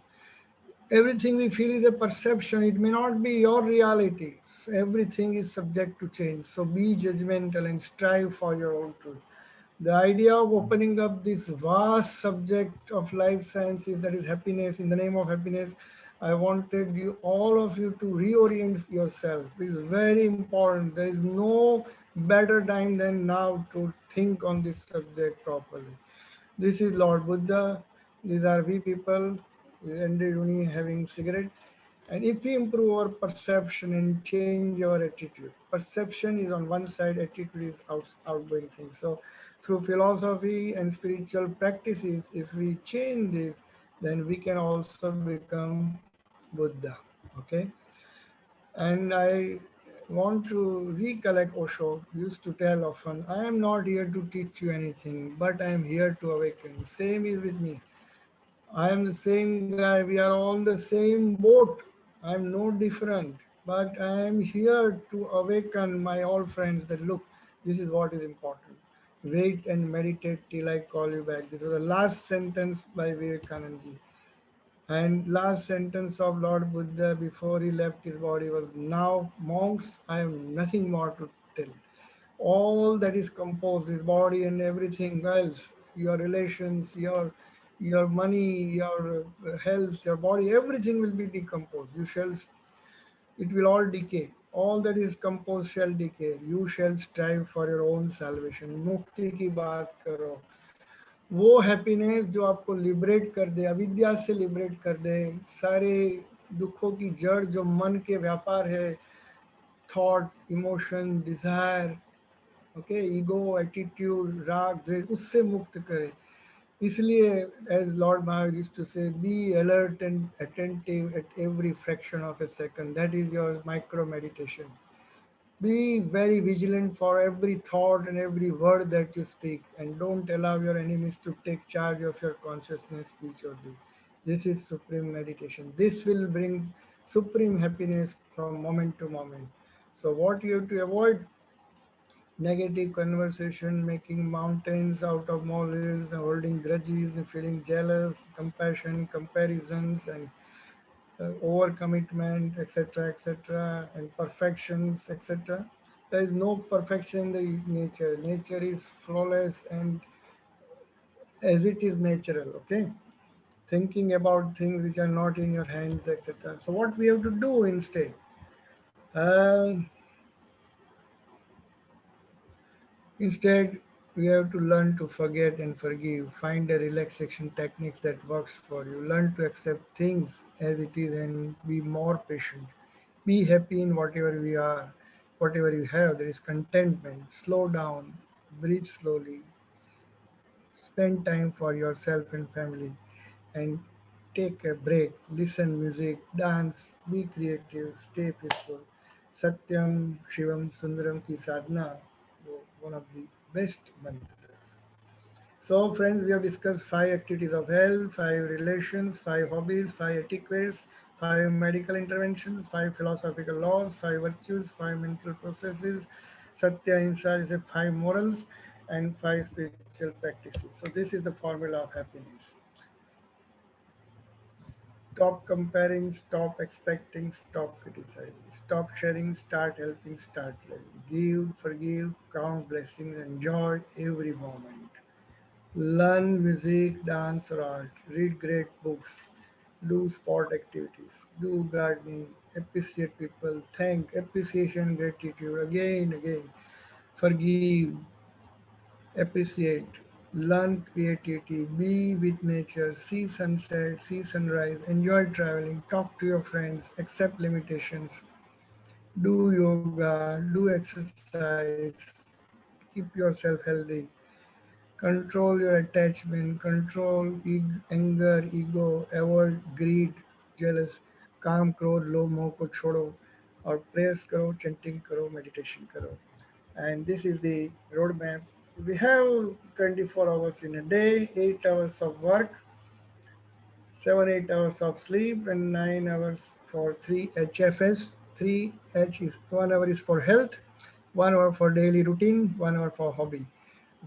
Everything we feel is a perception. It may not be your reality. So everything is subject to change. So be judgmental and strive for your own truth. The idea of opening up this vast subject of life sciences, that is happiness, in the name of happiness, I wanted you, all of you, to reorient yourself. It is very important. There is no better time than now to think on this subject properly. This is Lord Buddha. These are we people, Andre Rooney having cigarette. And if we improve our perception and change our attitude, perception is on one side, attitude is outgoing thing. So through philosophy and spiritual practices, if we change this, then we can also become Buddha. Okay. And I want to recollect Osho used to tell often, I am not here to teach you anything, but I am here to awaken. Same is with me. I am the same guy. We are all the same boat. I am no different. But I am here to awaken my all friends that look, this is what is important. Wait and meditate till I call you back. This was the last sentence by Vivekananda ji. And last sentence of Lord Buddha before he left his body was, now monks, I have nothing more to tell. All that is composed, his body and everything else, your relations, your money, your health, your body, everything will be decomposed. It will all decay. All that is composed shall decay. You shall strive for your own salvation. मुक्ति की बात करो. वो happiness जो आपको liberate कर दे, अविद्या से लिबरेट कर दे, सारे दुखों की जड़ जो मन के व्यापार है, thought, emotion, desire, okay, ego, attitude, राग, द्वेष, उससे मुक्त करे. इसलिए as Lord Mahavir used to say, be alert and attentive at every fraction of a second. That is your micro meditation. Be very vigilant for every thought and every word that you speak, and don't allow your enemies to take charge of your consciousness, speech, or deed. This is supreme meditation. This will bring supreme happiness from moment to moment. So, what you have to avoid: negative conversation, making mountains out of molehills, holding grudges, feeling jealous, compassion, comparisons, and overcommitment, etc., etc., and perfections, etc. There is no perfection in the nature. Nature is flawless and as it is natural. Okay, thinking about things which are not in your hands, etc. So what we have to do instead? Uh, Instead, we have to learn to forget and forgive. Find a relaxation techniques that works for you. Learn to accept things as it is and be more patient. Be happy in whatever we are. whatever you have, there is contentment. Slow down, breathe slowly, spend time for yourself and family, and take a break, listen music, dance, be creative, stay peaceful. Satyam, Shivam, Sundaram ki sadhana, one of the best mantras. So, friends, we have discussed 5 activities of health, 5 relations, 5 hobbies, 5 etiquettes, 5 medical interventions, 5 philosophical laws, 5 virtues, 5 mental processes. Satya Ahimsa is a 5 morals, and 5 spiritual practices. So, this is the formula of happiness. Stop comparing, stop expecting, stop criticizing, stop sharing, start helping, start loving. Give, forgive, count blessings, enjoy every moment. Learn music, dance, or art. Read great books. Do sport activities. Do gardening. Appreciate people. Thank. Appreciation, gratitude. Again, again. Forgive. Appreciate. Learn creativity. Be with nature. See sunset. See sunrise. Enjoy traveling. Talk to your friends. Accept limitations. Do yoga. Do exercise. Keep yourself healthy. Control your attachment, control anger, ego, avoid greed, jealous, काम क्रोध लोभ मोह को छोड़ो और prayers करो, chanting करो, meditation करो. And this is the roadmap. We have 24 hours in a day, 8 hours of work, 7 8 hours of sleep, and 9 hours for 3 HFS. 3 H is 1 hour is for health, 1 hour for daily routine, 1 hour for hobby.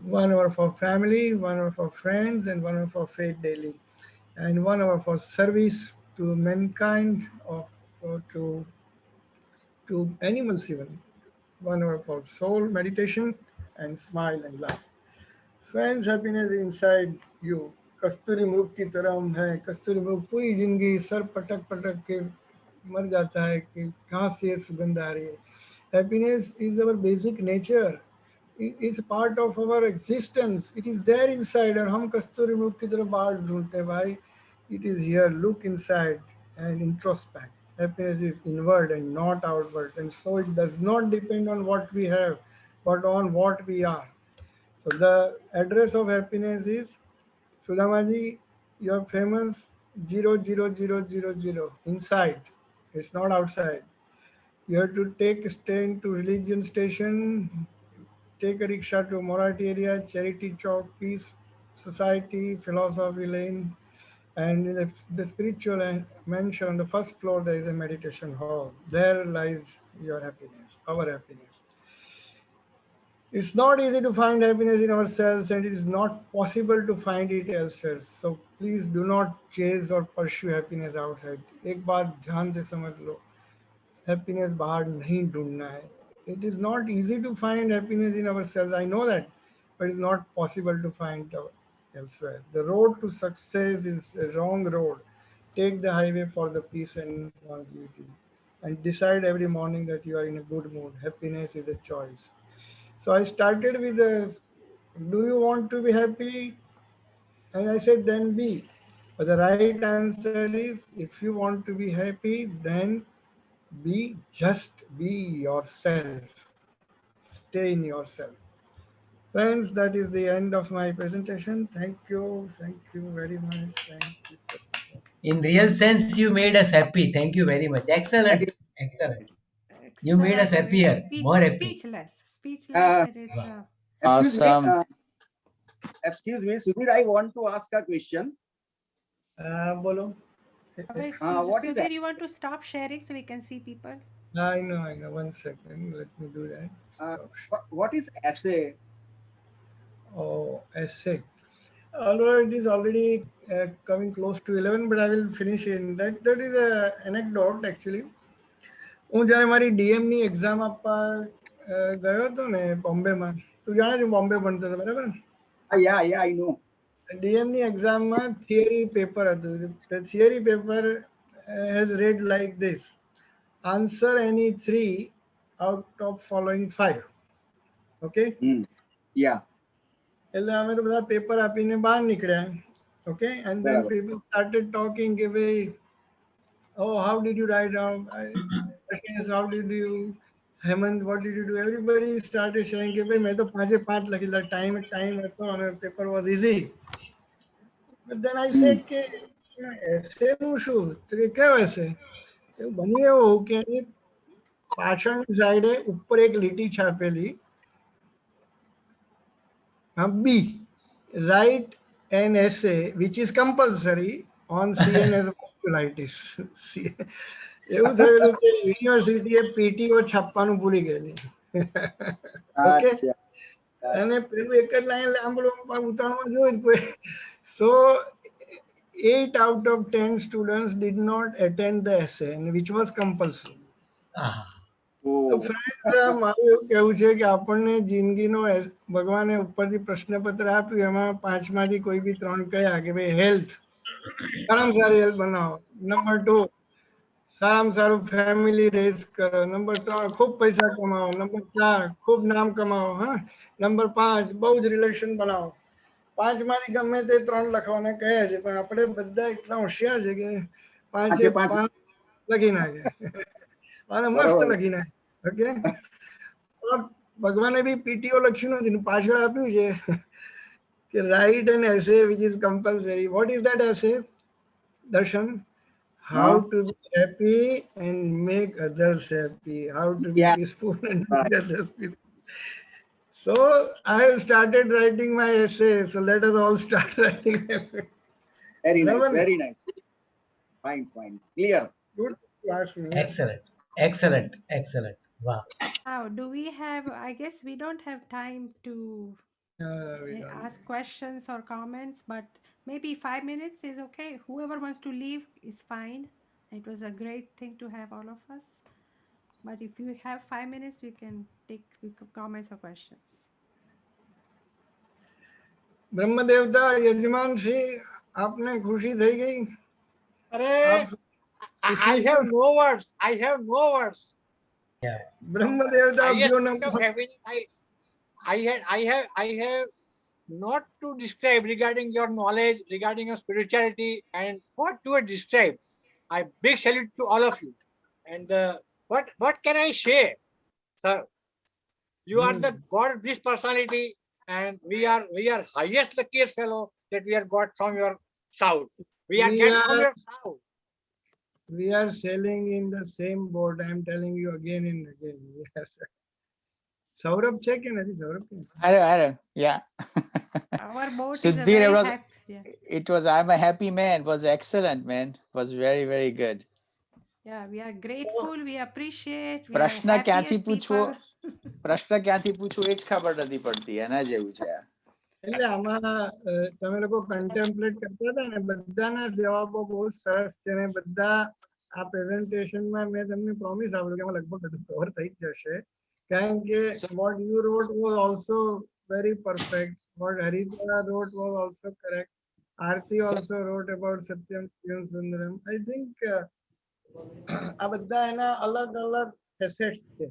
1 hour for family, 1 hour for friends, and 1 hour for faith daily, and 1 hour for service to mankind or to animals even. 1 hour for soul meditation and smile and laugh. Friends, happiness is inside you. कस्तूरी मृग की तरह हम हैं. कस्तूरी मृग पूरी जिंदगी sir पटक पटक के मर जाता है कि कहाँ से ये सुगंध आ रही है. Happiness is our basic nature. It is part of our existence. It is there inside. और हम कस्तूरी मृग की तरह बाहर ढूंढते हैं भाई. It is here. Look inside and introspect. Happiness is inward and not outward, and so it does not depend on what we have, but on what we are. So the address of happiness is Sudhamaji, you're famous 00000 inside. It's not outside. You have to take a train to religion station, take a rickshaw to Moratti area, Charity Chowk, Peace Society, Philosophy Lane, and in the spiritual mansion on the first floor there is a meditation hall. There lies your happiness, our happiness. It's not easy to find happiness in ourselves, and it is not possible to find it elsewhere. So please do not chase or pursue happiness outside. एक बात ध्यान से समझ लो, happiness बाहर नहीं ढूंढना है. It is not easy to find happiness in ourselves. I know that, but it's not possible to find elsewhere. The road to success is a wrong road. Take the highway for the peace and longevity, and decide every morning that you are in a good mood. Happiness is a choice. So I started with do you want to be happy? And I said, then be. But the right answer is, if you want to be happy, then just be yourself. Stay in yourself. Friends, that is the end of my presentation. Thank you. Thank you very much. Thank you. In real sense, you made us happy. Thank you very much. Excellent. Excellent. You made us Excellent. I mean, happier, more happy. speechless. Uh, It is. Wow. excuse me, Awesome. Sudhir, I want to ask a question. Bolo. Wait, What is Sudhir, you want to stop sharing so we can see people? I know. 1 second. Let me do that. uh, Stop. what is essay? Oh, essay. Although it is already coming close to 11, but I will finish in that. That is a anecdote actually. હું જ્યારે મારી ડીએમની exam આપવા ગયો હતો ને બોમ્બેમાં, તું જાણે છે બોમ્બે ભણતો હતો બરાબર ને? Yeah, I know. ડીએમની એક્ઝામમાં થિયરી પેપર હતું. The theory paper has read like this: answer any 3 out of following 5. Okay? Yeah. એટલે અમે તો બધા પેપર આપીને બહાર નીકળ્યા. Okay? And then બરાબર. people started talking કે ભાઈ, oh, how did you write down? How did you Hemant, what did you do? Everybody started saying કે ભાઈ મેં તો 5 લખી દીધા. Time હતો અને paper was easy. But then I said કે essay નું શું? તો કે કેવો essay? એવું બની એવું કે પાછળની સાઈડે ઉપર એક લીટી છાપેલી B, write an essay which is compulsory on CNS vasculitis. એવું થયેલું કે યુનિવર્સિટીએ પીટીઓ છાપવાનું ભૂલી ગયેલી. ઓકે, અને પેલું એક જ લાઈન લાંબુ ઉતારવામાં જોયું કોઈ. So 8 out of 10 students did not attend the essay, which was compulsory. તો ફ્રેન્ડ, મારું એવું કહેવું છે કે આપણને જિંદગીનો ભગવાને ઉપરથી પ્રશ્નપત્ર આપ્યું, એમાં 5માંથી કોઈ બી 3 કયા કે ભાઈ હેલ્થ, સારામાં સારી હેલ્થ બનાવો. નંબર 2, સારામાં સારું ફેમિલી રેઝ કરો. નંબર 3, ખૂબ પૈસા કમાવો. નંબર 4, ખૂબ નામ કમાવો. હા, નંબર 5, બહુ જ રિલેશન બનાવો. 5માંથી ગમે તે 3 લખવાને કહે છે, પણ આપણે બધા એટલા હોશિયાર છે કે 5 લખી નાખે અને મસ્ત લખી નાખે. ઓકે, ભગવાને બી પીટીઓ લખ્યું નથી, પાછળ આપ્યું છે કે write an essay which is compulsory. What is that essay, Darshan? How to be happy and make others happy. How to be peaceful and make others peaceful. So I have started writing my essay. So let us all start writing essay. Very nice, very nice. Fine, clear. Good to ask me. Excellent. Wow. Now, do we have, I guess we don't have time to We don't. ask questions or comments, but maybe 5 minutes is okay. Whoever wants to leave is fine. It was a great thing to have all of us. But if you have 5 minutes, we can take comments or questions. બ્રહ્મદેવતા યજમાન શ્રી, આપને ખુશી થઈ ગઈ? અરે, I have no words. બ્રહ્મદેવતા I have not to describe regarding your knowledge, regarding your spirituality, and what you have described. I big salute to all of you. And what can I say, sir? You are the God of this personality, and we are highest luckiest fellow that we are got from your south. We are get from your south. We are sailing in the same boat. I am telling you again and again. Yes. Saurabh છે કે નથી? Saurabh? Hello. Yeah. Our boat is a Sudhir, very it was, happy. Yeah. it was, I'm a happy man. It was excellent, man. It was very, very good. Yeah, we are grateful. We appreciate. We are પ્રશ્ન ક્યાંથી happiest પૂછવો, people. પ્રશ્ન ક્યાંથી પૂછવો એ જ ખબર નથી પડતી, એના જેવું છે. એટલે આમાં તમે લોકો કન્ટેમ્પલેટ કરતા હતા ને, બધાના જવાબો બહુ સરસ છે ને બધા આ પ્રેઝન્ટેશનમાં મેં તમને પ્રોમિસ આપ્યું કે આમાં લગભગ બધું કવર થઈ જ જશે, કારણ કે what you wrote was also very perfect. What Haritha wrote was also correct. Aarti also wrote about Satyam Shivam Sundaram. I think આ બધા એના અલગ અલગ ફેસેટ્સ છે.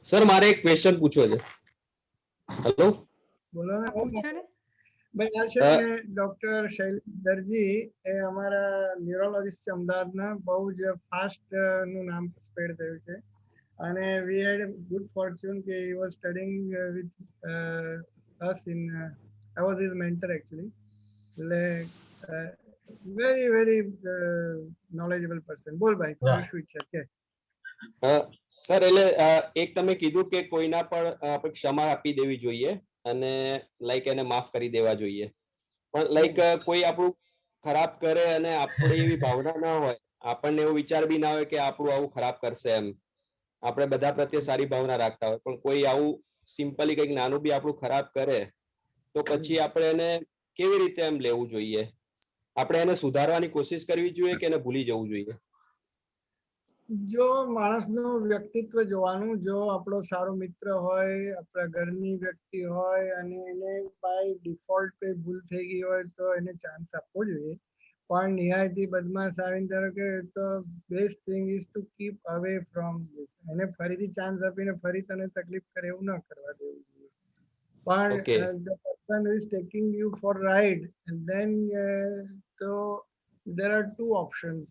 સર મારે એક ક્વેશ્ચન પૂછવો છે. હેલો, બોલો ને. પૂછો ને. ભાઈ આ છે ને ડોક્ટર શૈલેષ દરજી, એ અમારા ન્યુરોલોજીસ્ટ છે અમદાવાદના, બહુ જ ફાસ્ટ નું નામ સ્પ્રેડ થયું છે. અને વી હેડ ગુડ ફોર્ચ્યુન કે he was studying with us in I was his mentor actually. એટલે very knowledgeable person. બોલ ભાઈ, શું ઈચ્છા છે? સર એટલે એક તમે કીધું કે કોઈના પર આપણે ક્ષમા આપી દેવી જોઈએ અને લાઈક એને માફ કરી દેવા જોઈએ, પણ લાઈક કોઈ આપણું ખરાબ કરે અને આપણે એવી ભાવના ના હોય, આપણને એવો વિચાર બી ના હોય કે આપણું આવું ખરાબ કરશે એમ, આપણે બધા પ્રત્યે સારી ભાવના રાખતા હોય, પણ કોઈ આવું સિમ્પલી કંઈક નાનું બી આપણું ખરાબ કરે તો પછી આપણે એને કેવી રીતે એમ લેવું જોઈએ? આપણે એને સુધારવાની કોશિશ કરવી જોઈએ કે એને ભૂલી જવું જોઈએ? જો માણસનું વ્યક્તિત્વ જોવાનું, જો આપણો સારો મિત્ર હોય, આપણા ઘરની વ્યક્તિ હોય અને એને બાય ડિફોલ્ટ કોઈ ભૂલ થઈ ગઈ હોય તો એને ચાન્સ આપવો જોઈએ, પણ નિહાયથી બદમાશ આવીને ધારો કે તો best thing is to keep away from this. એને ફરીથી ચાન્સ આપીને ફરી તને તકલીફ કરે એવું ન કરવા દેવું જોઈએ. પણ the person who is taking you for ride and then so there are two options.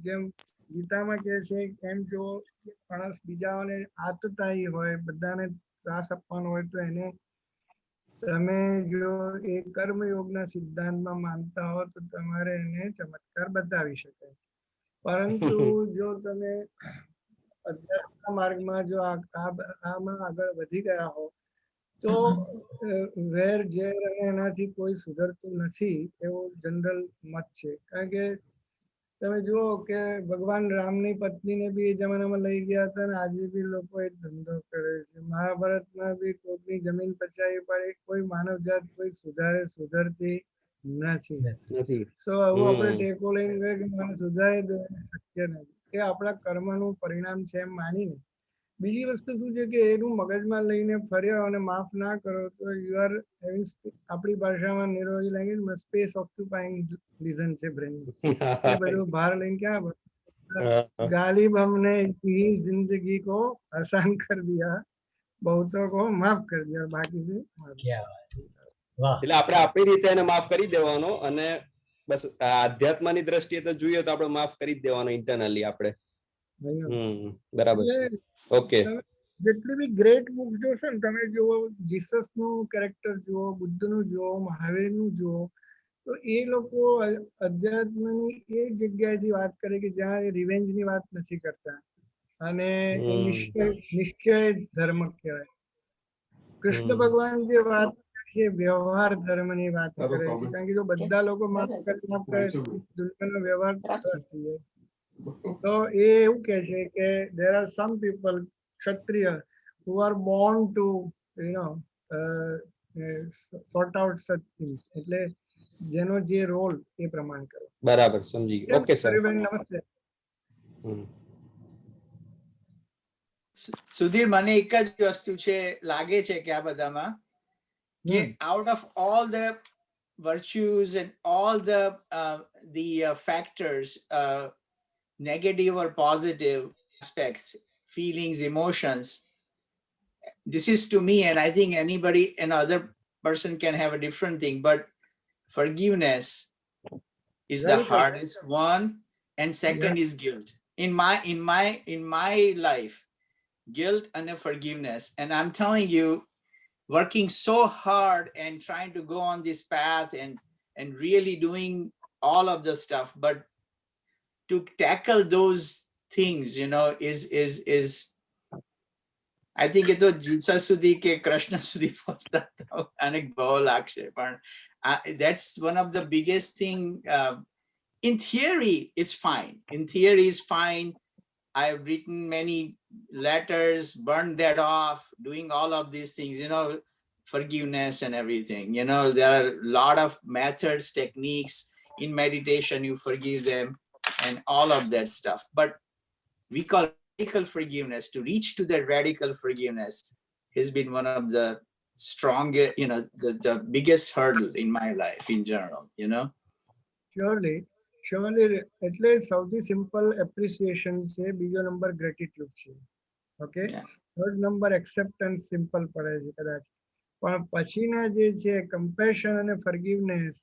જેમ ગીતામાં કહે છે કેમ જો માણસ બીજાઓને આતતાઈ હોય, બધાને ત્રાસ આપવાનો હોય તો એને તમે જો એ કર્મયોગના સિદ્ધાંતમાં માનતા હો તો તમારે એને ચમત્કાર બતાવી શકાય. પરંતુ જો તમે અધ્યાત્મ માર્ગમાં જો આમાં આગળ વધી ગયા હો તો વેર ઝેર અને એનાથી કોઈ સુધરતું નથી એવો જનરલ મત છે. કારણ કે તમે જુઓ કે ભગવાન રામની પત્નીને બી એ જમાનામાં લઈ ગયા હતા અને આજે બી લોકો એ ધંધો કરે છે. મહાભારતમાં બી કોઈની જમીન પચાવી પડે, કોઈ માનવજાત કોઈ સુધરતી નથી. નથી. સો આવું આપણે ટેકો લઈને ગયે કે મને સુધારી દો, શક્ય નથી. એ આપણા કર્મનું પરિણામ છે એમ માનીને. બીજી વસ્તુ શું છે કે એનું મગજમાં લઈને ફર્યો અને માફ ના કરો તો યુ આર હેવિંગ, આપણી ભાષામાં નિરોગી લેંગ્વેજ સ્પેસ ઓક્યુપાઈંગ રીઝન છે બ્રેન. એ બધું બહાર લઈને ક્યાં ગાલિબ हमने ही जिंदगी को आसान कर दिया, बहुतों को माफ कर दिया, બાકી છે વાહ. એટલે આપણે આપણી રીતે એને માફ કરી દેવાનો અને બસ આધ્યાત્મની દ્રષ્ટિએ તો જોઈએ તો આપણે માફ કરી જ દેવાનો ઇન્ટરનલી આપણે. બરાબર છે. ઓકે. જેટલી બી ગ્રેટ બુક જોશો ને તમે, જુઓ જીસસ નું કેરેક્ટર જુઓ, બુદ્ધ નું જુઓ, મહાવીર નું જુઓ, તો એ લોકો અધ્યાત્મની એ જગ્યાએથી વાત કરે કે જ્યાં રિવેન્જ ની વાત નથી કરતા અને નિશ્ચય ધર્મ કહેવાય. કૃષ્ણ ભગવાન જે વાત છે વ્યવહાર ધર્મ ની વાત કરે છે. કારણ કે જો બધા લોકો માફ કરે દુનિયાનો વ્યવહાર થઈ જાય. તો એ એવું કે છે કે there are some people, ક્ષત્રિય, who are born to sort out such things. એટલે જેનો જે રોલ એ પ્રમાણે કરે. બરાબર, સમજી ગયો. ઓકે સર, નમસ્તે. સુધીર, મને એક જ વસ્તુ છે લાગે છે કે આ બધામાં કે out of all the virtues and all the factors, negative or positive aspects, feelings, emotions, this is to me, and I think anybody, another person can have a different thing, but forgiveness is the hardest one, and second is guilt. In my life, guilt and forgiveness, and I'm telling you, working so hard and trying to go on this path and really doing all of the stuff, but to tackle those things, is I think it was Jesus સુધી કે કૃષ્ણ સુધી પહોંચતા અનેક ભાવ લાગશે, પણ that's one of the biggest thing. In theory, it's fine. In theory, it's fine. I've written many letters, burned that off, doing all of these things, forgiveness and everything. There are a lot of methods, techniques. In meditation, you forgive them and all of that stuff. But we call radical forgiveness. To reach to that radical forgiveness has been one of the strongest, the biggest hurdle in my life in general, Surely. એટલે સૌથી simple appreciation છે, બીજો number gratitude છે. Okay, third number acceptance simple પડે છે કદાચ, પણ પછીના જે છે કમ્પેશન અને ફર્ગિવનેસ,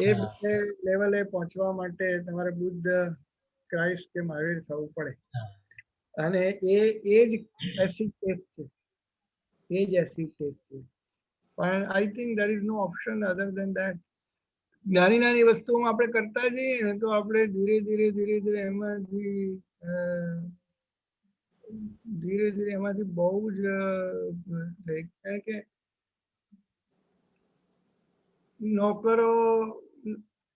એ બે લેવલે પહોંચવા માટે તમારે બુદ્ધ, ક્રાઇસ્ટ કે મહાવીર થવું પડે. અને એ જ એસિડ ટેસ્ટ છે, એ જ એસિડ ટેસ્ટ છે. પણ I think there is no option other than that. નાની નાની વસ્તુઓમાં આપણે કરતા જઈએ ને તો આપણે ધીરે ધીરે એમાંથી બહુ જ, કારણ કે નોકરો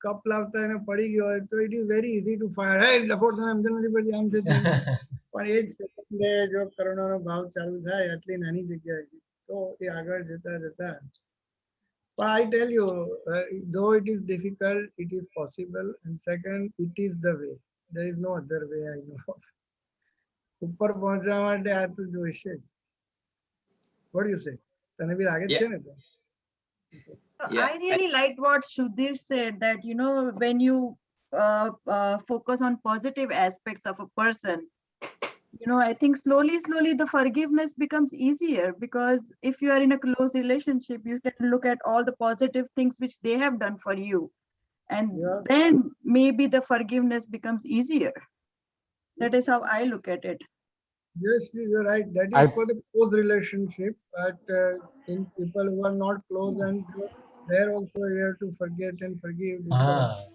કપ લાવતા એને પડી ગયો હોય તો it is very easy to fire, હે લફો તને સમજ નથી પડતી, આમ છે પણ એ જ સેકન્ડે જો કરોડોનો ભાવ ચાલુ થાય આટલી નાની જગ્યાએ તો એ આગળ જતા જતા. But I tell you, though it is difficult, it is possible. And second, it is the way. There is no other way I know of. ઉપર પહોંચવા માટે આ તો જોઈશે. What do you say? તને બી લાગે છે ને? I really liked what Sudhir said, that when you focus on positive aspects of a person, I think slowly the forgiveness becomes easier, because if you are in a close relationship, you can look at all the positive things which they have done for you, and then maybe the forgiveness becomes easier. That is how I look at it. Yes, you're right. That is for the close relationship, but in people who are not close and there also you have to forget and forgive. This also.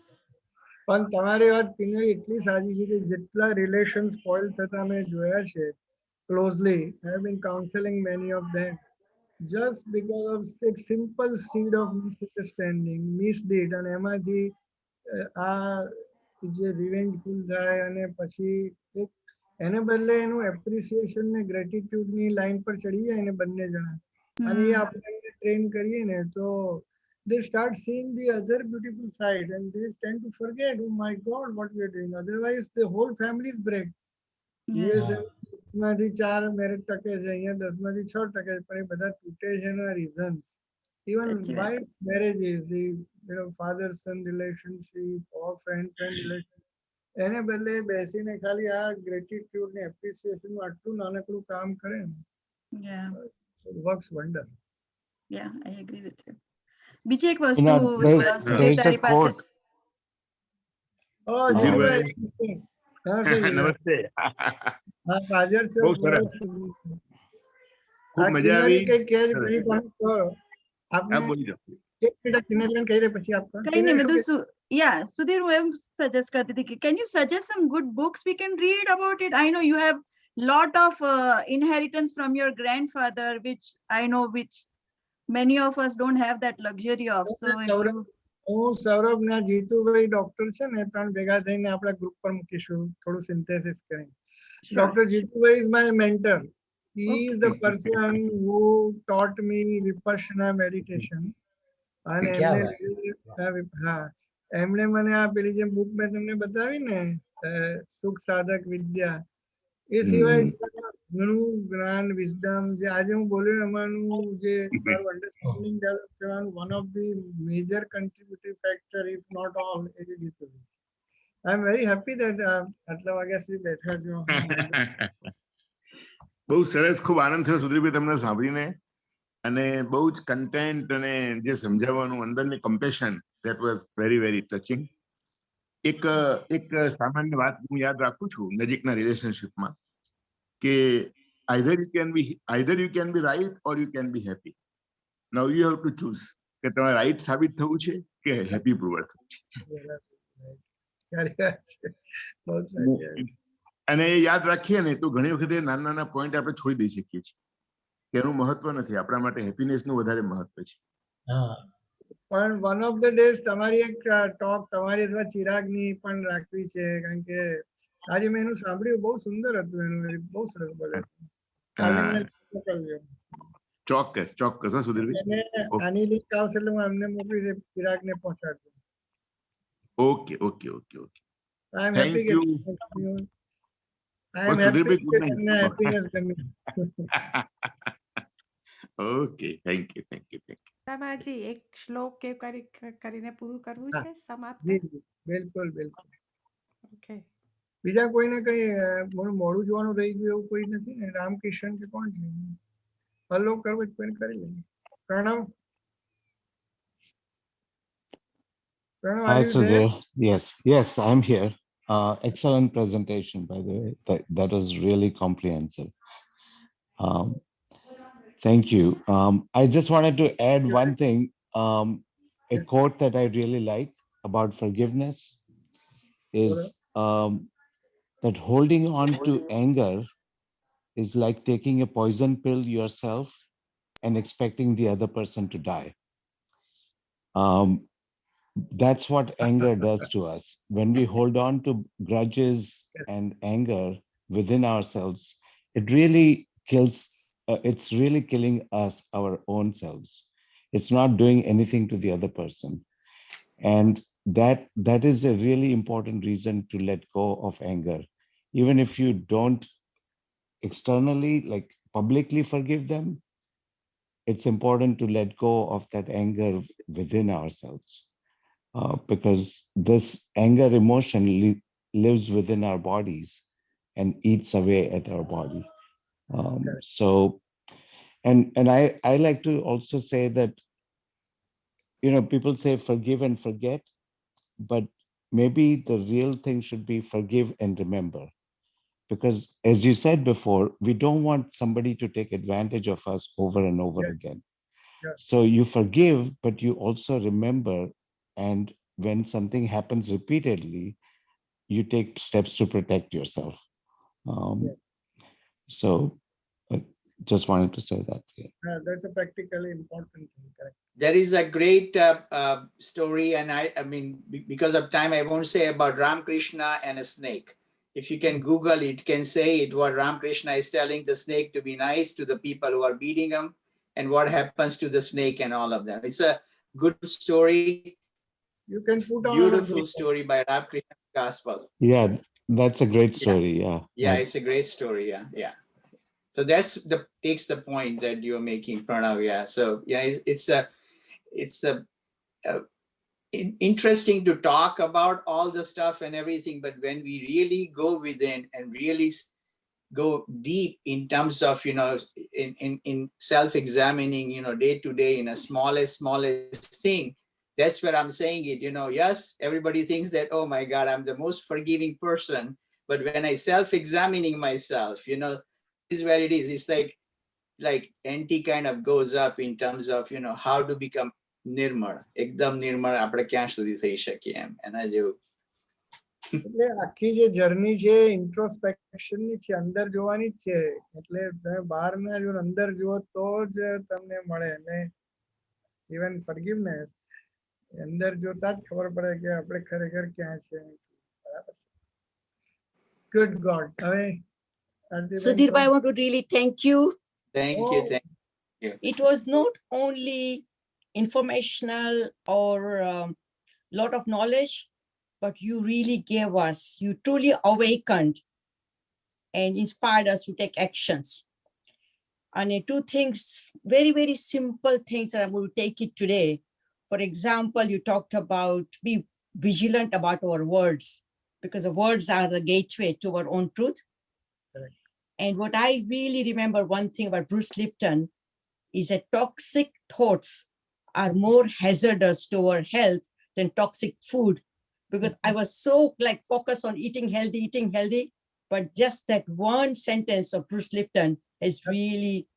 પણ તમારી વાત penal એટલી સાચી છે કે જેટલા relation spoil થતા મેં જોયા છે closely I have been counseling many of them just because of a simple seed of misunderstanding misdeed અને એમાંથી આ જે રિવેન્જફુલ થાય અને પછી એક એને બદલે એનું એપ્રિસિએશન ને ગ્રેટિટ્યુડ ની લાઈન પર ચડી જાય ને બંને જણા અને એ આપણે ટ્રેન કરીએ ને તો they start seeing the other beautiful side and they tend to forget, oh my God, what we are doing. Otherwise, the whole family is break. US માંથી 4 મેરેજ ટકે છે અહીંયા 10 માંથી 6 ટકે છે પણ એ બધા તૂટે છે એના reasons. Even why marriages, the father son relationship or friend relationship. એને બદલે બેસીને ખાલી આ ગ્રેટિટ્યુડ ને એપ્રિસિએશન નું આટલું નાનકડું કામ કરે ને works wonder. Yeah, I agree with you. બીજી એક વસ્તુ there's a quote. Oh, Jitubhai નમસ્તે નમસ્તે. હા હાજર છો ખૂબ મજા આવી. કઈ કહે ઘણી તમે કહો આપને એક મિનિટ કિનેલન કહી દે પછી આપકા કઈ નહીં બધું yeah Sudhir હું એમ સજેસ્ટ કરતી હતી કે can you suggest some good books we can read about it? I know you have lot of inheritance from your grandfather which I know which many of us don't have that luxury of. So હું સૌરભ ને Jitubhai doctor છે ને ત્રણ ભેગા થઈને આપણા group પર મૂકીશું થોડું સિન્થેસિસ કરીને. Doctor Jitubhai is my mentor. He is the person who taught me vipassana meditation. અને એમણે મને આ પેલી જે બુક મેં તમને બતાવી ને સુખ સાધક વિદ્યા એ સિવાય ઘણું જ્ઞાન વિઝડમ જે આજે હું બોલ્યો એમાંનું જે મારું અન્ડરસ્ટેન્ડિંગ ડેવલપ થવાનું one of the major contributive factor if not all એ જ જીતું. I am very happy that આટલા વાગ્યા સુધી બેઠા છો. બહુ સરસ, ખૂબ આનંદ થયો સુધીરભાઈ તમને સાંભળીને અને બહુ જ કન્ટેન્ટ અને જે સમજાવવાનું અંદરની compassion that was very very touching. એક સામાન્ય વાત હું યાદ રાખું છું નજીકના રિલેશનશિપમાં કે either you can be right or you can be happy. Now you have to choose કે તમારે રાઈટ સાબિત થવું છે કે હેપી પ્રૂવર થવું છે. અને એ યાદ રાખીએ ને તો ઘણી વખતે નાના નાના પોઈન્ટ આપણે છોડી દઈ શકીએ છીએ કે એનું મહત્વ નથી, આપણા માટે હેપીનેસનું વધારે મહત્વ છે. પણ વન ઓફ ધ ડેઝ તમારી એક ટોક તમારી અથવા ચિરાગની પણ રાખવી છે કારણ કે આજે મેં એનું સાંભળ્યું બહુ સુંદર હતું એનું બહુ સરસ બોલે. કાલે મને મોકલજો. ચોક્કસ ચોક્કસ હા સુધીરભાઈ. આની લિંક આવશે એટલે હું એમને મોકલી દે ચિરાગને પહોંચાડજો. Okay okay okay okay. I am happy કે I am happy કે તમને હેપીનેસ ગમે. Okay thank you thank you thank you. Ramaji એક શ્લોક કે કરીને પૂરું કરવું છે સમાપ્ત. બિલકુલ બિલકુલ. ઓકે બીજા કોઈને કઈ મોડું જોવાનું રહી ગયું એવું કોઈ નથી ને? રામકિશન કે કોણ છે? હલો કરવો જ કોઈને કરી લઈએ. Pranab. Hi, Sudhir. Yes, I'm here. Excellent presentation, by the way. That was really comprehensive. Thank you. I just wanted to add one thing, a quote that I really like about forgiveness is that holding on to anger is like taking a poison pill yourself and expecting the other person to die. That's what anger does to us. When we hold on to grudges and anger within ourselves, it really kills, it's really killing us, our own selves. It's not doing anything to the other person. And that is a really important reason to let go of anger. Even if you don't externally, like publicly forgive them, it's important to let go of that anger within ourselves. Because this anger emotion lives within our bodies and eats away at our body. So, and I like to also say that, people say forgive and forget, but maybe the real thing should be forgive and remember. because as you said before, we don't want somebody to take advantage of us over and over Yeah. again. Yeah. So you forgive, but you also remember. And when something happens repeatedly, you take steps to protect yourself. Yeah. So I just wanted to say that. Yeah. That's a practically important thing. Correct. There is a great story, and I mean, because of time, I won't say about Ramakrishna and a snake. If you can Google it, can say it what Ramakrishna is telling the snake to be nice to the people who are beating him, and what happens to the snake and all of that. It's a good story, You can put on our beautiful group. story by Ramakrishna Gospel. Yeah, that's a great Yeah, story. Yeah. yeah, it's a great story. Yeah, yeah. So that's the takes the point that you're making, Pranav. Yeah. So yeah, it's a interesting to talk about all the stuff and everything, but when we really go within and really go deep in terms of, you know, in self-examining, you know, day to day in a smallest thing, that's where I'm saying it, you know. Yes, everybody thinks that, oh my God, I'm the most forgiving person, but when I self-examining myself, you know, this is where it is. It's like NT kind of goes up in terms of, you know, how to become નિર્મળ એકદમ નિર્મળ આપણે ક્યાં સુધી થઈ શકીએ એમ એના જેવું. એટલે આખી જે જર્ની છે ઇન્ટ્રોસ્પેક્શન ની છે, અંદર જોવાની જ છે. એટલે તમે બહાર ના જો અંદર જુઓ તો જ તમને મળે. ને ઇવન ફોરગિવનેસ અંદર જોતા જ ખબર પડે કે આપણે ખરેખર ક્યાં છે. બરાબર. Good God. હવે Sudhir, I want to really thank you. Thank you, thank you. It was not only informational or lot of knowledge, but you really gave us, you truly awakened and inspired us to take actions. And two things, very, very simple things that I'm going to take it today. For example, you talked about be vigilant about our words, because the words are the gateway to our own truth. Correct. And what I really remember, one thing about Bruce Lipton is that toxic thoughts are more hazardous to our health than toxic food, because I was so like focused on eating healthy, but just that one sentence of Bruce Lipton has really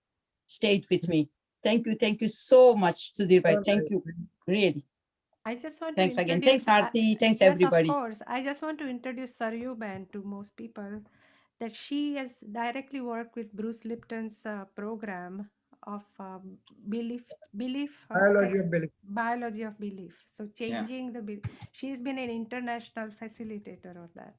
stayed with me. Thank you so much, Sudhir bhai. Thank you, really. I just want Thanks to again. introduce. Thanks, Aarti. Thanks, yes, everybody. of course. I just want to introduce Saryu Ben to most people. That she has directly worked with Bruce Lipton's program of belief biology of belief. biology of belief. So changing the she's been an international facilitator of that.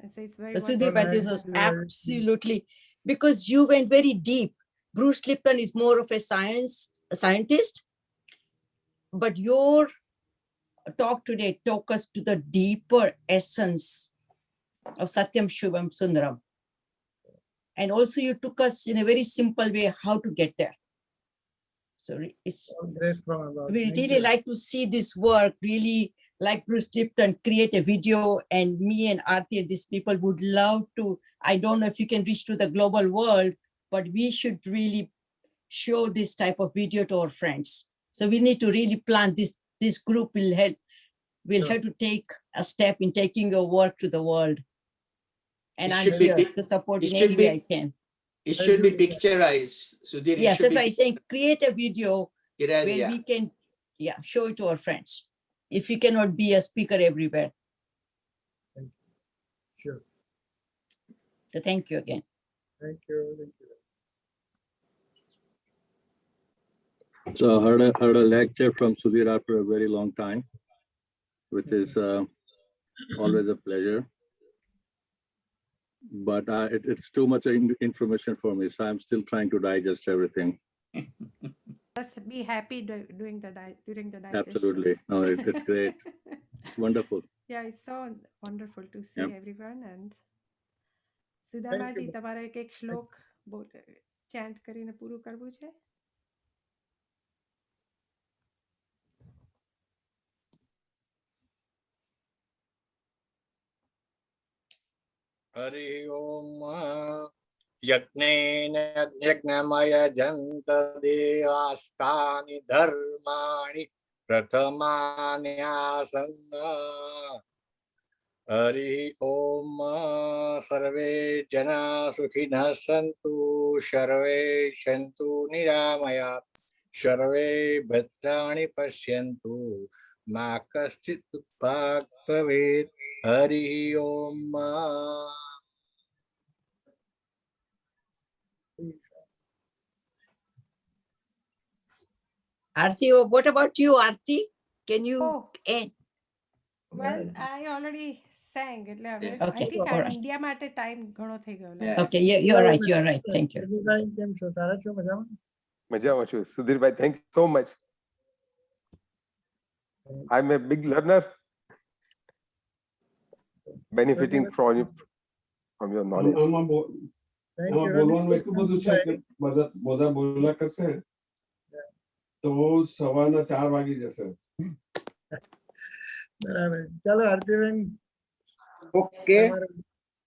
And so it's very Sudhir bhai, this was absolutely, because you went very deep. Bruce Lipton is more of a scientist, but your talk today took us to the deeper essence of Satyam Shubham Sundaram. And also you took us in a very simple way how to get there. So it's, we really like to see this work, really like Bruce Lipton create a video, and me and Aarti and these people would love to, I don't know if you can reach to the global world, but we should really show this type of video to our friends. So we need to really plan this. This group will help. We'll have to take a step in taking your work to the world. And I'm here to support in any way I can. It should be picturized, Sudhir. Yes, that's why I'm saying create a video where we can show it to our friends. If you cannot be a speaker everywhere. Sure. So thank you again. Thank you. Thank you. So I heard a lecture from Sudhir after a very long time, which is always a pleasure. But it's too much information for me, so I'm still trying to digest everything. Just be happy during the digestion. Absolutely. No, it's great. It's wonderful. Yeah, it's so wonderful to see everyone. And Sudamaji, તમારે એક શ્લોક ચેન્ટ કરીને પૂરું કરવું છે? हरि ओम यज्ञेन यज्ञमयजन्त देवास्तानि धर्माणि प्रथमान्यासन् हरि ओम सर्वे जना सुखिनः सन्तु सर्वे सन्तु निरामया सर्वे भद्राणि पश्यन्तु मा कश्चित् दुःखात् भवेत् हरि ओम Aarti, what about you, Aarti? Can you Oh, end? well, I already sang. એટલે હવે Yeah. I Okay, think all આ right. India માટે time ઘણો થઈ ગયો લાગે Okay, છે. you're right. You're right. Thank you. સુધીરભાઈ કેમ છો? સારા છો? મજામાં? મજામાં છું સુધીરભાઈ. Thank you so much. I'm a big learner, benefiting from your knowledge. Thank you. બોલવાનું એટલું બધું છે કે બધા બોલા કરશે તો સવારના 4 વાગી જશે. બરાબર. ચાલો આરતીબેન. Okay.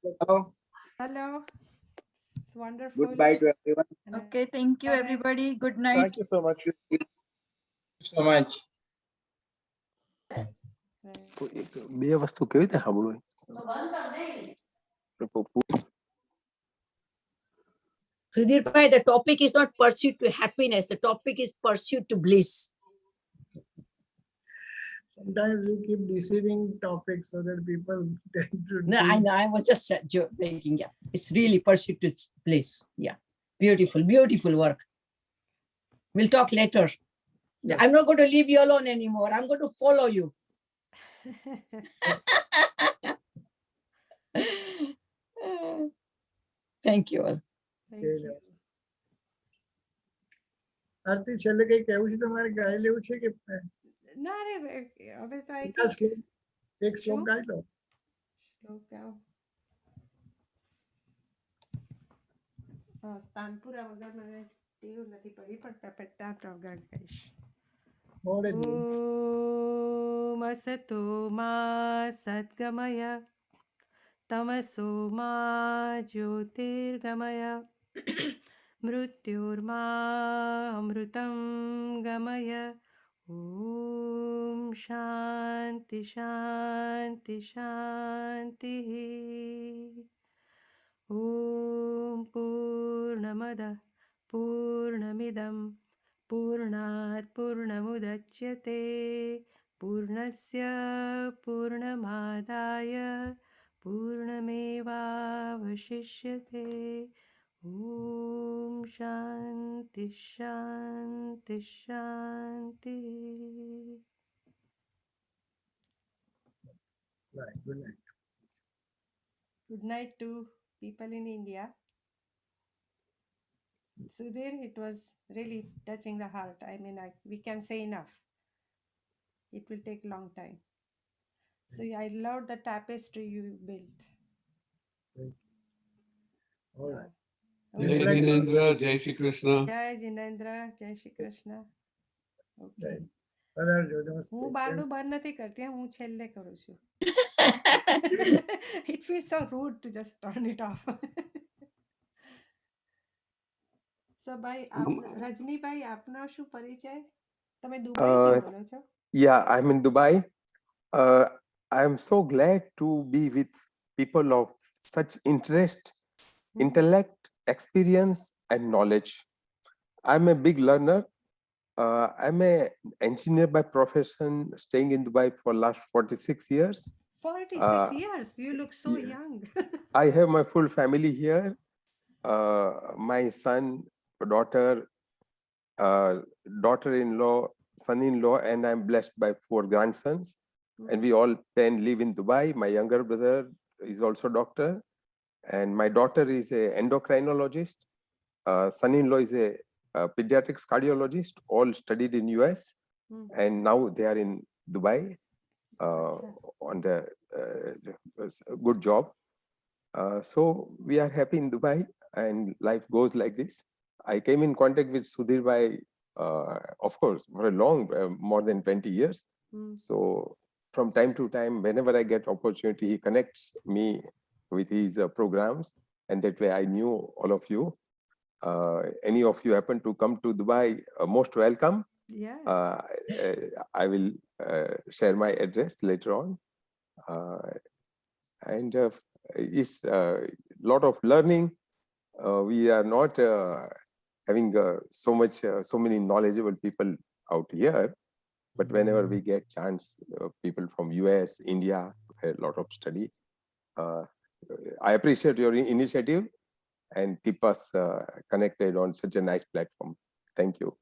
Hello. Hello. It's wonderful. Goodbye to everyone. Okay, thank you, Bye-bye. everybody. Good night. Thank you so much. So much. બે વસ્તુ કેવી રીતે સાંભળવું? Sudhir Bhai, the topic is not pursuit to happiness. The topic is pursuit to bliss. Sometimes we keep deceiving topics so that people tend to. No, I know. I was just joking. Yeah, it's really pursuit to bliss. Yeah, beautiful, beautiful work. We'll talk later. I'm not going to leave you alone anymore. I'm going to follow you. Thank you all. Thank you. આરતી છેલ્લે કઈ કહેવું છે તમારે? ગાઈ લેવું છે કે ના રે હવે તો I બીજા think શ્લોક એક શ્લોક ગાઈ લો. શ્લોક ગાઓ. તાનપુરા વગર મને ટેવ નથી પડી પણ ટપટા વગર ગાઈશ. ઓમ અસતો મા સદ્ગમય તમસો મા જ્યોતિર્ગમય મૃત્યુર્મા અમૃतं ગમય. ઓમ શાંતિ શાંતિ શાંતિ. ઓમ પૂર્ણમદઃ પૂર્ણમિદં પૂર્ણાत् પૂર્ણમુદચ્યતે પૂર્ણસ્ય પૂર્ણમાદાય પૂર્ણમેવાવશિષ્યતે. ઓમ શાંતિ શાંતિ શાંતિ. Good night. Good night to people in India. Sudhir, it was really touching the heart. I mean, we can say enough. It will take a long time. So I love the tapestry you built. All right. જય જીનેન્દ્ર, જય Shri Krishna. Jai Jinendra, Jai Shri Krishna. Okay. પધારજો. નમસ્તે. હું બારણું બંધ નથી કરતી, હું છેલ્લે કરું છું. It feels so rude to just turn it off. So ભાઈ રજનીભાઈ આપનો શું પરિચય? તમે દુબઈથી બોલો છો? Yeah, I'm in Dubai. I'm so glad to be with people of such interest, intellect, experience, and knowledge. I'm a big learner. I'm an engineer by profession, staying in Dubai for last 46 years. 46 years? You look so young. I have my full family here. My son, daughter, daughter-in-law, son-in-law, and I'm blessed by 4 grandsons. And we all 10 live in Dubai. My younger brother is also a doctor. And my daughter is an endocrinologist. Son-in-law is a pediatrics cardiologist, all studied in US. And now they are in Dubai on the good job. So we are happy in Dubai and life goes like this. I came in contact with Sudhir Bhai, of course, for a long, more than 20 years. So from time to time, whenever I get opportunity, he connects me with his programs, and that way I knew all of you. Any of you happen to come to Dubai, most welcome. Yes. I will share my address later on. and is a lot of learning. We are not having so many knowledgeable people out here, but whenever we get chance, people from US, India, a lot of study. I appreciate your initiative and keep us connected on such a nice platform. Thank you.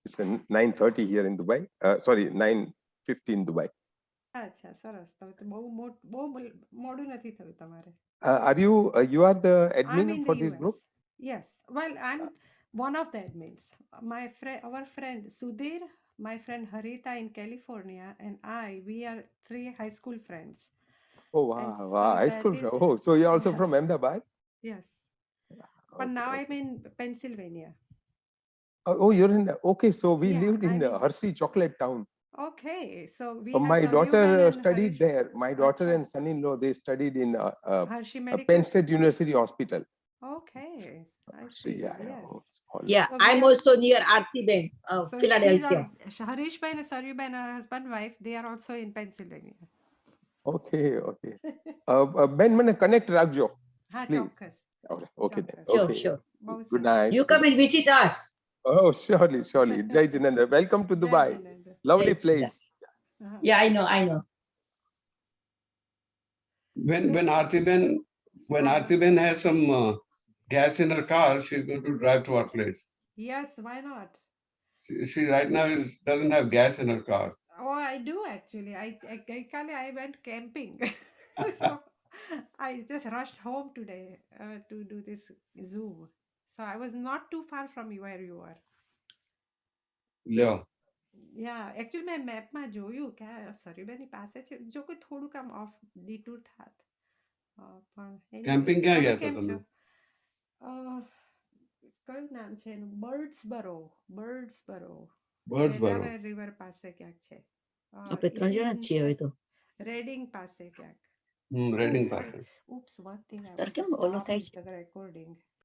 It's 9:30 here in Dubai. Sorry, 9:50 in Dubai. અચ્છા સરસ તો બહુ મોડું નથી થયું તમારે. You are the I'm admin in for the this US. group? Yes. Well, I'm one of the admins. Our friend Sudhir, my friend Harita in California, and we are 3 high school friends. Oh And wow, so wow, high that school. is Oh, so you're also from Ahmedabad? yes. But Okay, now okay. I'm in Pennsylvania. Oh, you're in. Okay, so we Yeah, lived in I'm in. Hershey Chocolate Town. Okay, so we have My daughter Saryuban and studied Harish. there. My daughter Acha. and son-in-law, they studied in Hershey Penn Medical. State University Hospital. Okay, I So, see. yeah, Yes. small. Yeah, So we I'm are. also near Aarti Ben, So Philadelphia. Harish Bhai and Saryuban and her husband wife, they are also in Pennsylvania. Okay, okay. Ben, મને connect રાખજો. Ha, Please. ચોક્કસ. Okay then. Sure, Okay. sure. બહુ Good સરસ. night. You come and visit us. Oh, surely, surely. Jai Jinendra. Welcome to Jai Dubai. Jinendra. Lovely Jai place. Yeah, I know, I know. When Artiben has some gas in her car, she's going to drive to our place. Yes, why not? She right now doesn't have gas in her car. Oh, I do actually. I went camping. So I just rushed home today to do this Zoom. So I was not too far from where you are. Yeah. Yeah, actually મેં મેપમાં જોયું કે સરીબેની પાસે છે જો કોઈ થોડુંક આમ of detour થાત પણ anyway, Camping ક્યાં તમે ગયા હતા કેમ છો? તમે? કયું નામ છે એનું? બર્ડ્સબરો. Birdsboro. ડેલાવેર રિવર પાસે ક્યાંક છે. આપણે It 3 is જણા જ છીએ હવે તો. રેડિંગ પાસે ક્યાંક. Reading Sorry. પાસે. Oops, one thing I તારે want to કેમ ઓલો stop થાય with છે? the recording.